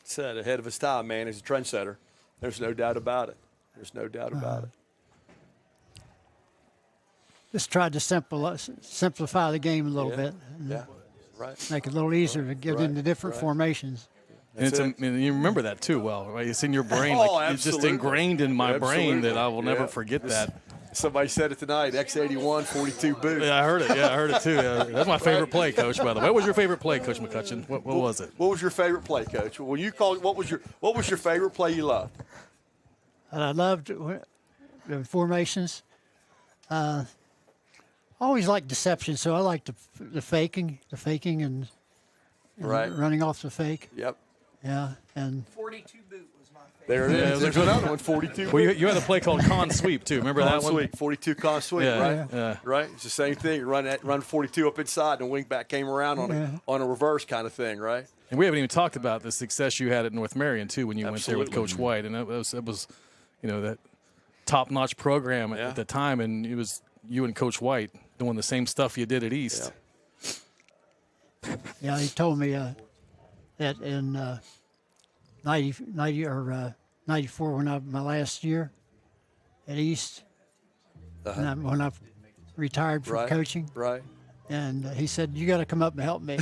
Said ahead of his time, man. He's a trendsetter. There's no doubt about it. Just tried to simplify the game a little bit. Yeah, right. Make it a little easier to get into different formations. And you remember that too well, right? It's in your brain. It's just ingrained in my brain that I will never forget that. Somebody said it tonight, X81, 42 boot. Yeah, I heard it. I heard it too. That's my favorite play, Coach, by the way. What was your favorite play, Coach McCutchen? What was it? What was your favorite play, Coach? When you called, what was your favorite play you loved? I loved the formations. I always liked deception, so I liked the faking and running off the fake. Yep. Yeah, and 42 boot was my favorite. There it is. There's another one, 42. Well, you had a play called con sweep too. Remember that one? Sweep, 42 con sweep, right? Yeah. Right. It's the same thing. You run 42 up inside, and the wing back came around on a reverse kind of thing, right? And we haven't even talked about the success you had at North Marion too when you went there with Coach White, and it was that top-notch program at the time, and it was you and Coach White doing the same stuff you did at East. Yeah, he told me that in 94 my last year at East, when I retired from coaching. Right. And he said, "You got to come up and help me."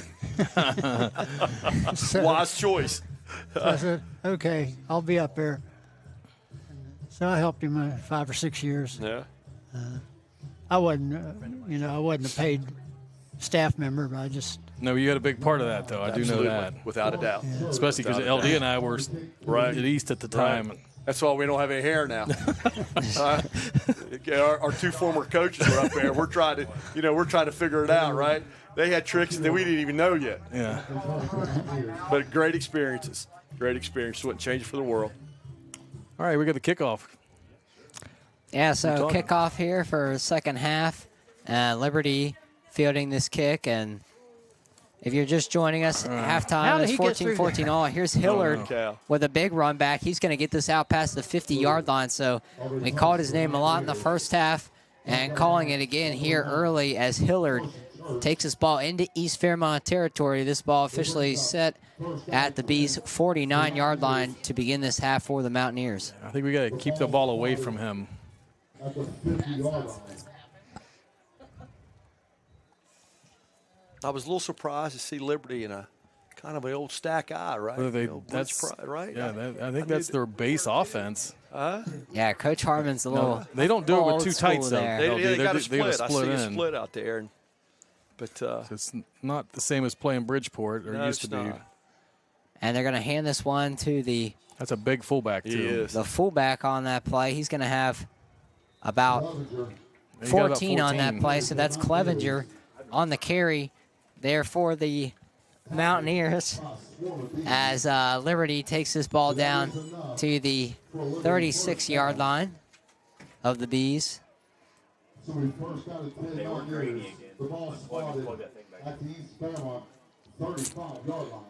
Wise choice. So I said, "Okay, I'll be up there." So I helped him 5 or 6 years. Yeah. I wasn't a paid staff member, but I just. No, you had a big part of that, though. I do know that, without a doubt. Yeah. Especially because LD and I were at East at the time. Right. That's why we don't have any hair now. Our two former coaches were up there. We're trying to figure it out, right? They had tricks that we didn't even know yet. Yeah. But great experiences. Wouldn't change it for the world. All right, we got the kickoff. Yeah, so kickoff here for the second half. Liberty fielding this kick, and if you're just joining us, halftime is 14-14 all. Here's Hillard with a big run back. He's going to get this out past the 50-yard line. So we called his name a lot in the first half and calling it again here early as Hillard takes this ball into East Fairmont territory. This ball officially set at the Bees' 49-yard line to begin this half for the Mountaineers. I think we got to keep the ball away from him. At the 50-yard line. I was a little surprised to see Liberty in a kind of an old stack eye, right? Well, right? Yeah, I think that's their base offense. Yeah, Coach Harmon's a little. No, they don't do it with two tights, though. They got a split. I see a in. split out there. But it's not the same as playing Bridgeport, or used to be. And they're going to hand this one to the. That's a big fullback, too. The fullback on that play. He's going to have about 14 on that play, so that's Clevenger on the carry there for the Mountaineers as Liberty takes this ball down to the 36-yard line of the Bees. So we first got to 10 Mountaineers. The ball spotted at the East Fairmont 35-yard line.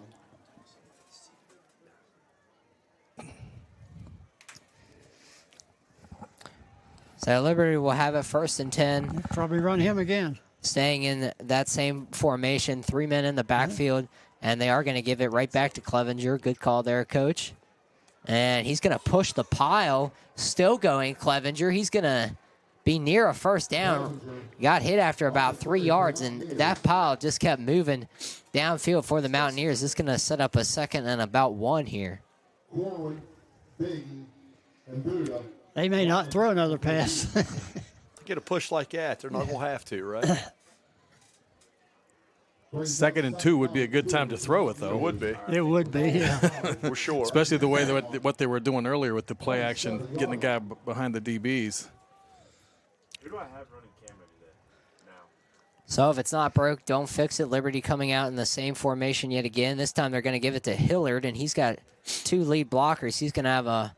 So Liberty will have it 1st and 10. Probably run him again. Staying in that same formation, 3 men in the backfield, and they are going to give it right back to Clevenger. Good call there, Coach. And he's going to push the pile. Still going, Clevenger. He's going to be near a first down. Got hit after about 3 yards, and that pile just kept moving downfield for the Mountaineers. This is going to set up a 2nd and about 1 here. They may not throw another pass. Get a push like that, they're not going to have to, right? 2nd and 2 would be a good time to throw it, though. It would be. It would be, yeah. For sure. Especially the way what they were doing earlier with the play action, getting the guy behind the DBs. Who do I have running camera today? Now. So if it's not broke, don't fix it. Liberty coming out in the same formation yet again. This time they're going to give it to Hillard, and he's got 2 lead blockers. He's going to have a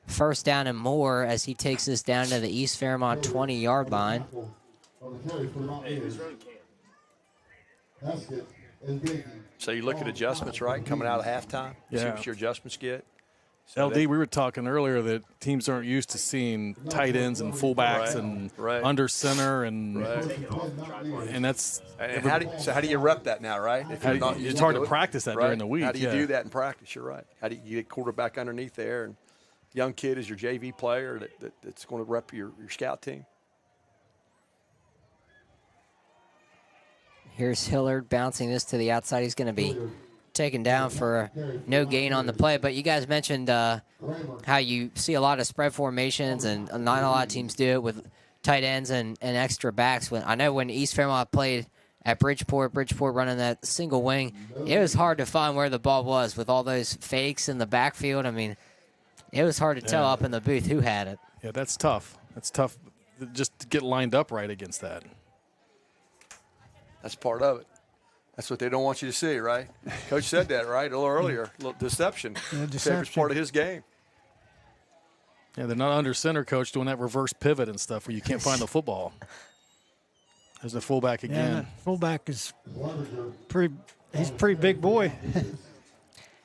1st down and more as he takes this down to the East Fairmont 20-yard line. Hey, who's running cam? So you look at adjustments, right, coming out of halftime? See Yeah. what your adjustments get? So LD, we were talking earlier that teams aren't used to seeing tight ends and fullbacks and under center and that's. And how do you rep that now, right? If you're not it's hard to practice that during the week. How do you do that in practice? You're right. How do you get quarterback underneath there and young kid is your JV player that's going to rep your scout team? Here's Hillard bouncing this to the outside. He's going to be taken down for no gain on the play. But you guys mentioned how you see a lot of spread formations, and not a lot of teams do it with tight ends and extra backs. I know when East Fairmont played at Bridgeport running that single wing, it was hard to find where the ball was with all those fakes in the backfield. I mean, it was hard to tell up in the booth who had it. Yeah, that's tough. That's tough just to get lined up right against that. That's part of it. That's what they don't want you to see, right? Coach said that, right, a little earlier. A little deception. It's part of his game. Yeah, they're not under center, Coach, doing that reverse pivot and stuff where you can't find the football. There's the fullback again. Yeah, fullback is he's a pretty big boy.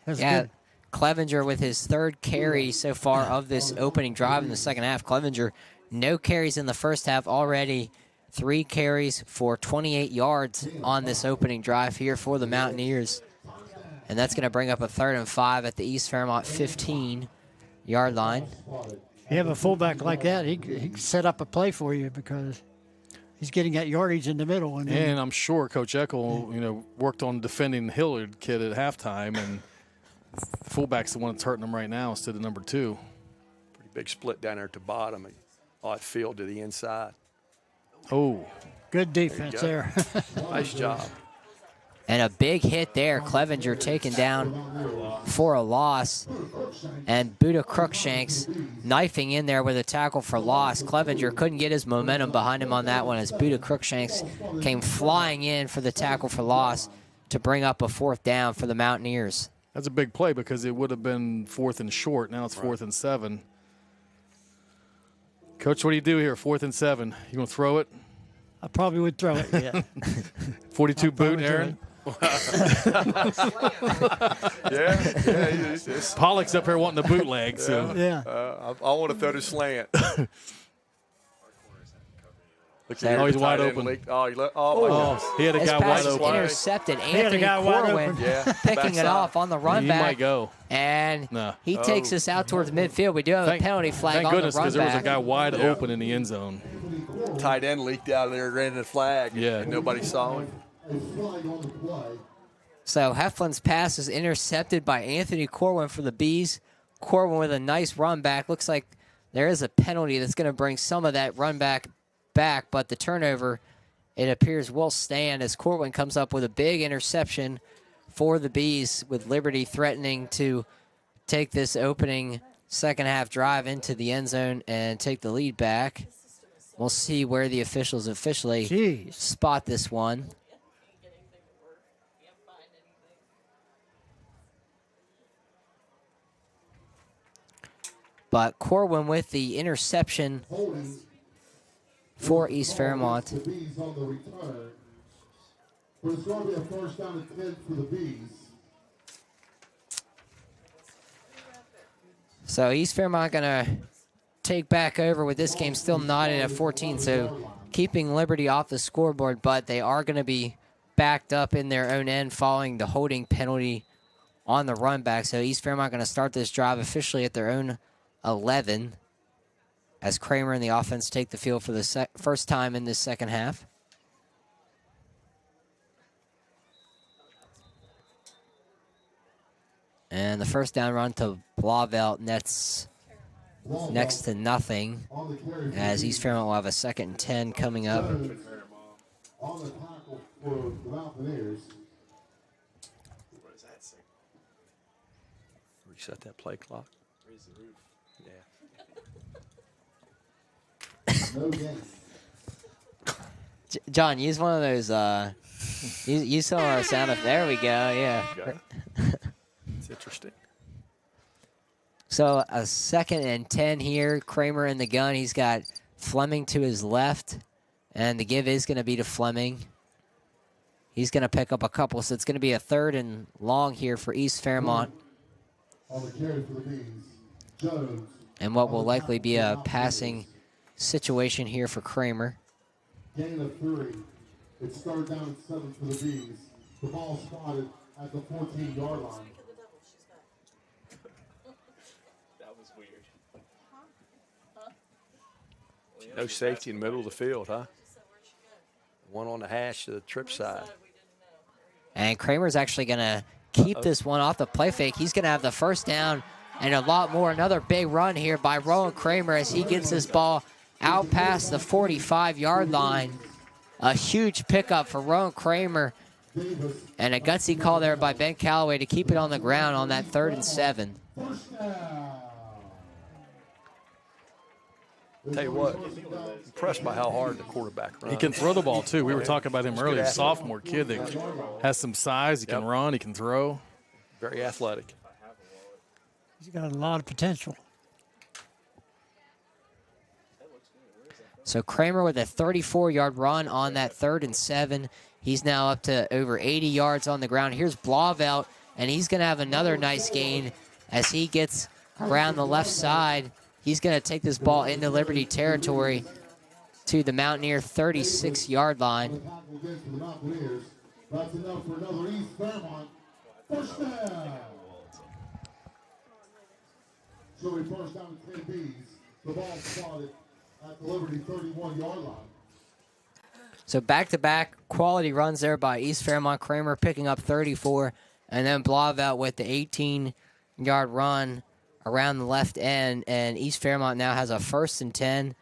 That's good. Clevenger with his 3rd carry so far of this opening drive in the second half. Clevenger, no carries in the first half already. 3 carries for 28 yards on this opening drive here for the Mountaineers. And that's going to bring up a 3rd and 5 at the East Fairmont 15-yard line. You have a fullback like that, he can set up a play for you because he's getting that yardage in the middle. And I'm sure Coach Eckel, worked on defending the Hillard kid at halftime, and the fullback's the one that's hurting him right now instead of number 2. Pretty big split down there at the bottom. Odd field to the inside. Oh. Good defense there. Nice job. And a big hit there. Clevenger taken down for a loss. And Buda Cruikshanks knifing in there with a tackle for loss. Clevenger couldn't get his momentum behind him on that one as Buda Cruikshanks came flying in for the tackle for loss to bring up a 4th down for the Mountaineers. That's a big play because it would have been 4th and short. Now it's 4th and 7. Coach, what do you do here? 4th and 7. You going to throw it? I probably would throw it, yeah. 42 boot, Aaron? Yeah. Pollock's up here wanting the bootleg. So. Yeah. I want to throw the slant. Oh, he's wide open. My Oh, he had a This guy pass wide is open. intercepted. had a Anthony guy wide Corwin open. picking it backside. off on the run He back. might go. And No. he takes us out towards midfield. We do have a penalty flag Thank on goodness, the run because there was a back. guy wide open in the end zone. Tight end leaked out of there, ran the flag. Yeah. And nobody saw him. A flag on the play. So Heflin's pass is intercepted by Anthony Corwin for the Bees. Corwin with a nice run back. Looks like there is a penalty that's going to bring some of that run back, but the turnover, it appears, will stand as Corwin comes up with a big interception for the Bees, with Liberty threatening to take this opening second half drive into the end zone and take the lead back. We'll see where the officials officially spot this one. But Corwin with the interception for East Fairmont. The Bees on the return. But it's going to be a first down and 10 for the Bees. So East Fairmont going to take back over with this game still knotted at 14. So keeping Liberty off the scoreboard, but they are going to be backed up in their own end following the holding penalty on the run back. So East Fairmont going to start this drive officially at their own 11 as Kramer and the offense take the field for the first time in this second half. And the first down run to Blauvelt nets next to nothing as East Fairmont will have a 2nd and 10 coming up. On the tackle for the Mountaineers. What does that say? Reset that play clock. Raise the roof. Yeah. No game. John, use one of those. Use some of our sound effects. There we go. Yeah. It's interesting. So a 2nd and 10 here. Kramer in the gun. He's got Fleming to his left, and the give is going to be to Fleming. He's going to pick up a couple, so it's going to be a 3rd and long here for East Fairmont. On the carry for the Bees. Jones. And what will likely be a passing situation here for Kramer. Gain of 3. It's 3rd down and 7 for the Bees. The ball spotted at the 14-yard line. That was weird. No safety in the middle of the field, huh? One on the hash to the trip side. And Kramer's actually going to keep this one off the play fake. He's going to have the first down and a lot more. Another big run here by Rowan Kramer as he gets this ball out past the 45-yard line. A huge pickup for Rowan Kramer. And a gutsy call there by Ben Calloway to keep it on the ground on that 3rd and 7. Tell you what, impressed by how hard the quarterback runs. He can throw the ball, too. We were talking about him earlier. Sophomore kid that has some size. He can run. He can throw. Very athletic. He's got a lot of potential. So Kramer with a 34-yard run on that 3rd and 7. He's now up to over 80 yards on the ground. Here's Blauvelt, and he's going to have another nice gain as he gets around the left side. He's going to take this ball into Liberty territory to the Mountaineer 36-yard line. That's enough for another East Fairmont. First down. So we first down to 10 Bs. The ball spotted at the Liberty 31-yard line. So back-to-back quality runs there by East Fairmont. Kramer picking up 34, and then Blauvelt with the 18-yard run around the left end, and East Fairmont now has a 1st and 10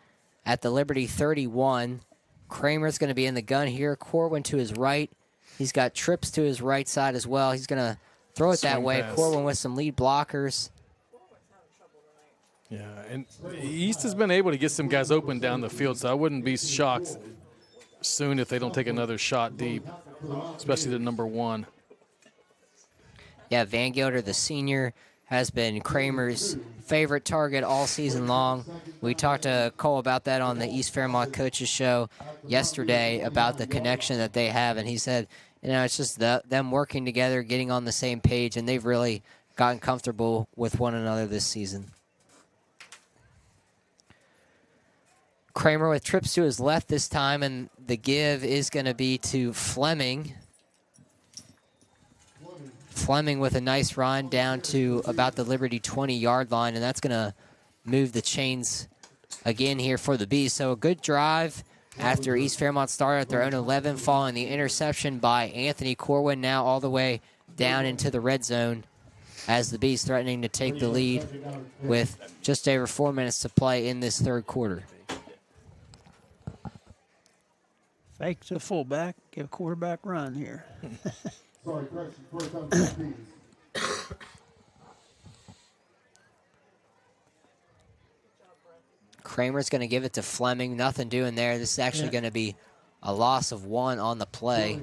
at the Liberty 31. Kramer's going to be in the gun here. Corwin to his right. He's got trips to his right side as well. He's going to throw it that way. Pass. Corwin with some lead blockers. Yeah, and East has been able to get some guys open down the field, so I wouldn't be shocked soon if they don't take another shot deep, especially the number 1. Yeah, Van Gilder, the senior, has been Kramer's favorite target all season long. We talked to Cole about that on the East Fairmont Coaches Show yesterday about the connection that they have, and he said, it's just them working together, getting on the same page, and they've really gotten comfortable with one another this season. Kramer with trips to his left this time, and the give is going to be to Fleming. Fleming with a nice run down to about the Liberty 20-yard line, and that's going to move the chains again here for the Bees. So a good drive after East Fairmont started at their own 11, following the interception by Anthony Corwin, now all the way down into the red zone as the Bees threatening to take the lead with just over 4 minutes to play in this third quarter. Fake to the fullback, give quarterback run here. Sorry, correction. First time 10 Bs. Kramer's going to give it to Fleming. Nothing doing there. This is actually going to be a loss of 1 on the play.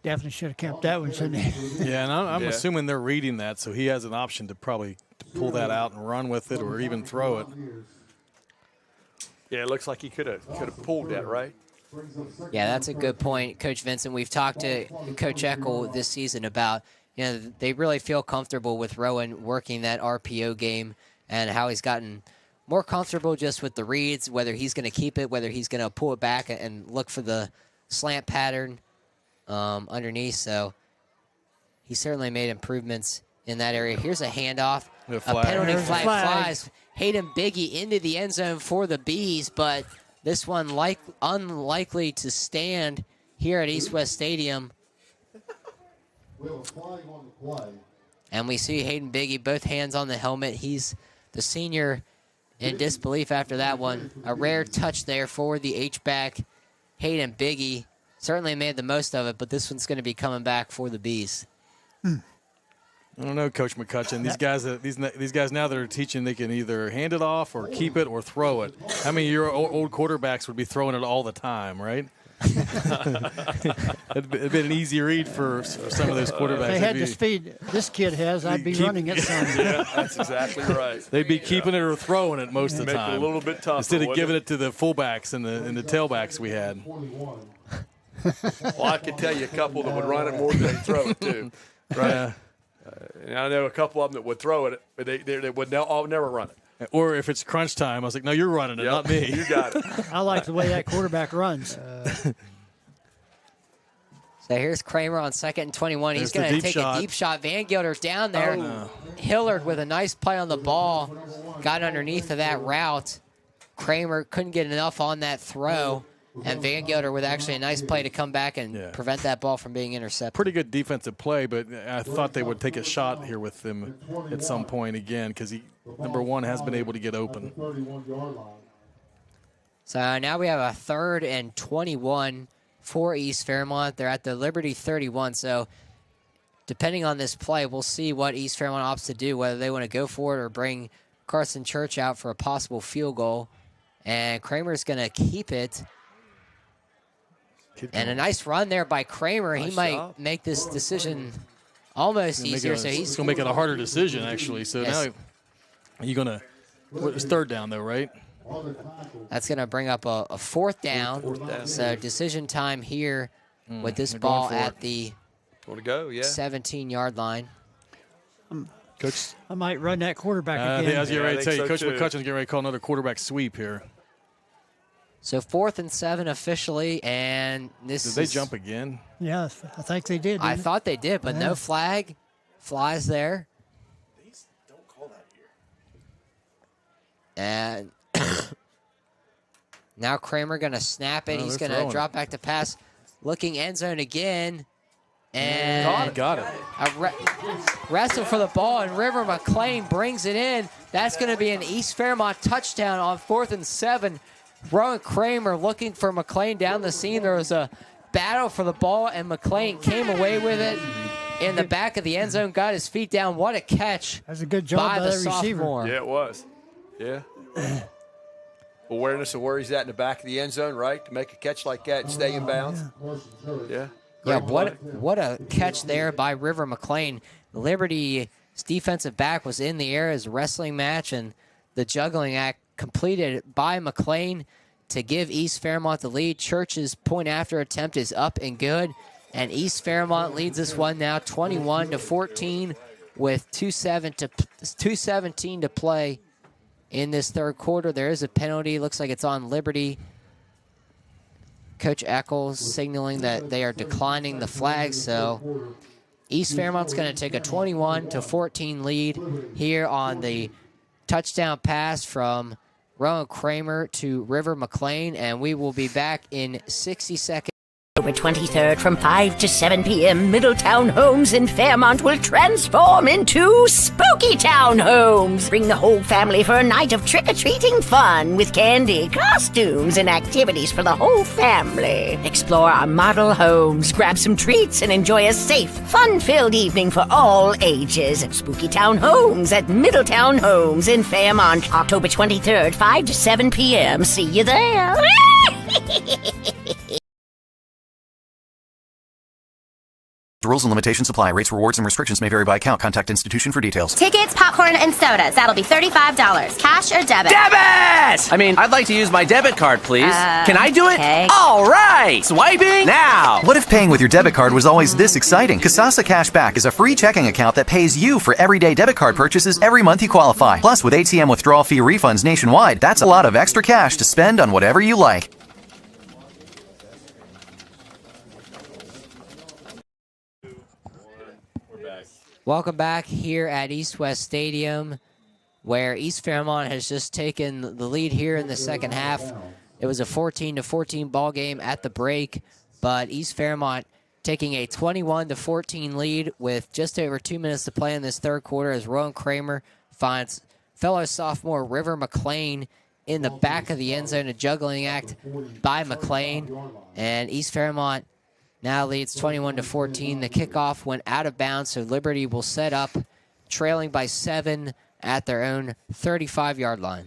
Definitely should have kept that one, shouldn't he? Yeah, and I'm assuming they're reading that, so he has an option to probably pull that out and run with it or even throw it. Yeah, it looks like he could have pulled that, right? Yeah, that's a good point, Coach Vincent. We've talked to Coach Eckel this season about, they really feel comfortable with Rowan working that RPO game and how he's gotten more comfortable just with the reads, whether he's going to keep it, whether he's going to pull it back and look for the slant pattern underneath. So he certainly made improvements in that area. Here's a handoff. A penalty flag flies. Hayden Biggie into the end zone for the Bees, but this one unlikely to stand here at East West Stadium. And we see Hayden Biggie, both hands on the helmet. He's the senior in disbelief after that one. A rare touch there for the H-back. Hayden Biggie certainly made the most of it, but this one's going to be coming back for the Bees. I don't know, Coach McCutchen. These guys now that are teaching, they can either hand it off or keep it or throw it. How many of your old quarterbacks would be throwing it all the time, right? It'd been an easy read for some of those quarterbacks. If they had the speed this kid has, I'd be running it some. Yeah, that's exactly right. They'd be keeping it or throwing it most of the time. Make it a little bit tougher. Instead of giving it to the fullbacks and the tailbacks we had. Well, I can tell you a couple that would run it more than they throw it, too. Right? Yeah. And I know a couple of them that would throw it, but they would never run it. Or if it's crunch time, I was like, no, you're running it, not me. You got it. I like the way that quarterback runs. So here's Kramer on 2nd and 21. He's going to take a deep shot. Van Gilder's down there. Oh. Hillard with a nice play on the ball. Got underneath of that route. Kramer couldn't get enough on that throw. And Van Gilder with actually a nice play to come back and prevent that ball from being intercepted. Pretty good defensive play, but I thought they would take a shot here with him at some point again because he, number one, has been able to get open. So now we have a 3rd and 21 for East Fairmont. They're at the Liberty 31. So depending on this play, we'll see what East Fairmont opts to do, whether they want to go for it or bring Carson Church out for a possible field goal. And Kramer's going to keep it. And a nice run there by Kramer. He might make this decision almost easier. So he's going to make it a harder decision, actually. So now you're going to – it's 3rd down, though, right? That's going to bring up a 4th down. So decision time here with this ball at the 17-yard line. Coach, I might run that quarterback again. I was getting ready to tell you, Coach McCutchen's getting ready to call another quarterback sweep here. So 4th and 7 officially, and this Did they jump again? Yeah, I think they did. I thought they did, but no flag flies there. They don't call that here. And now Kramer going to snap it. He's going to drop back to pass, looking end zone again. And got it. A wrestle for the ball, and River McClain brings it in. That's going to be an East Fairmont touchdown on 4th and 7. Rowan Kramer looking for McClain down the seam. There was a battle for the ball, and McClain came away with it in the back of the end zone, got his feet down. What a catch. That's a good job by the receiver. Yeah, it was. Yeah. Awareness of where he's at in the back of the end zone, right, to make a catch like that and stay in bounds. Yeah. Yeah, what a catch there by River McClain. Liberty's defensive back was in the air as a wrestling match, and the juggling act completed by McClain to give East Fairmont the lead. Church's point after attempt is up and good, and East Fairmont leads this one now 21-14 with 2:17 to play in this third quarter. There is a penalty. Looks like it's on Liberty. Coach Eccles signaling that they are declining the flag, so East Fairmont's going to take a 21-14 lead here on the touchdown pass from Rowan Kramer to River McLean, and we will be back in 60 seconds. October 23rd from 5 to 7 p.m., Middletown Homes in Fairmont will transform into Spooky Town Homes. Bring the whole family for a night of trick-or-treating fun with candy, costumes, and activities for the whole family. Explore our model homes, grab some treats, and enjoy a safe, fun-filled evening for all ages at Spooky Town Homes at Middletown Homes in Fairmont. October 23rd, 5 to 7 p.m. See you there. The rules and limitations apply. Rates, rewards, and restrictions may vary by account. Contact institution for details. Tickets, popcorn, and sodas. That'll be $35. Cash or debit? Debit! I mean, I'd like to use my debit card, please. Can I do it? Okay. All right! Swiping now! What if paying with your debit card was always this exciting? Kasasa Cashback is a free checking account that pays you for everyday debit card purchases every month you qualify. Plus, with ATM withdrawal fee refunds nationwide, that's a lot of extra cash to spend on whatever you like. Welcome back here at East West Stadium, where East Fairmont has just taken the lead here in the second half. It was a 14-14 ball game at the break, but East Fairmont taking a 21-14 lead with just over 2 minutes to play in this third quarter as Rowan Kramer finds fellow sophomore River McLean in the back of the end zone, a juggling act by McLean, and East Fairmont now leads 21-14. The kickoff went out of bounds, so Liberty will set up, trailing by 7 at their own 35-yard line.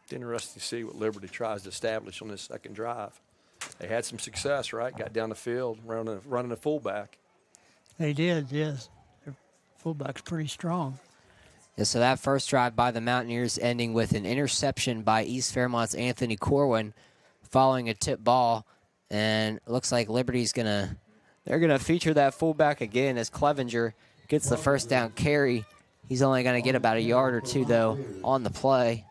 It's interesting to see what Liberty tries to establish on this second drive. They had some success, right? Got down the field, running a fullback. They did, yes. Their fullback's pretty strong. Yeah, so that first drive by the Mountaineers ending with an interception by East Fairmont's Anthony Corwin following a tip ball. And it looks like Liberty's they're gonna feature that fullback again as Clevenger gets the first down carry. He's only gonna get about a yard or two though on the play.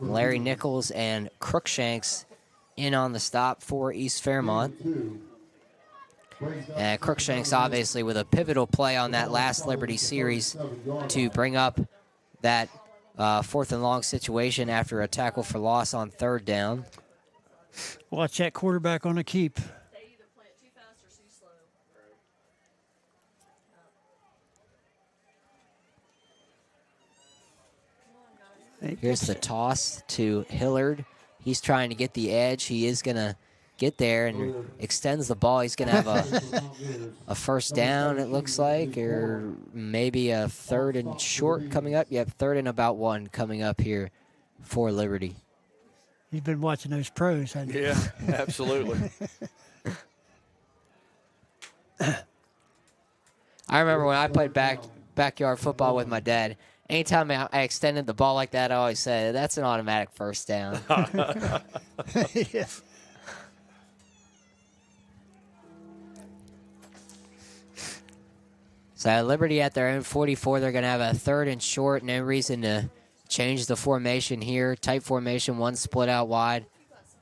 Larry Nichols and Crookshanks in on the stop for East Fairmont. And Crookshanks obviously with a pivotal play on that last Liberty series to bring up that fourth and long situation after a tackle for loss on third down. Watch that quarterback on a keep. Here's the toss to Hillard. He's trying to get the edge. He is going to get there and extends the ball. He's going to have a first down, it looks like, or maybe a third and short coming up. Yep, third and about 1 coming up here for Liberty. You've been watching those pros, haven't you? Yeah, absolutely. I remember when I played backyard football with my dad, anytime I extended the ball like that, I always said, that's an automatic first down. Yes. So Liberty at their own 44, they're going to have a third and short. No reason to change the formation here. Tight formation, one split out wide.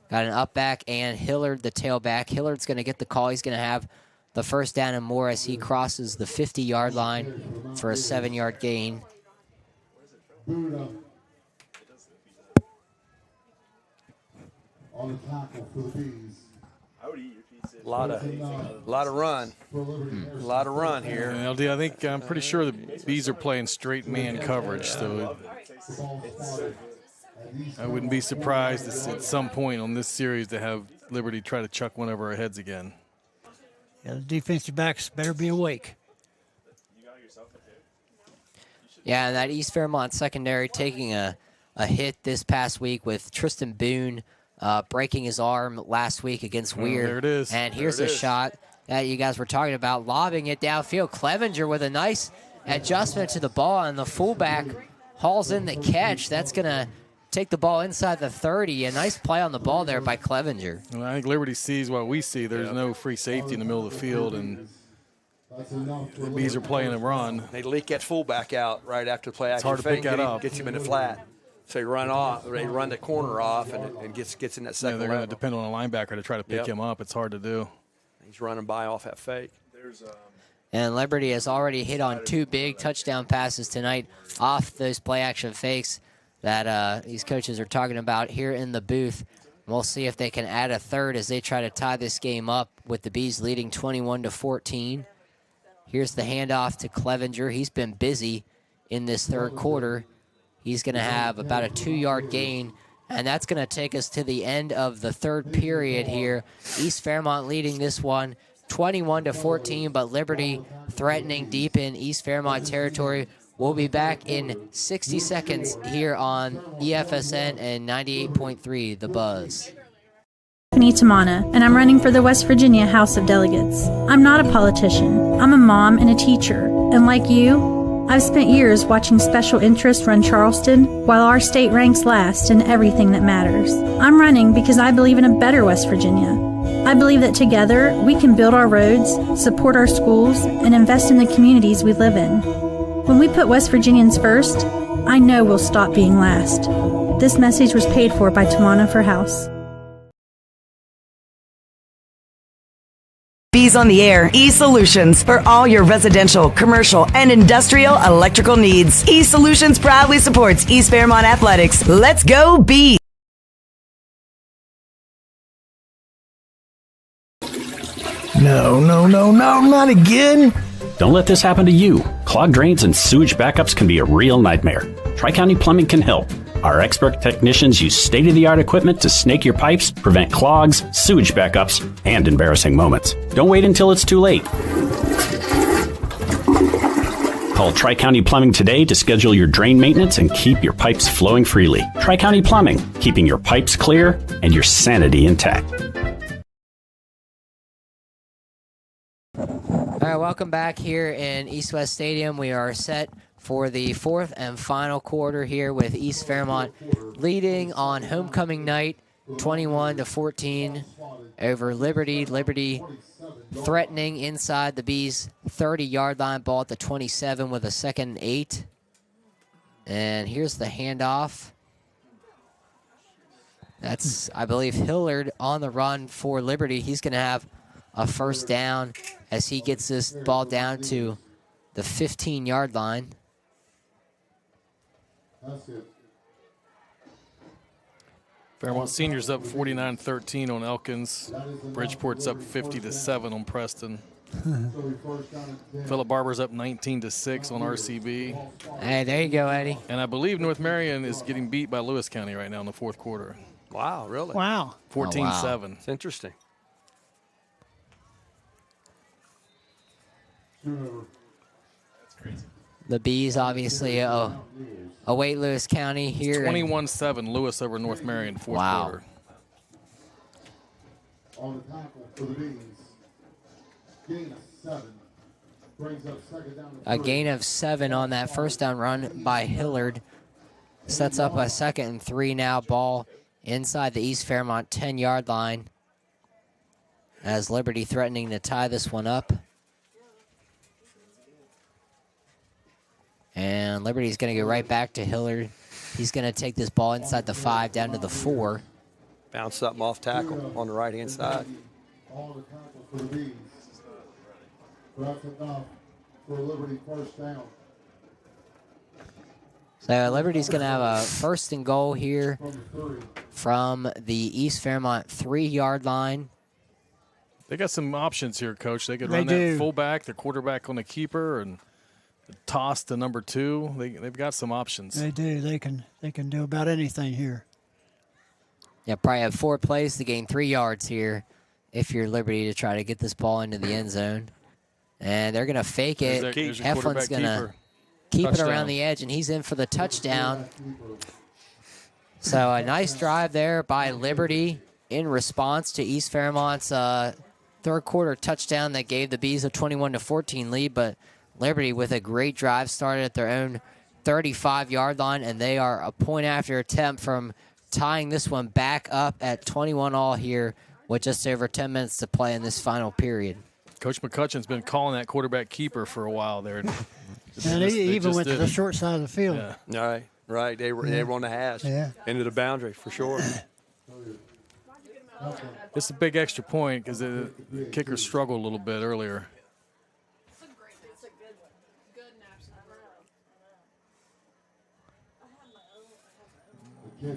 Got an up back and Hillard, the tailback. Hillard's going to get the call. He's going to have the first down and more as he crosses the 50-yard line for a 7-yard gain. On the tackle for the Bees. A lot of run. A lot of run here. And LD, I'm pretty sure the Bees are playing straight man coverage, so I wouldn't be surprised at some point on this series to have Liberty try to chuck one over our heads again. Yeah, the defensive backs better be awake. Yeah, and that East Fairmont secondary taking a hit this past week with Tristan Boone breaking his arm last week against Weir. There it is. And here's a shot that you guys were talking about, lobbing it downfield. Clevenger with a nice adjustment to the ball, and the fullback hauls in the catch. That's going to take the ball inside the 30. A nice play on the ball there by Clevenger. Well, I think Liberty sees what we see. There's no free safety in the middle of the field, and the Bees are playing a run. They leak that fullback out right after the play. It's hard to pick that up. Gets him in the flat. So they run the corner off and gets in that second they're level. going to depend on a linebacker to try to pick him up. It's hard to do. He's running by off that fake. And Liberty has already hit on 2 big touchdown passes tonight off those play-action fakes that these coaches are talking about here in the booth. We'll see if they can add a third as they try to tie this game up with the Bees leading 21-14. Here's the handoff to Clevenger. He's been busy in this third quarter. He's going to have about a 2-yard gain, and that's going to take us to the end of the third period here. East Fairmont leading this one 21-14, but Liberty threatening deep in East Fairmont territory. We'll be back in 60 seconds here on EFSN and 98.3 The Buzz. Stephanie Tamana, and I'm running for the West Virginia House of Delegates. I'm not a politician. I'm a mom and a teacher. And like you, I've spent years watching special interests run Charleston while our state ranks last in everything that matters. I'm running because I believe in a better West Virginia. I believe that together we can build our roads, support our schools, and invest in the communities we live in. When we put West Virginians first, I know we'll stop being last. This message was paid for by Tawana for House. Bees on the Air, E-Solutions for all your residential, commercial, and industrial electrical needs. E-Solutions proudly supports East Fairmont Athletics. Let's go Bees! No, not again. Don't let this happen to you. Clogged drains and sewage backups can be a real nightmare. Tri-County Plumbing can help. Our expert technicians use state-of-the-art equipment to snake your pipes, prevent clogs, sewage backups, and embarrassing moments. Don't wait until it's too late. Call Tri-County Plumbing today to schedule your drain maintenance and keep your pipes flowing freely. Tri-County Plumbing, keeping your pipes clear and your sanity intact. All right, welcome back here in East West Stadium. We are set for the fourth and final quarter here with East Fairmont leading on homecoming night 21-14 over Liberty. Liberty threatening inside the Bees' 30-yard line, ball at the 27 with a 2nd and 8. And here's the handoff. That's, I believe, Hillard on the run for Liberty. He's going to have a first down as he gets this ball down to the 15-yard line. That's it. Fairmont Seniors up 49-13 on Elkins. Bridgeport's up 50-7 on Preston. Philip Barber's up 19-6 on RCB. Hey, there you go, Eddie. And I believe North Marion is getting beat by Lewis County right now in the fourth quarter. Wow, really? Wow. 14-7. It's interesting. The Bees obviously await Lewis County here. 21-7 Lewis over North Marion, fourth quarter. On the tackle for the Bees. Gain of 7. Brings up second down. A gain of 7 on that first down run by Hillard. Sets up a 2nd and 3 now. Ball inside the East Fairmont 10-yard line. As Liberty threatening to tie this one up. And Liberty's going to go right back to Hillard. He's going to take this ball inside the 5 down to the 4. Bounce something off tackle on the right-hand side. On the tackle for the Bees. That's enough for Liberty first down. So Liberty's going to have a 1st and goal here from the East Fairmont 3-yard line. They got some options here, Coach. They could run that fullback, their quarterback on the keeper, and toss to number 2. They've got some options. They do. They can do about anything here. Yeah, probably have 4 plays to gain 3 yards here if you're Liberty to try to get this ball into the end zone. And they're going to fake it. Heflin's going to keep it around the edge, and he's in for the touchdown. So a nice drive there by Liberty in response to East Fairmont's third quarter touchdown that gave the Bees a 21-14 lead, but Liberty with a great drive started at their own 35-yard line, and they are a point after attempt from tying this one back up at 21-all here with just over 10 minutes to play in this final period. Coach McCutchen's been calling that quarterback keeper for a while there. And he even went to the short side of the field. Yeah. Right. They were on the hash. Yeah. Into the boundary for sure. It's a big extra point because the kicker struggled a little bit earlier.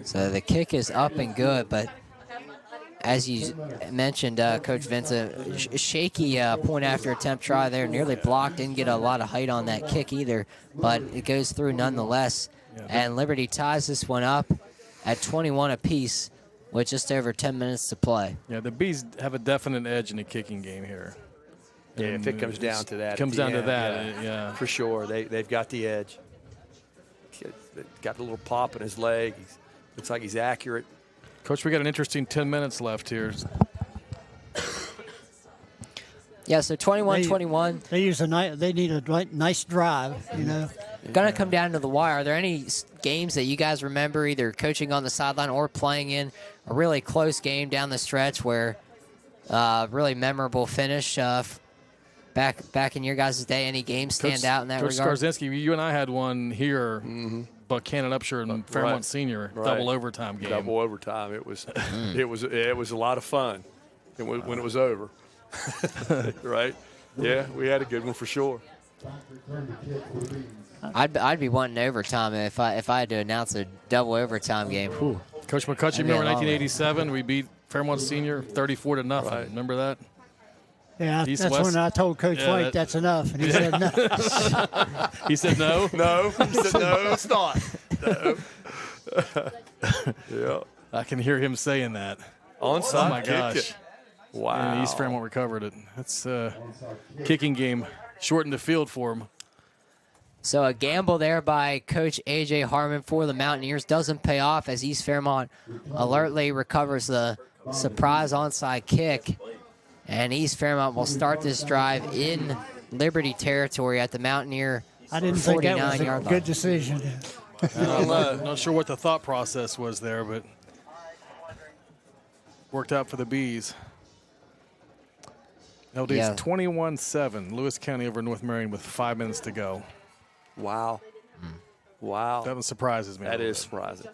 So the kick is up and good, but as you mentioned, Coach Vince, a shaky point after attempt try there, nearly blocked, didn't get a lot of height on that kick either, but it goes through nonetheless. And Liberty ties this one up at 21 apiece with just over 10 minutes to play. Yeah, the Bees have a definite edge in the kicking game here. Yeah, if it comes down to that. Comes down to that, yeah. For sure. They've got the edge. Got a little pop in his leg. Looks like he's accurate. Coach, we got an interesting 10 minutes left here. Yeah, so 21-21. They need a nice drive, you know. Going to come down to the wire. Are there any games that you guys remember either coaching on the sideline or playing in a really close game down the stretch where really memorable finish back in your guys' day? Any games stand out in that Coach regard? Skarzinski, you and I had one here, Buchanan Upshur and Fairmont Senior, double overtime game. Double overtime. It was it was a lot of fun when it was over. Right? Yeah, we had a good one for sure. I'd be wanting overtime if I had to announce a double overtime game. Whew. Coach McCutchen, remember 1987? We beat Fairmont Senior 34-0. Right. Remember that? Yeah, that's when I told Coach White that's enough, and he said no. He said no? No. He said no, it's not. No. Yeah. I can hear him saying that. Onside. Oh, my gosh. Wow. And East Fairmont recovered it. That's a kicking game. Shortened the field for him. So a gamble there by Coach A.J. Harmon for the Mountaineers doesn't pay off as East Fairmont alertly recovers the surprise onside kick. And East Fairmont will start this drive in Liberty territory at the Mountaineer 49-yard line. I didn't think that was a good decision. I'm not sure what the thought process was there, but worked out for the Bees. LD's 21-7. Lewis County over North Marion with 5 minutes to go. Wow. Wow. That one surprises me. That is surprising.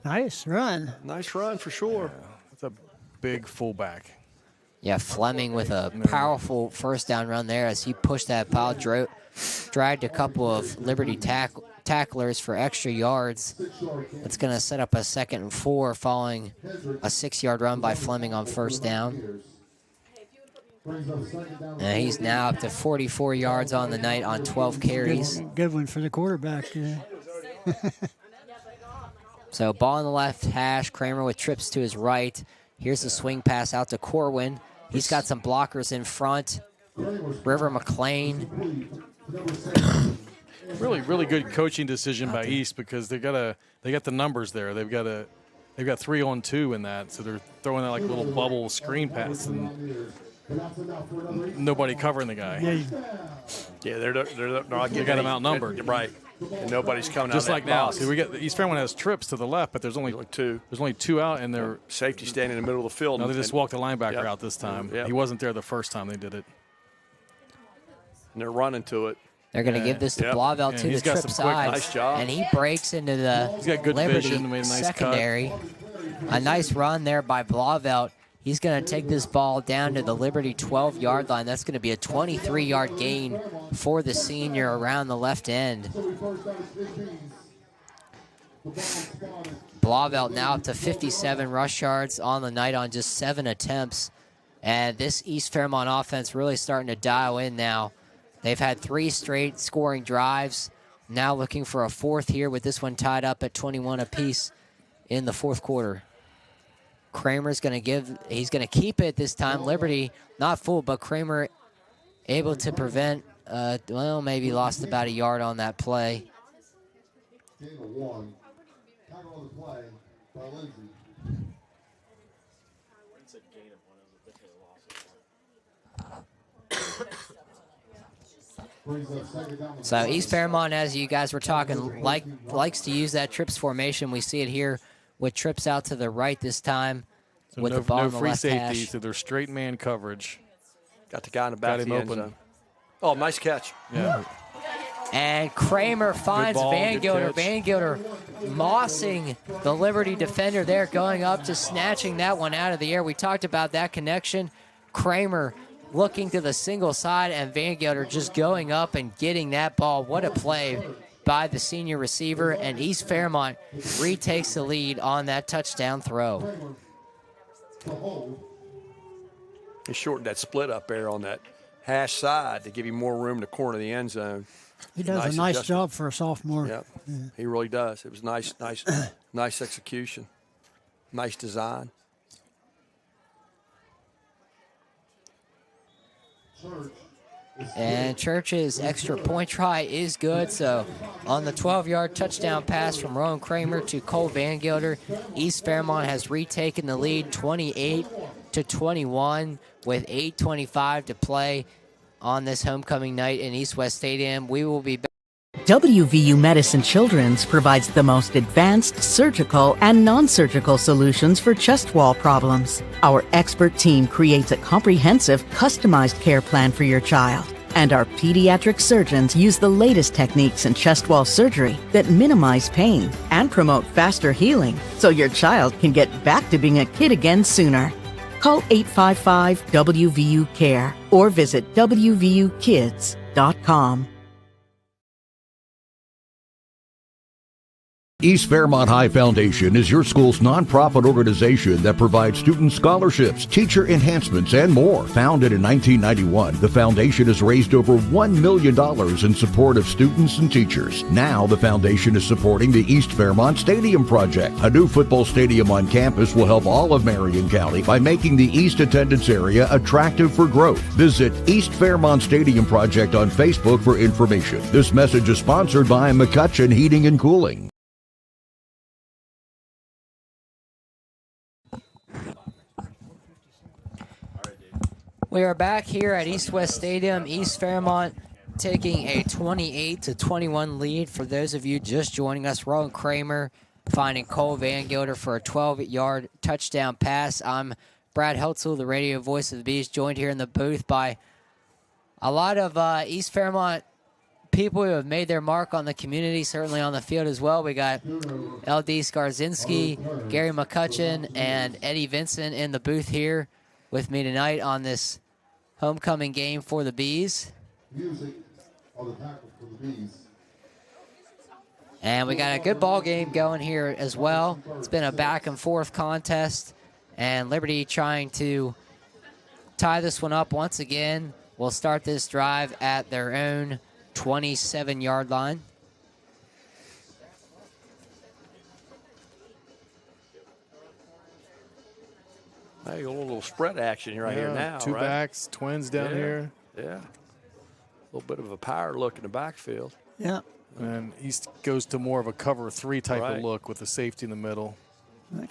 Nice run. Nice run for sure. Yeah, that's a big fullback. Yeah, Fleming with a powerful first down run there as he pushed that pile, dragged a couple of Liberty tacklers for extra yards. It's going to set up a 2nd and 4 following a 6-yard run by Fleming on first down. And he's now up to 44 yards on the night on 12 carries. Good one for the quarterback. Yeah. So ball on the left hash, Kramer with trips to his right. Here's the swing pass out to Corwin. He's got some blockers in front. River McLean. Really good coaching decision by East because they got the numbers there. They've got 3-on-2 in that, so they're throwing that like little bubble screen pass and nobody covering the guy. Yeah, they're not getting. They got him outnumbered. Right. And nobody's coming just out like of that now. box. See, we got East Fairmont has trips to the left, but there's only two. There's only 2 out, and they're safety standing in the middle of the field. No, they just walked the linebacker out this time. Yep. He wasn't there the first time they did it. And they're running to it. They're going to give this to Blauvelt to the trip side. Nice job. And he breaks into the He's got good Liberty vision, made a nice secondary. cut. A nice run there by Blauvelt. He's going to take this ball down to the Liberty 12-yard line. That's going to be a 23-yard gain for the senior around the left end. Blauvelt now up to 57 rush yards on the night on just 7 attempts. And this East Fairmont offense really starting to dial in now. They've had 3 straight scoring drives. Now looking for a 4th here with this one tied up at 21 apiece in the 4th quarter. Kramer's going to he's going to keep it this time. Liberty not full, but Kramer able to prevent, maybe lost about a yard on that play. So East Fairmont, as you guys were talking, likes to use that trips formation. We see it here with trips out to the right this time So with no, the ball no in the free left safety, hash. so they're straight man coverage. Got the guy in the back Got of him the end open. zone. Oh, nice catch. Yeah. And Kramer finds ball, Van good Gilder. catch. Van Gilder mossing the Liberty defender there, going up to snatching that one out of the air. We talked about that connection. Kramer looking to the single side, and Van Gilder just going up and getting that ball. What a play by the senior receiver, and East Fairmont retakes the lead on that touchdown throw. He shortened that split up there on that hash side to give you more room in the corner of the end zone. He does a nice job for a sophomore. Yep, he really does. It was nice execution, nice design. And Church's extra point try is good. So on the 12-yard touchdown pass from Rowan Kramer to Cole Van Gilder, East Fairmont has retaken the lead 28-21 with 8:25 to play on this homecoming night in East West Stadium. We will be back. WVU Medicine Children's provides the most advanced surgical and non-surgical solutions for chest wall problems. Our expert team creates a comprehensive, customized care plan for your child. And our pediatric surgeons use the latest techniques in chest wall surgery that minimize pain and promote faster healing so your child can get back to being a kid again sooner. Call 855-WVU-CARE or visit WVUkids.com. East Fairmont High Foundation is your school's nonprofit organization that provides student scholarships, teacher enhancements, and more. Founded in 1991, the foundation has raised over $1 million in support of students and teachers. Now, the foundation is supporting the East Fairmont Stadium project. A new football stadium on campus will help all of Marion County by making the East attendance area attractive for growth. Visit East Fairmont Stadium Project on Facebook for information. This message is sponsored by McCutchen Heating and Cooling. We are back here at East West Stadium. East Fairmont taking a 28-21 lead. For those of you just joining us, Rowan Kramer finding Cole Van Gilder for a 12-yard touchdown pass. I'm Brad Heltzel, the radio voice of the Bees, joined here in the booth by a lot of East Fairmont people who have made their mark on the community, certainly on the field as well. We got L.D. Skarzinski, Gary McCutchen, and Eddie Vincent in the booth here with me tonight on this homecoming game for the Bees. And we got a good ball game going here as well. It's been a back and forth contest, and Liberty trying to tie this one up once again. We'll start this drive at their own 27-yard line. Hey, a little spread action right here now. Two right? backs, twins down here. Yeah. A little bit of a power look in the backfield. Yeah. And East goes to more of a cover 3 type Right. of look with the safety in the middle.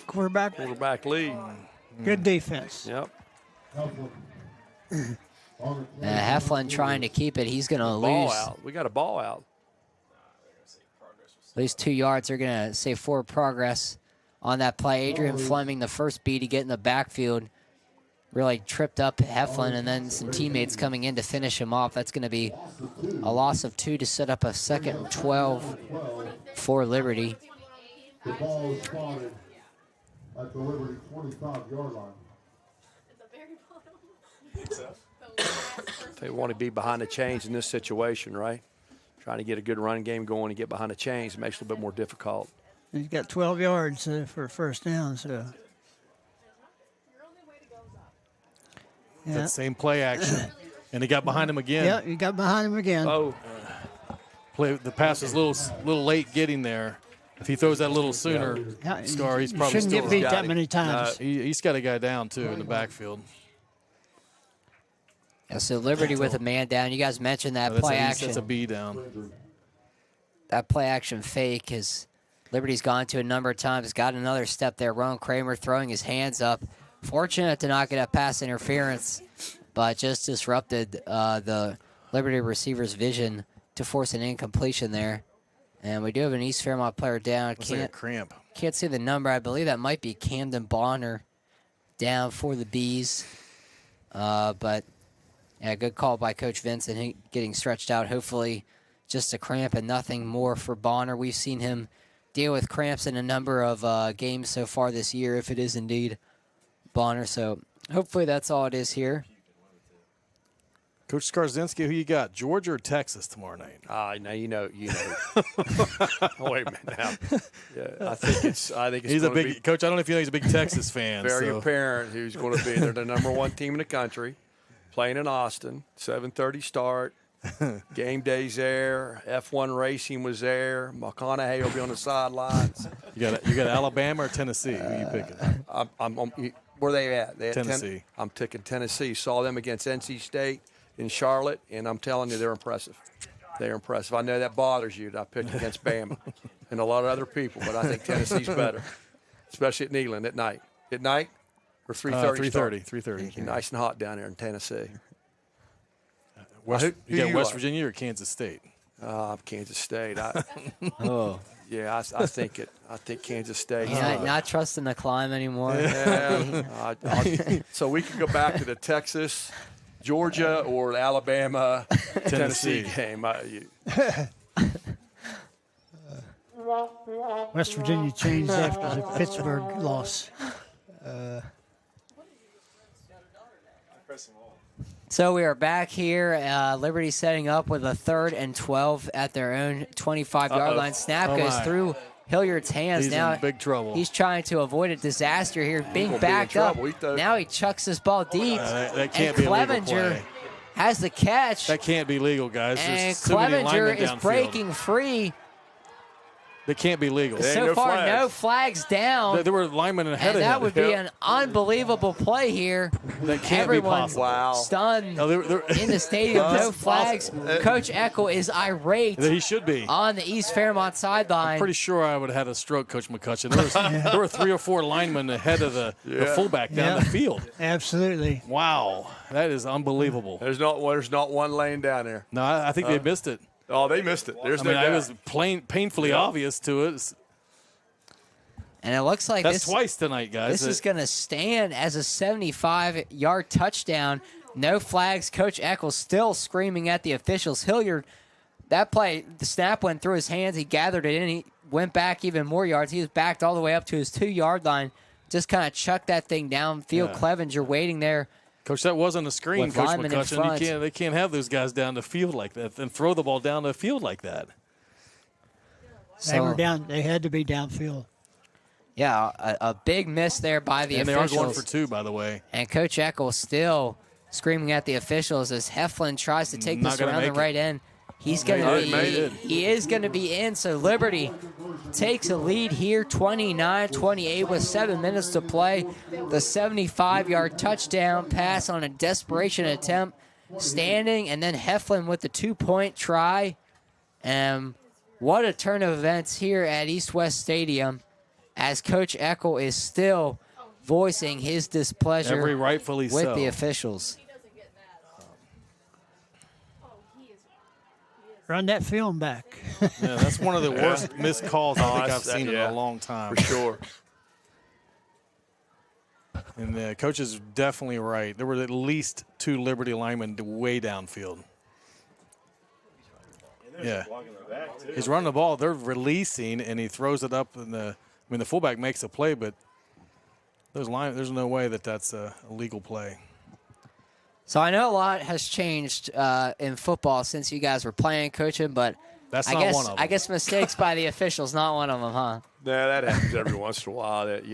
Quarterback lead. Good defense. Yep. Heflin trying to keep it. He's going to Ball lose. out. We got a ball out. Lose 2 yards. They're going to say forward progress on that play. Adrian Fleming, the first B to get in the backfield, really tripped up Heflin, and then some teammates coming in to finish him off. That's going to be a loss of 2 to set up a 2nd and 12 for Liberty. The ball is spotted at the Liberty 25-yard line. They want to be behind the chains in this situation, right? Trying to get a good running game going and get behind the chains makes it a little bit more difficult. He's got 12 yards for a first down. So. Yeah. That same play action. And he got behind him again. Yeah, he got behind him again. Oh. The pass was a little late getting there. If he throws that a little sooner, Yeah, Scar, he's you probably shouldn't still get beat got that him. many times. He's got a guy down, too, in the backfield. Yeah, so Liberty with a man down. You guys mentioned that play action. That's a B down. That play action fake is Liberty's gone to a number of times. Got another step there. Ron Kramer throwing his hands up. Fortunate to not get a pass interference, but just disrupted the Liberty receiver's vision to force an incompletion there. And we do have an East Fairmont player down. Looks like a cramp. Can't see the number. I believe that might be Camden Bonner down for the Bees. But, yeah, good call by Coach Vincent. He getting stretched out. Hopefully just a cramp and nothing more for Bonner. We've seen him deal with cramps in a number of games so far this year, if it is indeed Bonner. So hopefully that's all it is here. Coach Skarzinski, who you got, Georgia or Texas tomorrow night? Now you know. Wait a minute now. Yeah, I think it's. He's a big coach. I don't know if you know he's a big Texas fan. Very so. apparent who's going to be. They're the number one team in the country, playing in Austin. 7:30 start. Game day's there. F1 racing was there. McConaughey will be on the sidelines. You got Alabama or Tennessee? Who are you picking? Where they at? They Tennessee. I'm picking Tennessee. Saw them against NC State in Charlotte, and I'm telling you, they're impressive. They're impressive. I know that bothers you that I picked against Bama and a lot of other people, but I think Tennessee's better, especially at Neyland at night. At night or 3:30? 3:30. Nice and hot down there in Tennessee. You got West Virginia or Kansas State? Kansas State. Oh. Yeah, I think Kansas State. Not trusting the climb anymore. Yeah. So we can go back to the Texas, Georgia, or Alabama, Tennessee game. West Virginia changed after the Pittsburgh loss. So we are back here. Liberty setting up with a 3rd and 12 at their own 25-yard line. Snap goes through Hilliard's hands. He's now in big trouble. He's trying to avoid a disaster here, being backed up. Now he chucks this ball deep. That can't and be a legal Clevenger play. has the catch. That can't be legal, guys. And There's too many Clevenger linemen is downfield. breaking free. They can't be legal. So far, no flags down. There were linemen ahead of him. And that would be an unbelievable play here. That can't Everyone be possible. stunned in the stadium. No flags. Coach Eckel is irate. He should be. On the East Fairmont sideline. I'm pretty sure I would have had a stroke, Coach McCutchen. There were 3 or 4 linemen ahead of the fullback down the field. Absolutely. Wow. That is unbelievable. There's not one lane down there. No, I think they missed it. Oh, they missed it. There's I mean, it was painfully obvious to us. And it looks like that's twice tonight, guys. This is going to stand as a 75-yard touchdown. No flags. Coach Eckel still screaming at the officials. Hilliard, that play, the snap went through his hands. He gathered it in. He went back even more yards. He was backed all the way up to his 2-yard line. Just kind of chucked that thing downfield. Clevenger waiting there. Coach, that wasn't a screen, Coach McCutchen. They can't have those guys down the field like that and throw the ball down the field like that. They were down. They had to be downfield. Yeah, a big miss there by the officials. And they are going for 2, by the way. And Coach Eckel still screaming at the officials as Heflin tries to take this around the right end. He's going to be. He is going to be in. So Liberty takes a lead here, 29-28 with 7 minutes to play. The 75-yard touchdown pass on a desperation attempt, standing, and then Heflin with the 2-point try. And what a turn of events here at East West Stadium, as Coach Eckel is still voicing his displeasure rightfully with the officials. Run that film back. Yeah, that's one of the worst missed calls I think I've seen in a long time. For sure. And the coach is definitely right. There were at least 2 Liberty linemen way downfield. Yeah. He's running the ball. They're releasing, and he throws it up. The fullback makes a play, but there's no way that's a legal play. So I know a lot has changed in football since you guys were playing, coaching, but That's not one of them. I guess mistakes by the officials, not one of them, huh? Yeah, that happens every once in a while. That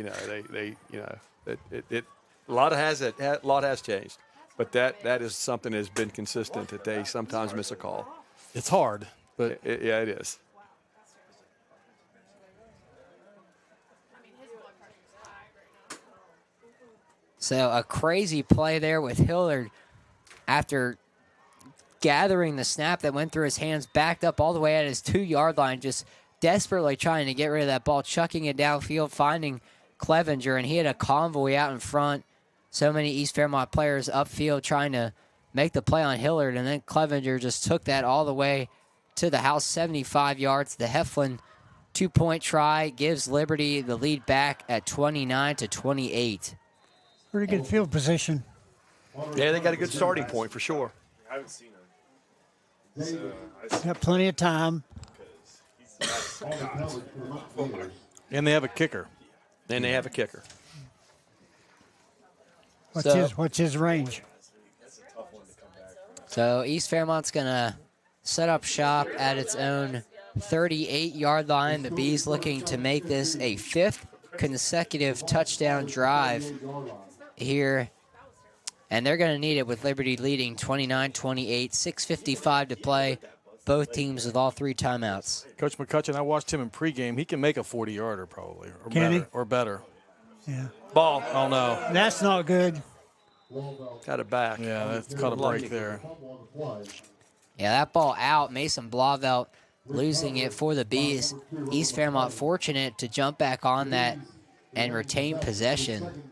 a lot has changed, but that is something that has been consistent. That they sometimes miss a call. It's hard, but it is. So a crazy play there with Hilliard after gathering the snap that went through his hands, backed up all the way at his 2-yard line, just desperately trying to get rid of that ball, chucking it downfield, finding Clevenger, and he had a convoy out in front. So many East Fairmont players upfield trying to make the play on Hillard, and then Clevenger just took that all the way to the house, 75 yards. The Heflin 2-point try gives Liberty the lead back at 29-28. Pretty good field position. Yeah, they got a good starting point for sure. I haven't seen him. Got plenty of time. And they have a kicker. And they have a kicker. What's his range? So East Fairmont's going to set up shop at its own 38-yard line. The Bees looking to make this a 5th consecutive touchdown drive here. And they're going to need it with Liberty leading 29-28, 6:55 to play. Both teams with all 3 timeouts. Coach McCutchen, I watched him in pregame. He can make a 40-yarder probably, or Can better. he? Or better. Yeah. Ball. Oh, no. That's not good. Got it back. Yeah, that's caught a break there. Yeah, that ball out. Mason Blauvelt losing it for the Bees. East Fairmont fortunate to jump back on that and retain possession.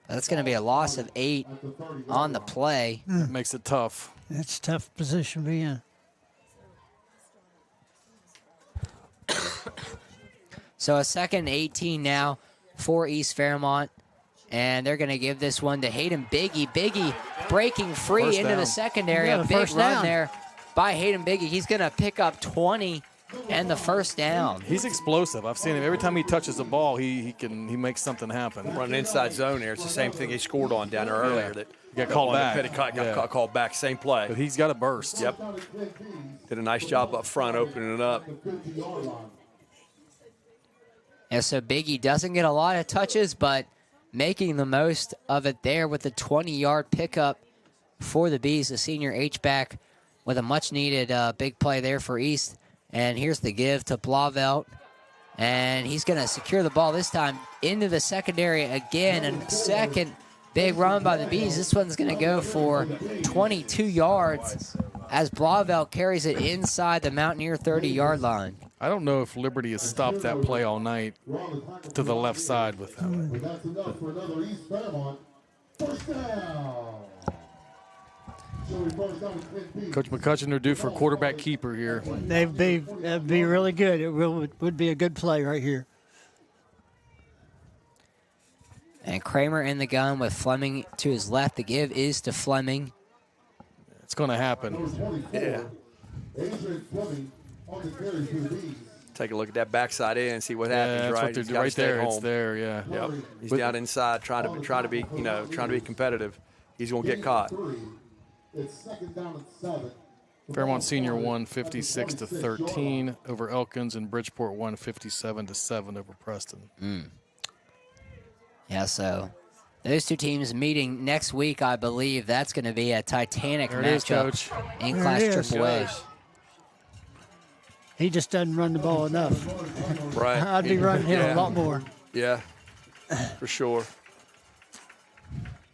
That's going to be a loss of 8 on the play. That makes it tough. It's a tough position to be in. So a 2nd and 18 now for East Fairmont. And they're going to give this one to Hayden Biggie. Biggie breaking free First into down. the secondary. Yeah, A big first run down. there by Hayden Biggie. He's going to pick up 20 and the first down. He's explosive. I've seen him every time he touches the ball. He makes something happen. Run an inside zone there. It's the same thing he scored on down there earlier. That got called back. Petticoat got called back. Same play. But he's got a burst. Yep. Did a nice job up front opening it up. And so Biggie doesn't get a lot of touches, but making the most of it there with the 20-yard pickup for the Bees. The senior H-back with a much-needed big play there for East. And here's the give to Blauvelt. And he's going to secure the ball this time into the secondary again. And second big run by the Bees. This one's going to go for 22 yards as Blauvelt carries it inside the Mountaineer 30-yard line. I don't know if Liberty has stopped that play all night to the left side with him. That's enough for another East Fairmont. First down. Coach McCutchen, they're due for a quarterback keeper here. That'd be really good. It would be a good play right here. And Kramer in the gun with Fleming to his left. The give is to Fleming. It's going to happen. Yeah. Take a look at that backside in and see what happens. That's right, what they're He's doing gotta right stay at there. It's home. there, yeah. Yep. He's down inside trying to be competitive. He's going to get caught. It's 2nd down and 7. Fairmont Senior won 56-13 over Elkins, and Bridgeport won 57-7 over Preston. Yeah, so those two teams meeting next week, I believe. That's going to be a titanic There it is, matchup Coach. in There Class it is. AAA. He just doesn't run the ball enough. Right. I'd be running him a lot more. Yeah, for sure.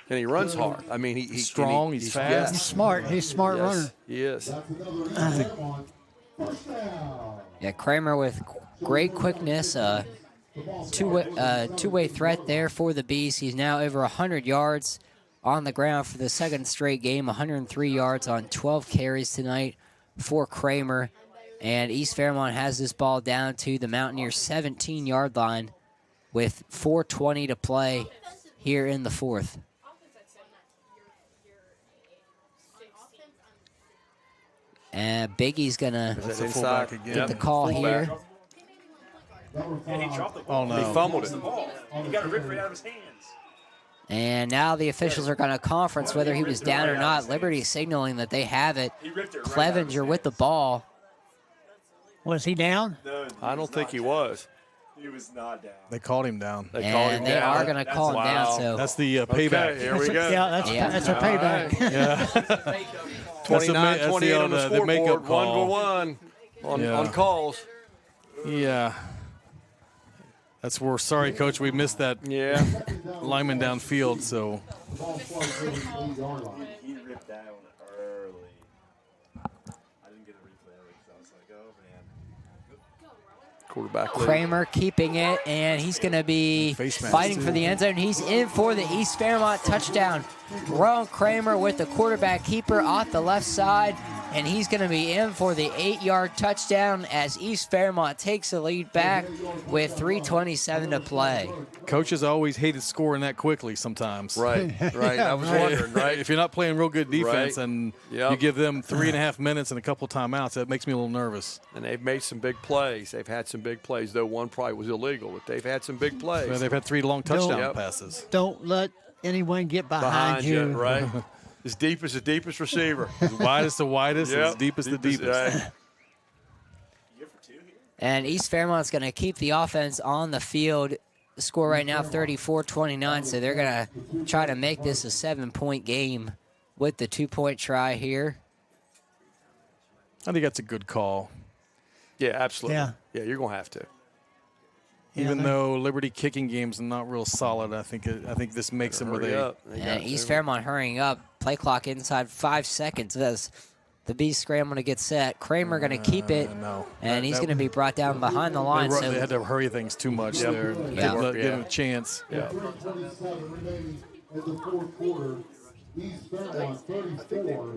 And he runs hard. I mean, he's strong. He's fast. Yes. He's smart. He's a smart runner. He is. Yeah, Kramer with great quickness. Two-way threat there for the Bees. He's now over 100 yards on the ground for the 2nd straight game. 103 yards on 12 carries tonight for Kramer. And East Fairmont has this ball down to the Mountaineer 17-yard line with 4:20 to play here in the 4th. And Biggie's going to get the call here. Yeah, he dropped the Oh, ball. no. He fumbled it. He got it ripped right out of his hands. And now the officials are going to conference whether he was down or not. Liberty signaling that they have it. Clevenger with the ball. Was he down? No, I don't think he was. He was not down. They called him down. They called him And they down. are going to call him down. So That's the payback. Okay, here we go. Yeah, that's a payback. Yeah. 29-28 on the makeup scoreboard, 1-1 on calls. Yeah. That's where, sorry, Coach, we missed that lineman downfield. So He ripped that one early. I didn't get a replay because I was like, oh, man. Of quarterback lead. Kramer keeping it, and he's going to be fighting for the end zone. He's in for the East Fairmont touchdown. Ron Kramer with the quarterback keeper off the left side, and he's going to be in for the 8-yard touchdown as East Fairmont takes the lead back with 3:27 to play. Coaches always hated scoring that quickly sometimes. Right. I was wondering, right? If you're not playing real good defense and Yep. you give them 3.5 minutes and a couple timeouts, that makes me a little nervous. And they've made some big plays. They've had some big plays, though one probably was illegal, but they've had some big plays. Well, they've had 3 long touchdown Yep. passes. Don't let anyone get behind you. Right? As deep as the deepest receiver. As wide as the widest, Yep. as deep as the deepest. Right. And East Fairmont's going to keep the offense on the field. The score right now 34-29, so they're going to try to make this a 7-point game with the 2-point try here. I think that's a good call. Yeah, absolutely. Yeah. You're going to have to. Even though Liberty kicking game's not real solid, I think this makes them where they. And East Fairmont hurrying up. Play clock inside 5 seconds as the Bees scrambling to get set. Kramer going to keep it, and he's going to be brought down behind the line. They had to hurry things too much there. Yeah. Give him a chance. Yeah. 3:27 remaining in the fourth quarter. East Fairmont 34,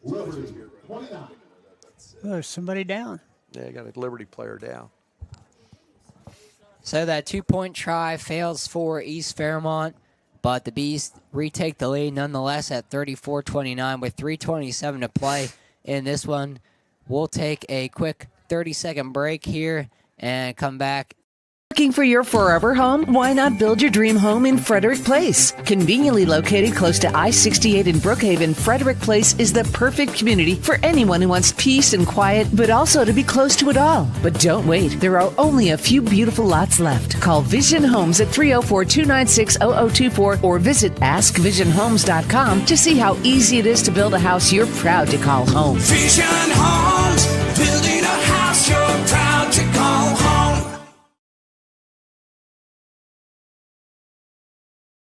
Liberty 29. Oh, there's somebody down. Yeah, you got a Liberty player down. So that 2-point try fails for East Fairmont, but the Bees retake the lead nonetheless at 34-29 with 3:27 to play in this one. We'll take a quick 30-second break here and come back. Looking for your forever home? Why not build your dream home in Frederick Place? Conveniently located close to I-68 in Brookhaven, Frederick Place is the perfect community for anyone who wants peace and quiet, but also to be close to it all. But don't wait. There are only a few beautiful lots left. Call Vision Homes at 304-296-0024 or visit AskVisionHomes.com to see how easy it is to build a house you're proud to call home. Vision Homes, building a house you're proud to call home.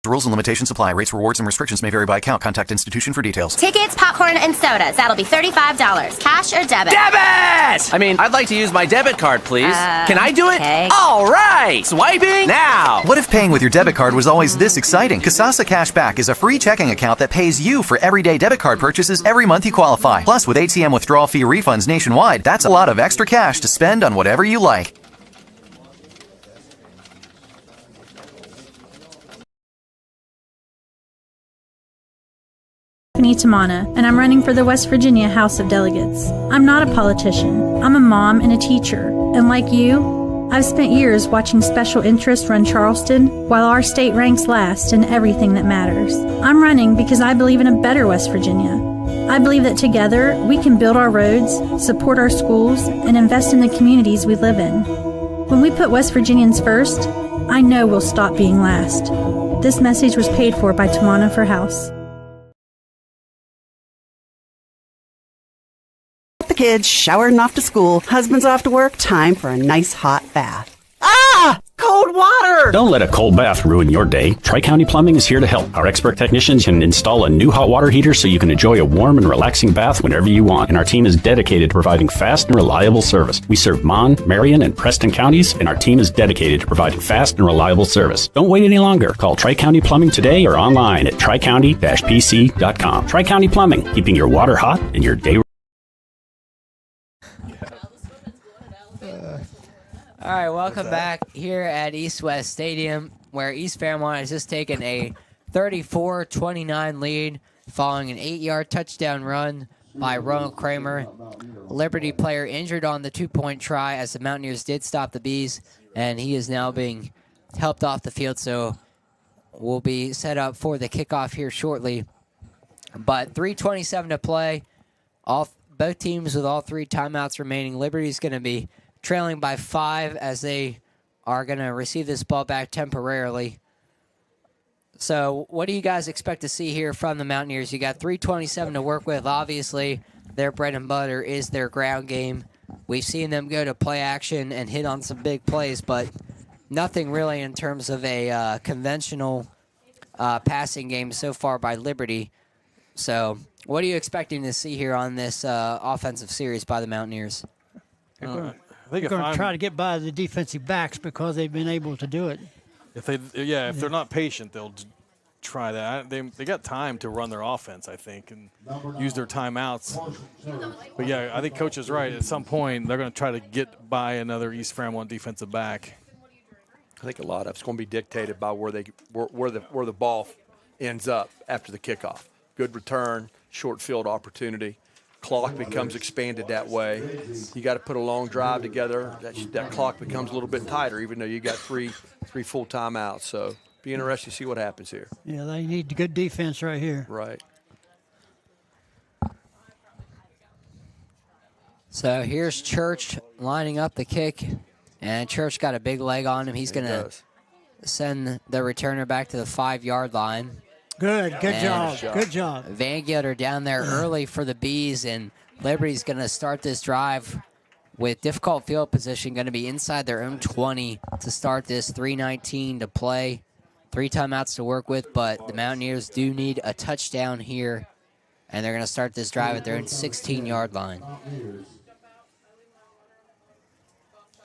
Rules and limitations apply. Rates, rewards, and restrictions may vary by account. Contact institution for details. Tickets, popcorn, and sodas. That'll be $35. Cash or debit? Debit! I mean, I'd like to use my debit card, please. Can I do it? Okay. All right! Swiping now! What if paying with your debit card was always this exciting? Kasasa Cashback is a free checking account that pays you for everyday debit card purchases every month you qualify. Plus, with ATM withdrawal fee refunds nationwide, that's a lot of extra cash to spend on whatever you like. Tamana, and I'm running for the West Virginia House of Delegates. I'm not a politician. I'm a mom and a teacher. And like you, I've spent years watching special interests run Charleston while our state ranks last in everything that matters. I'm running because I believe in a better West Virginia. I believe that together we can build our roads, support our schools, and invest in the communities we live in. When we put West Virginians first, I know we'll stop being last. This message was paid for by Tamana for House. The kids showered and off to school, husband's off to work, time for a nice hot bath. Ah! Cold water! Don't let a cold bath ruin your day. Tri-County Plumbing is here to help. Our expert technicians can install a new hot water heater so you can enjoy a warm and relaxing bath whenever you want. And our team is dedicated to providing fast and reliable service. We serve Mon, Marion, and Preston counties, and our team is dedicated to providing fast and reliable service. Don't wait any longer. Call Tri-County Plumbing today or online at tricounty-pc.com. Tri-County Plumbing, keeping your water hot and your day. All right, welcome back here at East West Stadium, where East Fairmont has just taken a 34-29 lead following an 8-yard touchdown run by Ronald Kramer. Liberty player injured on the 2-point try as the Mountaineers did stop the Bees, and he is now being helped off the field, so we'll be set up for the kickoff here shortly. But 3:27 to play. Both teams with all 3 timeouts remaining. Liberty's going to be trailing by 5 as they are going to receive this ball back temporarily. So what do you guys expect to see here from the Mountaineers? You got 3:27 to work with. Obviously, their bread and butter is their ground game. We've seen them go to play action and hit on some big plays, but nothing really in terms of a conventional passing game so far by Liberty. So what are you expecting to see here on this offensive series by the Mountaineers? think They're going to try to get by the defensive backs because they've been able to do it. If they're not patient, they'll try that. They got time to run their offense, I think, and use their timeouts. But yeah, I think Coach is right. At some point, they're going to try to get by another East Fairmont defensive back. I think a lot of it's going to be dictated by where the ball ends up after the kickoff. Good return, short field opportunity. Clock becomes expanded that way. You got to put a long drive together. That clock becomes a little bit tighter, even though you got three full timeouts. So be interested to see what happens here. Yeah, they need good defense right here. Right. So here's Church lining up the kick, and Church got a big leg on him. He's going to send the returner back to the 5-yard line. Good job. Van Gelder down there early for the Bees, and Liberty's going to start this drive with difficult field position, going to be inside their own 20 to start this. 3:19 to play, 3 timeouts to work with, but the Mountaineers do need a touchdown here, and they're going to start this drive at their own 16-yard line.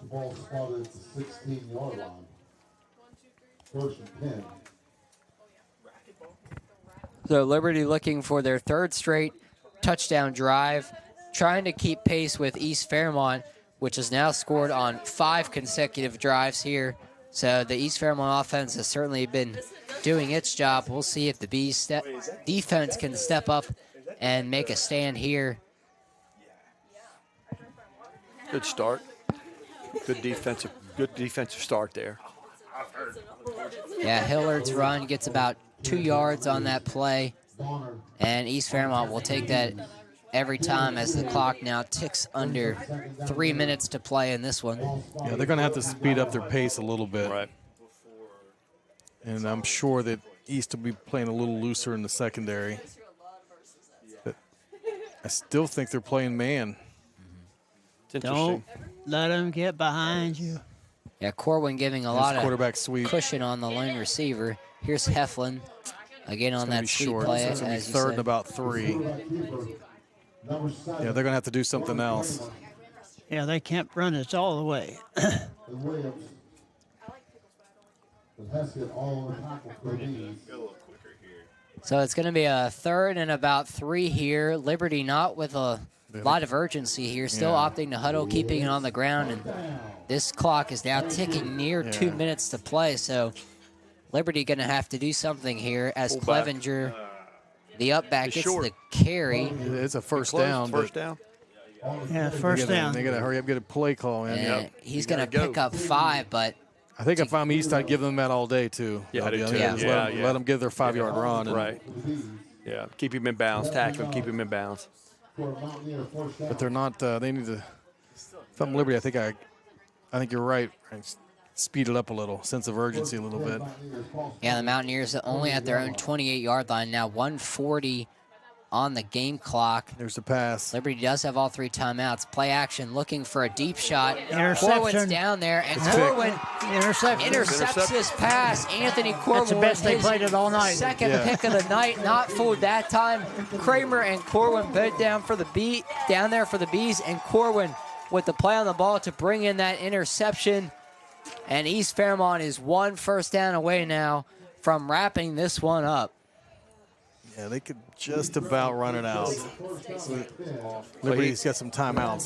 The ball spotted at the 16-yard line. First and 10. So Liberty looking for their 3rd straight touchdown drive, trying to keep pace with East Fairmont, which has now scored on 5 consecutive drives here. So the East Fairmont offense has certainly been doing its job. We'll see if the Bees defense can step up and make a stand here. Good start. Good defensive start there. Yeah, Hillard's run gets about 2 yards on that play, and East Fairmont will take that every time as the clock now ticks under 3 minutes to play in this one. Yeah, they're going to have to speed up their pace a little bit. Right. And I'm sure that East will be playing a little looser in the secondary. But I still think they're playing man. It's Don't let them get behind you. Yeah, Corwin giving a lot of quarterback sweep cushion on the lone receiver. Here's Heflin again on that sweep short. play. So it's going to be 3rd and about 3. Yeah, they're going to have to do something else. Yeah, they can't run it all the way. So it's going to be a 3rd and about 3 here. Liberty not with a lot of urgency here, still opting to huddle, keeping it on the ground, and this clock is now ticking near 2 minutes to play, so Liberty going to have to do something here as Clevenger, the up back, gets the carry. It's a first down. First down? Yeah, first down. They got to hurry up, get a play call in. And he's going to pick up 5, but I think if I'm East, I'd give them that all day, too. Yeah, I do, too. Let them give their 5-yard run. Right. Yeah, keep him in bounds, tackle him, keep him in bounds. But they're not. They need to. If I'm Liberty, I think you're right. Speed it up a little, sense of urgency a little bit. Yeah, the Mountaineers are only at their own 28-yard line now. 1:40 on the game clock. There's the pass. Liberty does have all 3 timeouts. Play action, looking for a deep shot. Interception. Corwin's down there, and Corwin intercepts this pass. Anthony Corwin. That's the best they played it all night. Second pick of the night, not fooled that time. Kramer and Corwin both down there for the Bees, and Corwin with the play on the ball to bring in that interception. And East Fairmont is 1 first down away now from wrapping this one up. Yeah, they could just about run it out. Liberty's got some timeouts.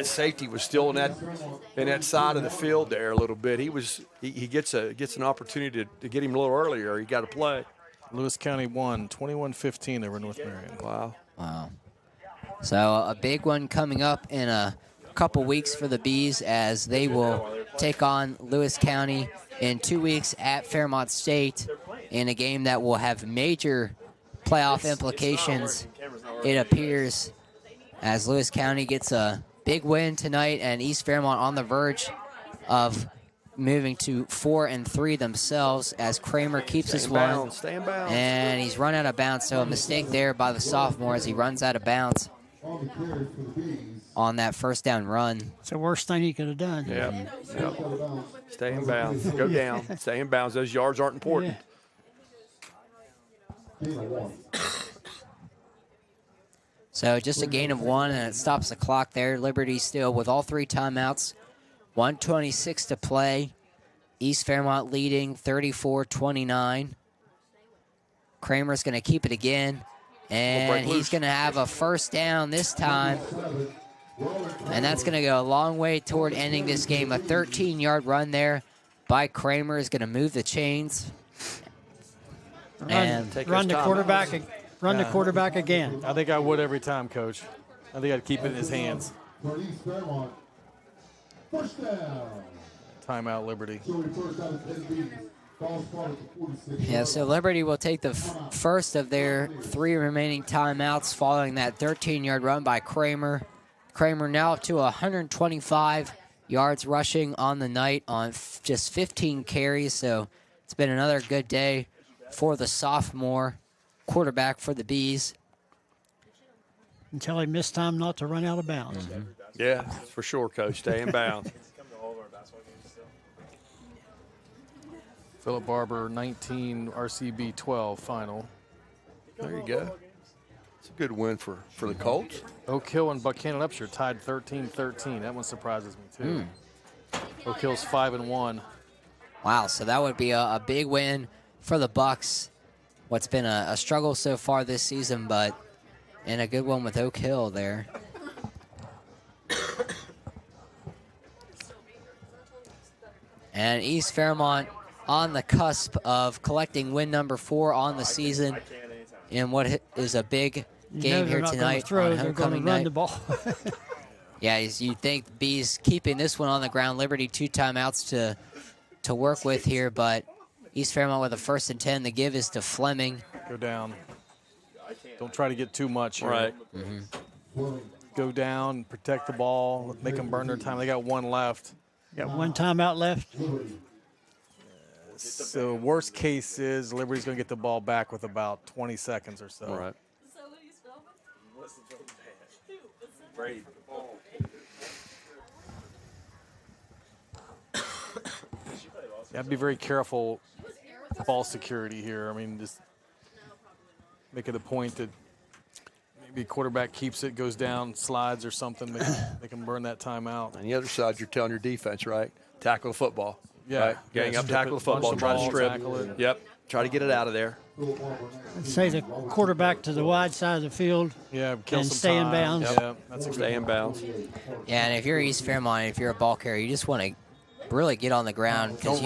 Safety was still in that side of the field there a little bit. He gets an opportunity to get him a little earlier. He got to play. Lewis County won 21-15 over North Marion. Wow. So a big one coming up in a couple weeks for the Bees as they will take on Lewis County in 2 weeks at Fairmont State in a game that will have major playoff implications, it appears, as Lewis County gets a big win tonight and East Fairmont on the verge of moving to 4-3 themselves as Kramer keeps his one. Stay in bounds. And he's run out of bounds, so a mistake there by the sophomore as he runs out of bounds on that first down run. It's the worst thing he could have done. Yeah. Stay in bounds. Go down. Stay in bounds. Those yards aren't important. So just a gain of 1, and it stops the clock there. Liberty still with all 3 timeouts 1:26 to play. East Fairmont leading 34-29. Kramer's going to keep it again, and he's going to have a first down this time. And that's going to go a long way toward ending this game. A 13-yard run there by Kramer is going to move the chains. Run the quarterback again. I think I would every time, Coach. I think I'd keep it in his hands. Timeout, Liberty. Yeah, so Liberty will take the first of their 3 remaining timeouts following that 13-yard run by Kramer. Kramer now up to 125 yards rushing on the night on just 15 carries, so it's been another good day for the sophomore quarterback for the Bees. Until he missed time not to run out of bounds. Yeah, for sure, Coach. Stay in bounds. Philip Barber, 19, RCB 12 final. There you go. It's a good win for the Colts. Oak Hill and Buchanan Upshur tied 13-13. That one surprises me, too. Oak Hill's 5-1. Wow, so that would be a big win for the Bucks. What's been a struggle so far this season, but and a good one with Oak Hill there. And East Fairmont on the cusp of collecting win number 4 on the season in what is a big game here tonight on homecoming night. The ball. Yeah, you think the Bees keeping this one on the ground. Liberty 2 timeouts to work with here, but East Fairmont with a 1st and 10. The give is to Fleming. Go down. Don't try to get too much here. Right. Go down, protect the ball, make them burn their time. They got 1 left. Got 1 timeout left. So worst case is Liberty's going to get the ball back with about 20 seconds or so. All right. You have to be very careful ball security here. I mean, just making the point that maybe quarterback keeps it, goes down, slides or something, make them burn that timeout. On the other side, you're telling your defense, right? Tackle the football. Yeah. Right? Gang up, tackle the football, try to strip. Yep. Try to get it out of there. I'd say the quarterback to the wide side of the field. Yeah, and stay in bounds. Yep. Yeah, that's a stay in bounds. Yeah, and if you're East Fairmont, if you're a ball carrier, you just want to really get on the ground because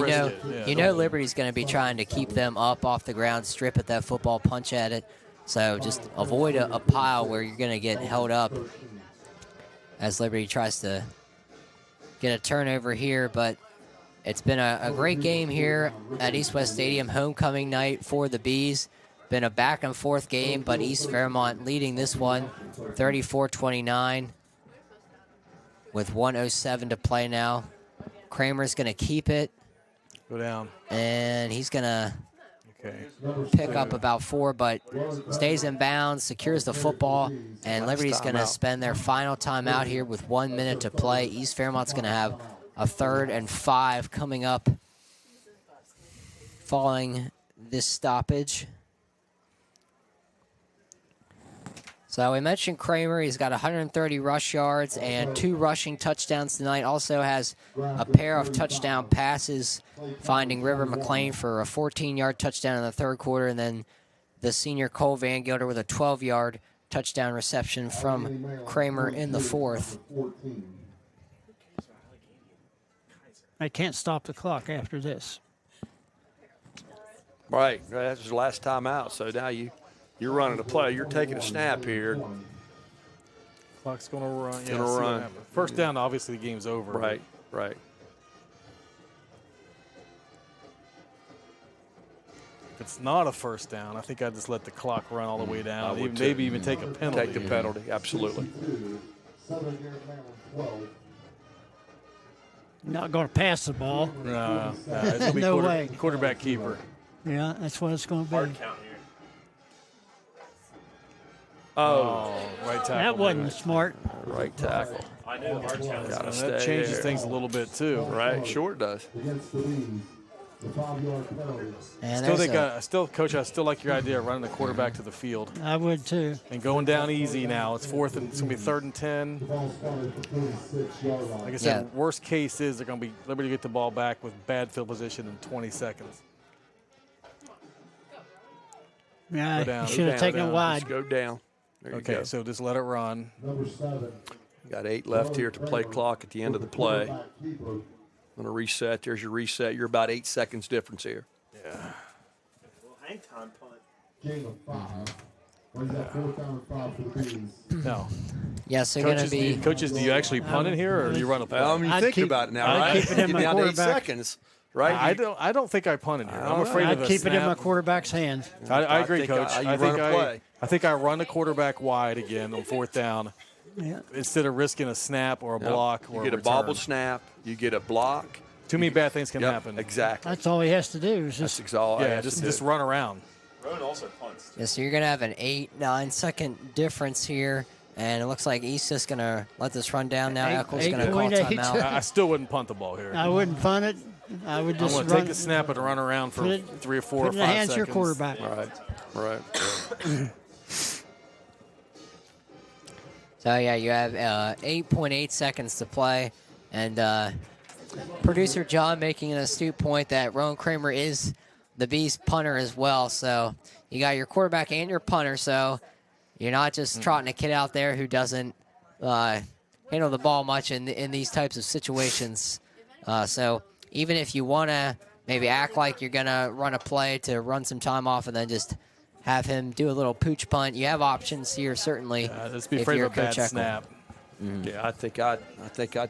you know Liberty's going to be trying to keep them up off the ground, strip at that football, punch at it. So just avoid a pile where you're going to get held up as Liberty tries to get a turnover here. But it's been a great game here at East West Stadium, homecoming night for the Bees. Been a back-and-forth game, but East Fairmont leading this one 34-29 with 1:07 to play now. Kramer's going to keep it. Go down. And he's going to pick up about 4, but stays in bounds, secures the football, and Liberty's going to spend their final timeout here with 1 minute to play. East Fairmont's going to have a 3rd and 5 coming up following this stoppage. So we mentioned Kramer. He's got 130 rush yards and 2 rushing touchdowns tonight. Also has a pair of touchdown passes, finding River McLean for a 14-yard touchdown in the 3rd quarter, and then the senior Cole Van Gilder with a 12-yard touchdown reception from Kramer in the 4th. I can't stop the clock after this. Right. That's his last time out, so now you're running a play. You're taking a snap here. Clock's going to run. It's going to run. First down, obviously, the game's over. Right, right. If it's not a first down, I think I'd just let the clock run all the way down. Maybe even take a penalty. Take the penalty, absolutely. Not going to pass the ball. No, it's going to be no way. Quarterback keeper. Yeah, that's what it's going to be. Hard count here. Oh, right tackle. That wasn't smart. Right tackle. I knew hard count. Gotta That changes there. things a little bit, too. Right, sure it does. And Coach, I still like your idea of running the quarterback to the field. I would too. And going down easy now. It's it's going to be 3rd and 10. Like I said, worst case is they're going to be Liberty get the ball back with bad field position in 20 seconds. Yeah, you should have taken it wide. Just go down. There you go. So just let it run. Got 8 left here to play clock at the end of the play. Going to reset. There's your reset. You're about 8 seconds difference here. Yeah. Hang time punt. No. Yes, they're going to be. Coaches, do you actually punt it here, or do you run a play? You think about it now, right? I'd keep it in my down to 8 quarterback. seconds, right? I don't think I punted here. I'm afraid of I'd a keep snap. it in my quarterback's hands. I agree, think Coach. you I run a play. think I run the quarterback wide again on 4th down instead of risking a snap or a block or you get a a bobble return. snap. You get a block. Too many bad things can happen. Exactly. That's all he has to do. Is just just run around. Rowan also punts. Yeah, so you're going to have an 8-9 second difference here. And it looks like East is going to let this run down now. Eccles going to call 8.8. timeout. I still wouldn't punt the ball here. I wouldn't punt it. I would just I'm going to take the snap and run around for 3 or 4 or 5 seconds. Put it in the hands of your quarterback. Right. So, yeah, you have 8.8 seconds to play. And producer John making an astute point that Rowan Kramer is the Bees punter as well. So you got your quarterback and your punter. So you're not just trotting a kid out there who doesn't handle the ball much in these types of situations. So even if you want to maybe act like you're going to run a play to run some time off and then just have him do a little pooch punt, you have options here certainly. Let's be afraid of a bad snap. Yeah, I think I'd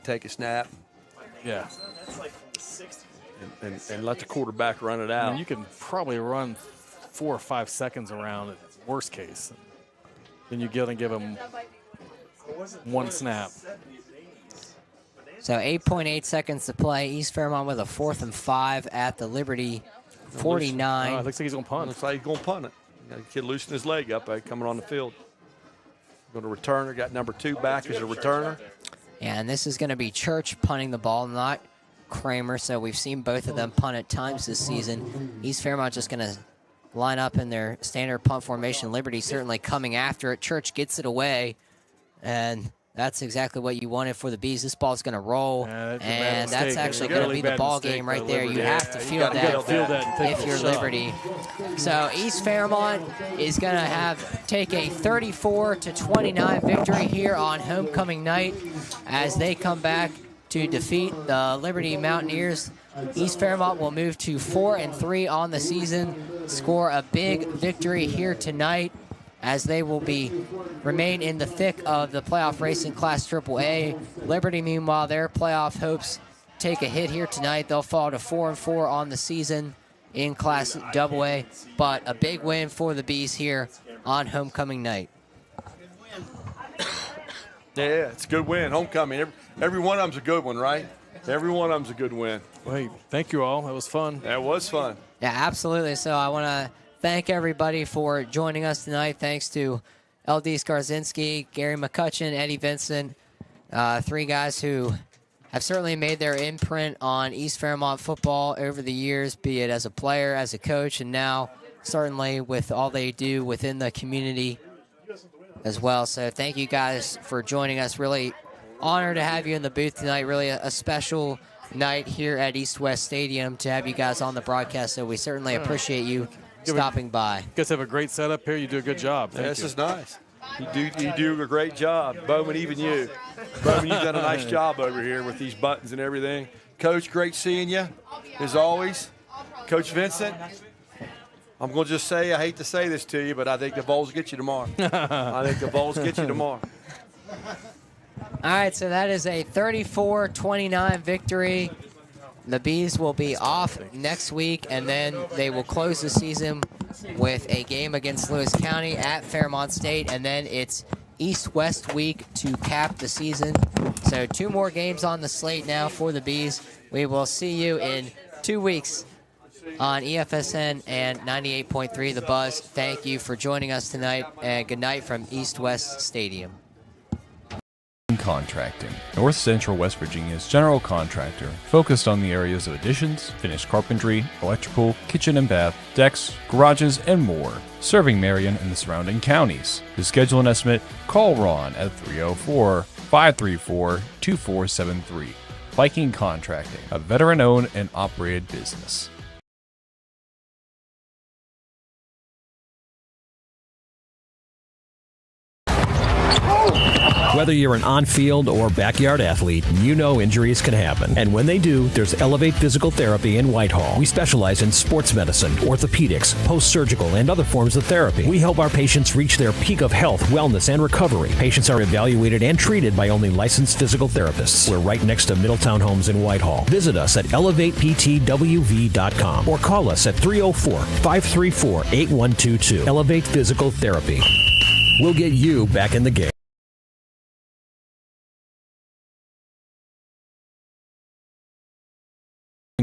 take a snap. Yeah. That's like from the 60s. And let the quarterback run it out. I mean, you can probably run 4 or 5 seconds around at worst case. Then you give him one snap. So 8.8 seconds to play. East Fairmont with a 4th and 5 at the Liberty 49. It looks like he's going to punt. Looks like he's going to punt it. Got a kid loosening his leg up coming on the field. Going to returner. Got number 2 back as a returner. And this is going to be Church punting the ball, not Kramer. So we've seen both of them punt at times this season. East Fairmont just going to line up in their standard punt formation. Liberty certainly coming after it. Church gets it away, and that's exactly what you wanted for the Bees. This ball's going to roll, and that's actually going to be the ball game right there. You have to feel that if you're Liberty. So East Fairmont is going to take a 34-29 victory here on homecoming night as they come back to defeat the Liberty Mountaineers. East Fairmont will move to 4-3 on the season, score a big victory here tonight as they will remain in the thick of the playoff race in Class AAA. Liberty, meanwhile, their playoff hopes take a hit here tonight. They'll fall to 4-4 on the season in Class AA, but a big win for the Bees here on homecoming night. Yeah, it's a good win. Homecoming. Every one of them's a good one, right? Every one of them's a good win. Well, hey, thank you all. That was fun. That was fun. Yeah, absolutely. So I want to thank everybody for joining us tonight. Thanks to LD Skarzinski, Gary McCutchen, Eddie Vincent, 3 guys who have certainly made their imprint on East Fairmont football over the years, be it as a player, as a coach, and now certainly with all they do within the community as well. So thank you guys for joining us. Really honored to have you in the booth tonight. Really a special night here at East West Stadium to have you guys on the broadcast. So we certainly appreciate you stopping by. You guys have a great setup here. You do a good job. Thank you. This is nice. You do a great job, Bowman. Even you, Bowman, you've done a nice job over here with these buttons and everything. Coach, great seeing you, as always. Coach Vincent, I'm going to just say, I hate to say this to you, but I think the Vols get you tomorrow. I think the Vols get you tomorrow. All right, so that is a 34-29 victory. The Bees will be off next week, and then they will close the season with a game against Lewis County at Fairmont State, and then it's East-West week to cap the season. So 2 more games on the slate now for the Bees. We will see you in 2 weeks on EFSN and 98.3 The Buzz. Thank you for joining us tonight, and good night from East-West Stadium. Contracting, North Central West Virginia's general contractor, focused on the areas of additions, finished carpentry, electrical, kitchen and bath, decks, garages, and more, serving Marion and the surrounding counties. To schedule an estimate, call Ron at 304-534-2473. Viking Contracting, a veteran-owned and operated business. Whether you're an on-field or backyard athlete, you know injuries can happen. And when they do, there's Elevate Physical Therapy in Whitehall. We specialize in sports medicine, orthopedics, post-surgical, and other forms of therapy. We help our patients reach their peak of health, wellness, and recovery. Patients are evaluated and treated by only licensed physical therapists. We're right next to Middletown Homes in Whitehall. Visit us at elevateptwv.com or call us at 304-534-8122. Elevate Physical Therapy. We'll get you back in the game.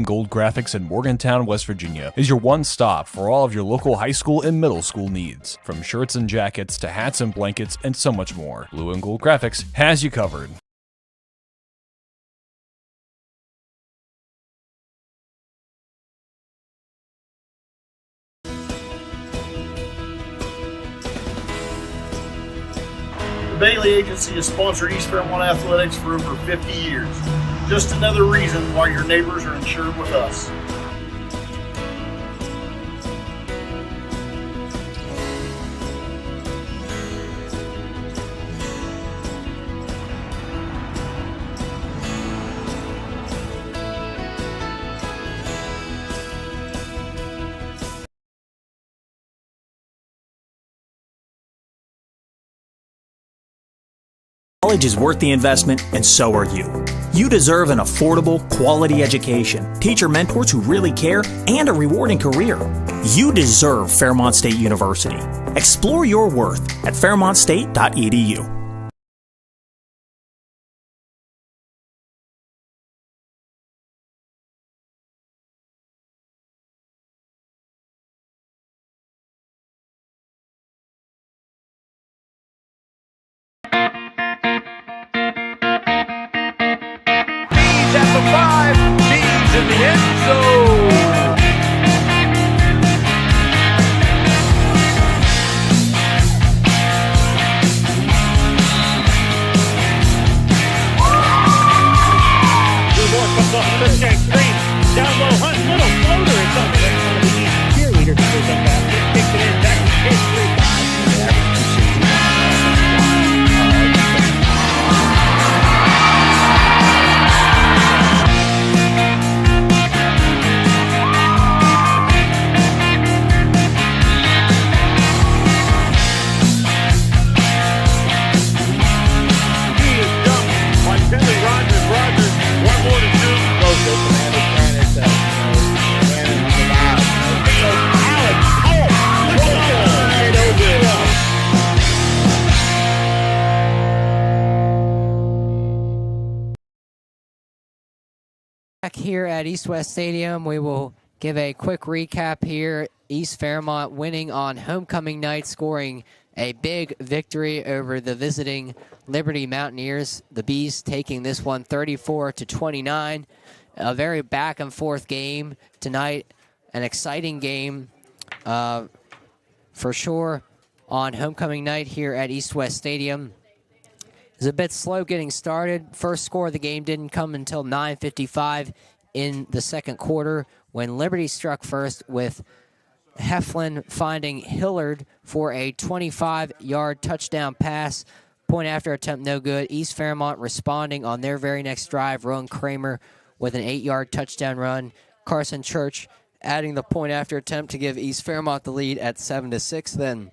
Gold Graphics in Morgantown, West Virginia is your one stop for all of your local high school and middle school needs. From shirts and jackets to hats and blankets and so much more, Blue and Gold Graphics has you covered. The Bailey Agency has sponsored East Fairmont Athletics for over 50 years. Just another reason why your neighbors are insured with us. College is worth the investment, and so are you. You deserve an affordable, quality education, teacher mentors who really care, and a rewarding career. You deserve Fairmont State University. Explore your worth at fairmontstate.edu. Back here at East West Stadium, we will give a quick recap here. East Fairmont winning on homecoming night, scoring a big victory over the visiting Liberty Mountaineers. The Bees taking this one 34-29. A very back and forth game tonight. An exciting game for sure on homecoming night here at East West Stadium. It was a bit slow getting started. First score of the game didn't come until 9:55 in the second quarter when Liberty struck first with Heflin finding Hillard for a 25-yard touchdown pass. Point after attempt no good. East Fairmont responding on their very next drive. Rowan Kramer with an 8-yard touchdown run. Carson Church adding the point after attempt to give East Fairmont the lead at 7-6. Then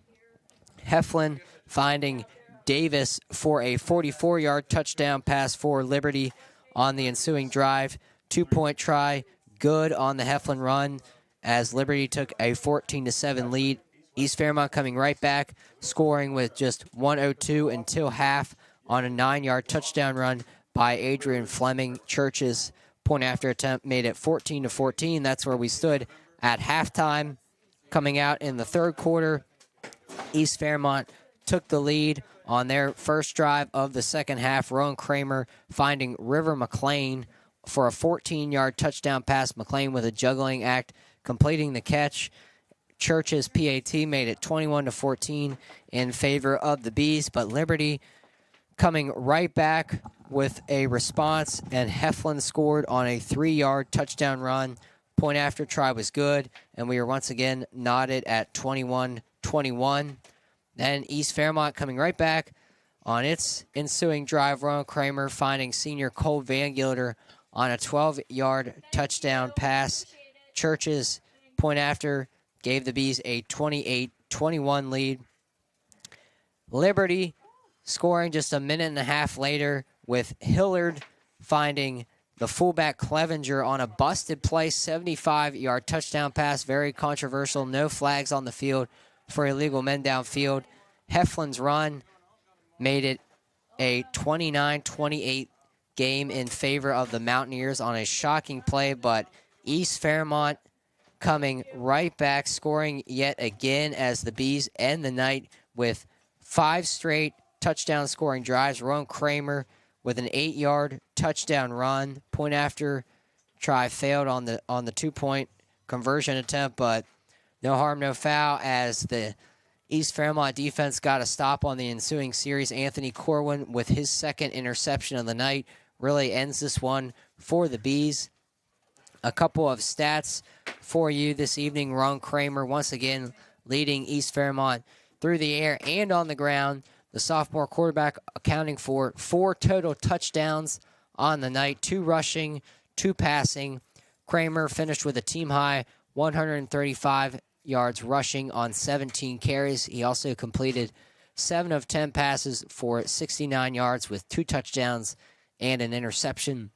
Heflin finding Davis for a 44-yard touchdown pass for Liberty on the ensuing drive. 2-point try, good on the Heflin run as Liberty took a 14-7 lead. East Fairmont coming right back, scoring with just 1:02 until half on a 9-yard touchdown run by Adrian Fleming. Church's point after attempt made it 14-14. That's where we stood at halftime. Coming out in the third quarter, East Fairmont took the lead On their first drive of the second half, Rowan Kramer finding River McLean for a 14-yard touchdown pass. McLean with a juggling act, completing the catch. Church's PAT made it 21-14 in favor of the Bees, but Liberty coming right back with a response, and Heflin scored on a 3-yard touchdown run. Point after try was good, and we are once again knotted at 21-21. Then East Fairmont coming right back on its ensuing drive. Ron Kramer finding senior Cole Van Gilder on a 12-yard touchdown pass. Church's point after gave the Bees a 28-21 lead. Liberty scoring just a minute and a half later with Hillard finding the fullback Clevenger on a busted play, 75-yard touchdown pass. Very controversial. No flags on the field for illegal men downfield. Heflin's run made it a 29-28 game in favor of the Mountaineers on a shocking play, but East Fairmont coming right back, scoring yet again as the Bees end the night with 5 straight touchdown scoring drives. Ron Kramer with an 8-yard touchdown run. Point after try failed on the 2-point conversion attempt, but no harm, no foul as the East Fairmont defense got a stop on the ensuing series. Anthony Corwin with his second interception of the night really ends this one for the Bees. A couple of stats for you this evening. Ron Kramer once again leading East Fairmont through the air and on the ground. The sophomore quarterback accounting for 4 total touchdowns on the night, 2 rushing, 2 passing. Kramer finished with a team-high 135 yards rushing on 17 carries. He also completed 7 of 10 passes for 69 yards with 2 touchdowns and an interception.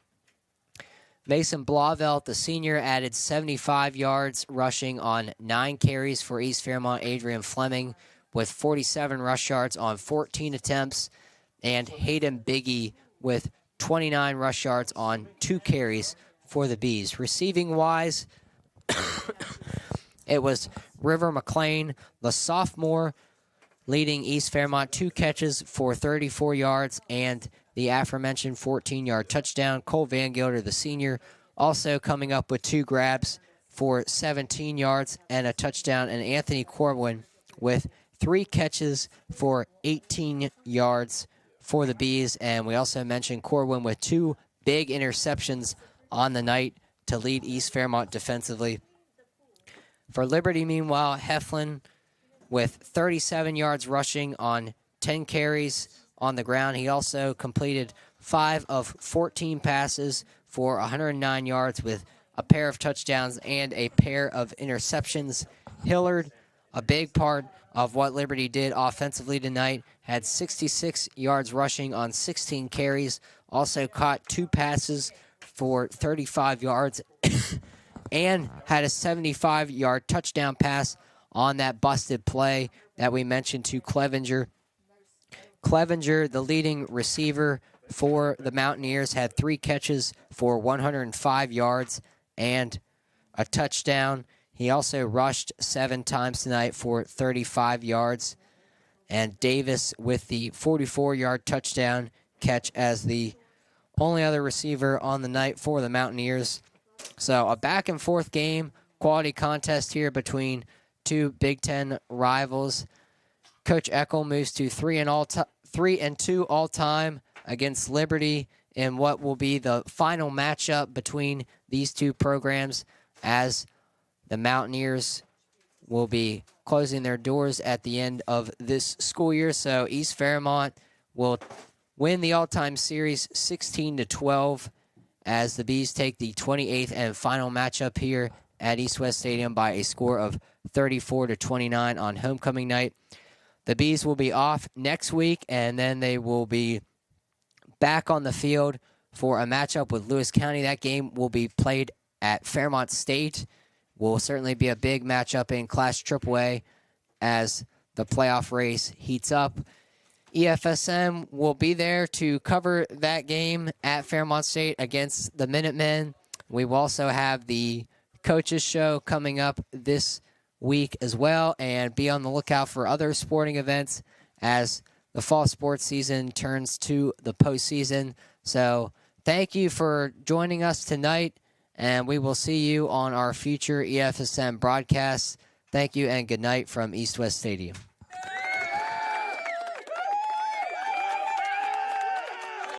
Mason Blauvelt, the senior, added 75 yards rushing on 9 carries for East Fairmont. Adrian Fleming with 47 rush yards on 14 attempts, and Hayden Biggie with 29 rush yards on 2 carries for the Bees. Receiving-wise, it was River McLean, the sophomore, leading East Fairmont, 2 catches for 34 yards and the aforementioned 14-yard touchdown. Cole Van Gilder, the senior, also coming up with 2 grabs for 17 yards and a touchdown, and Anthony Corwin with 3 catches for 18 yards for the Bees. And we also mentioned Corwin with 2 big interceptions on the night to lead East Fairmont defensively. For Liberty, meanwhile, Heflin with 37 yards rushing on 10 carries on the ground. He also completed 5 of 14 passes for 109 yards with a pair of touchdowns and a pair of interceptions. Hillard, a big part of what Liberty did offensively tonight, had 66 yards rushing on 16 carries, also caught 2 passes for 35 yards, and had a 75-yard touchdown pass on that busted play that we mentioned to Clevenger. Clevenger, the leading receiver for the Mountaineers, had 3 catches for 105 yards and a touchdown. He also rushed 7 times tonight for 35 yards. And Davis with the 44-yard touchdown catch as the only other receiver on the night for the Mountaineers. So a back-and-forth game, quality contest here between 2 Big Ten rivals. Coach Eckel moves to 3-2 all-time against Liberty in what will be the final matchup between these 2 programs, as the Mountaineers will be closing their doors at the end of this school year. So East Fairmont will win the all-time series 16-12 as the Bees take the 28th and final matchup here at East West Stadium by a score of 34-29 on homecoming night. The Bees will be off next week, and then they will be back on the field for a matchup with Lewis County. That game will be played at Fairmont State. Will certainly be a big matchup in Class AAA as the playoff race heats up. EFSM will be there to cover that game at Fairmont State against the Minutemen. We will also have the coaches show coming up this week as well, and be on the lookout for other sporting events as the fall sports season turns to the postseason. So thank you for joining us tonight, and we will see you on our future EFSM broadcasts. Thank you, and good night from East West Stadium.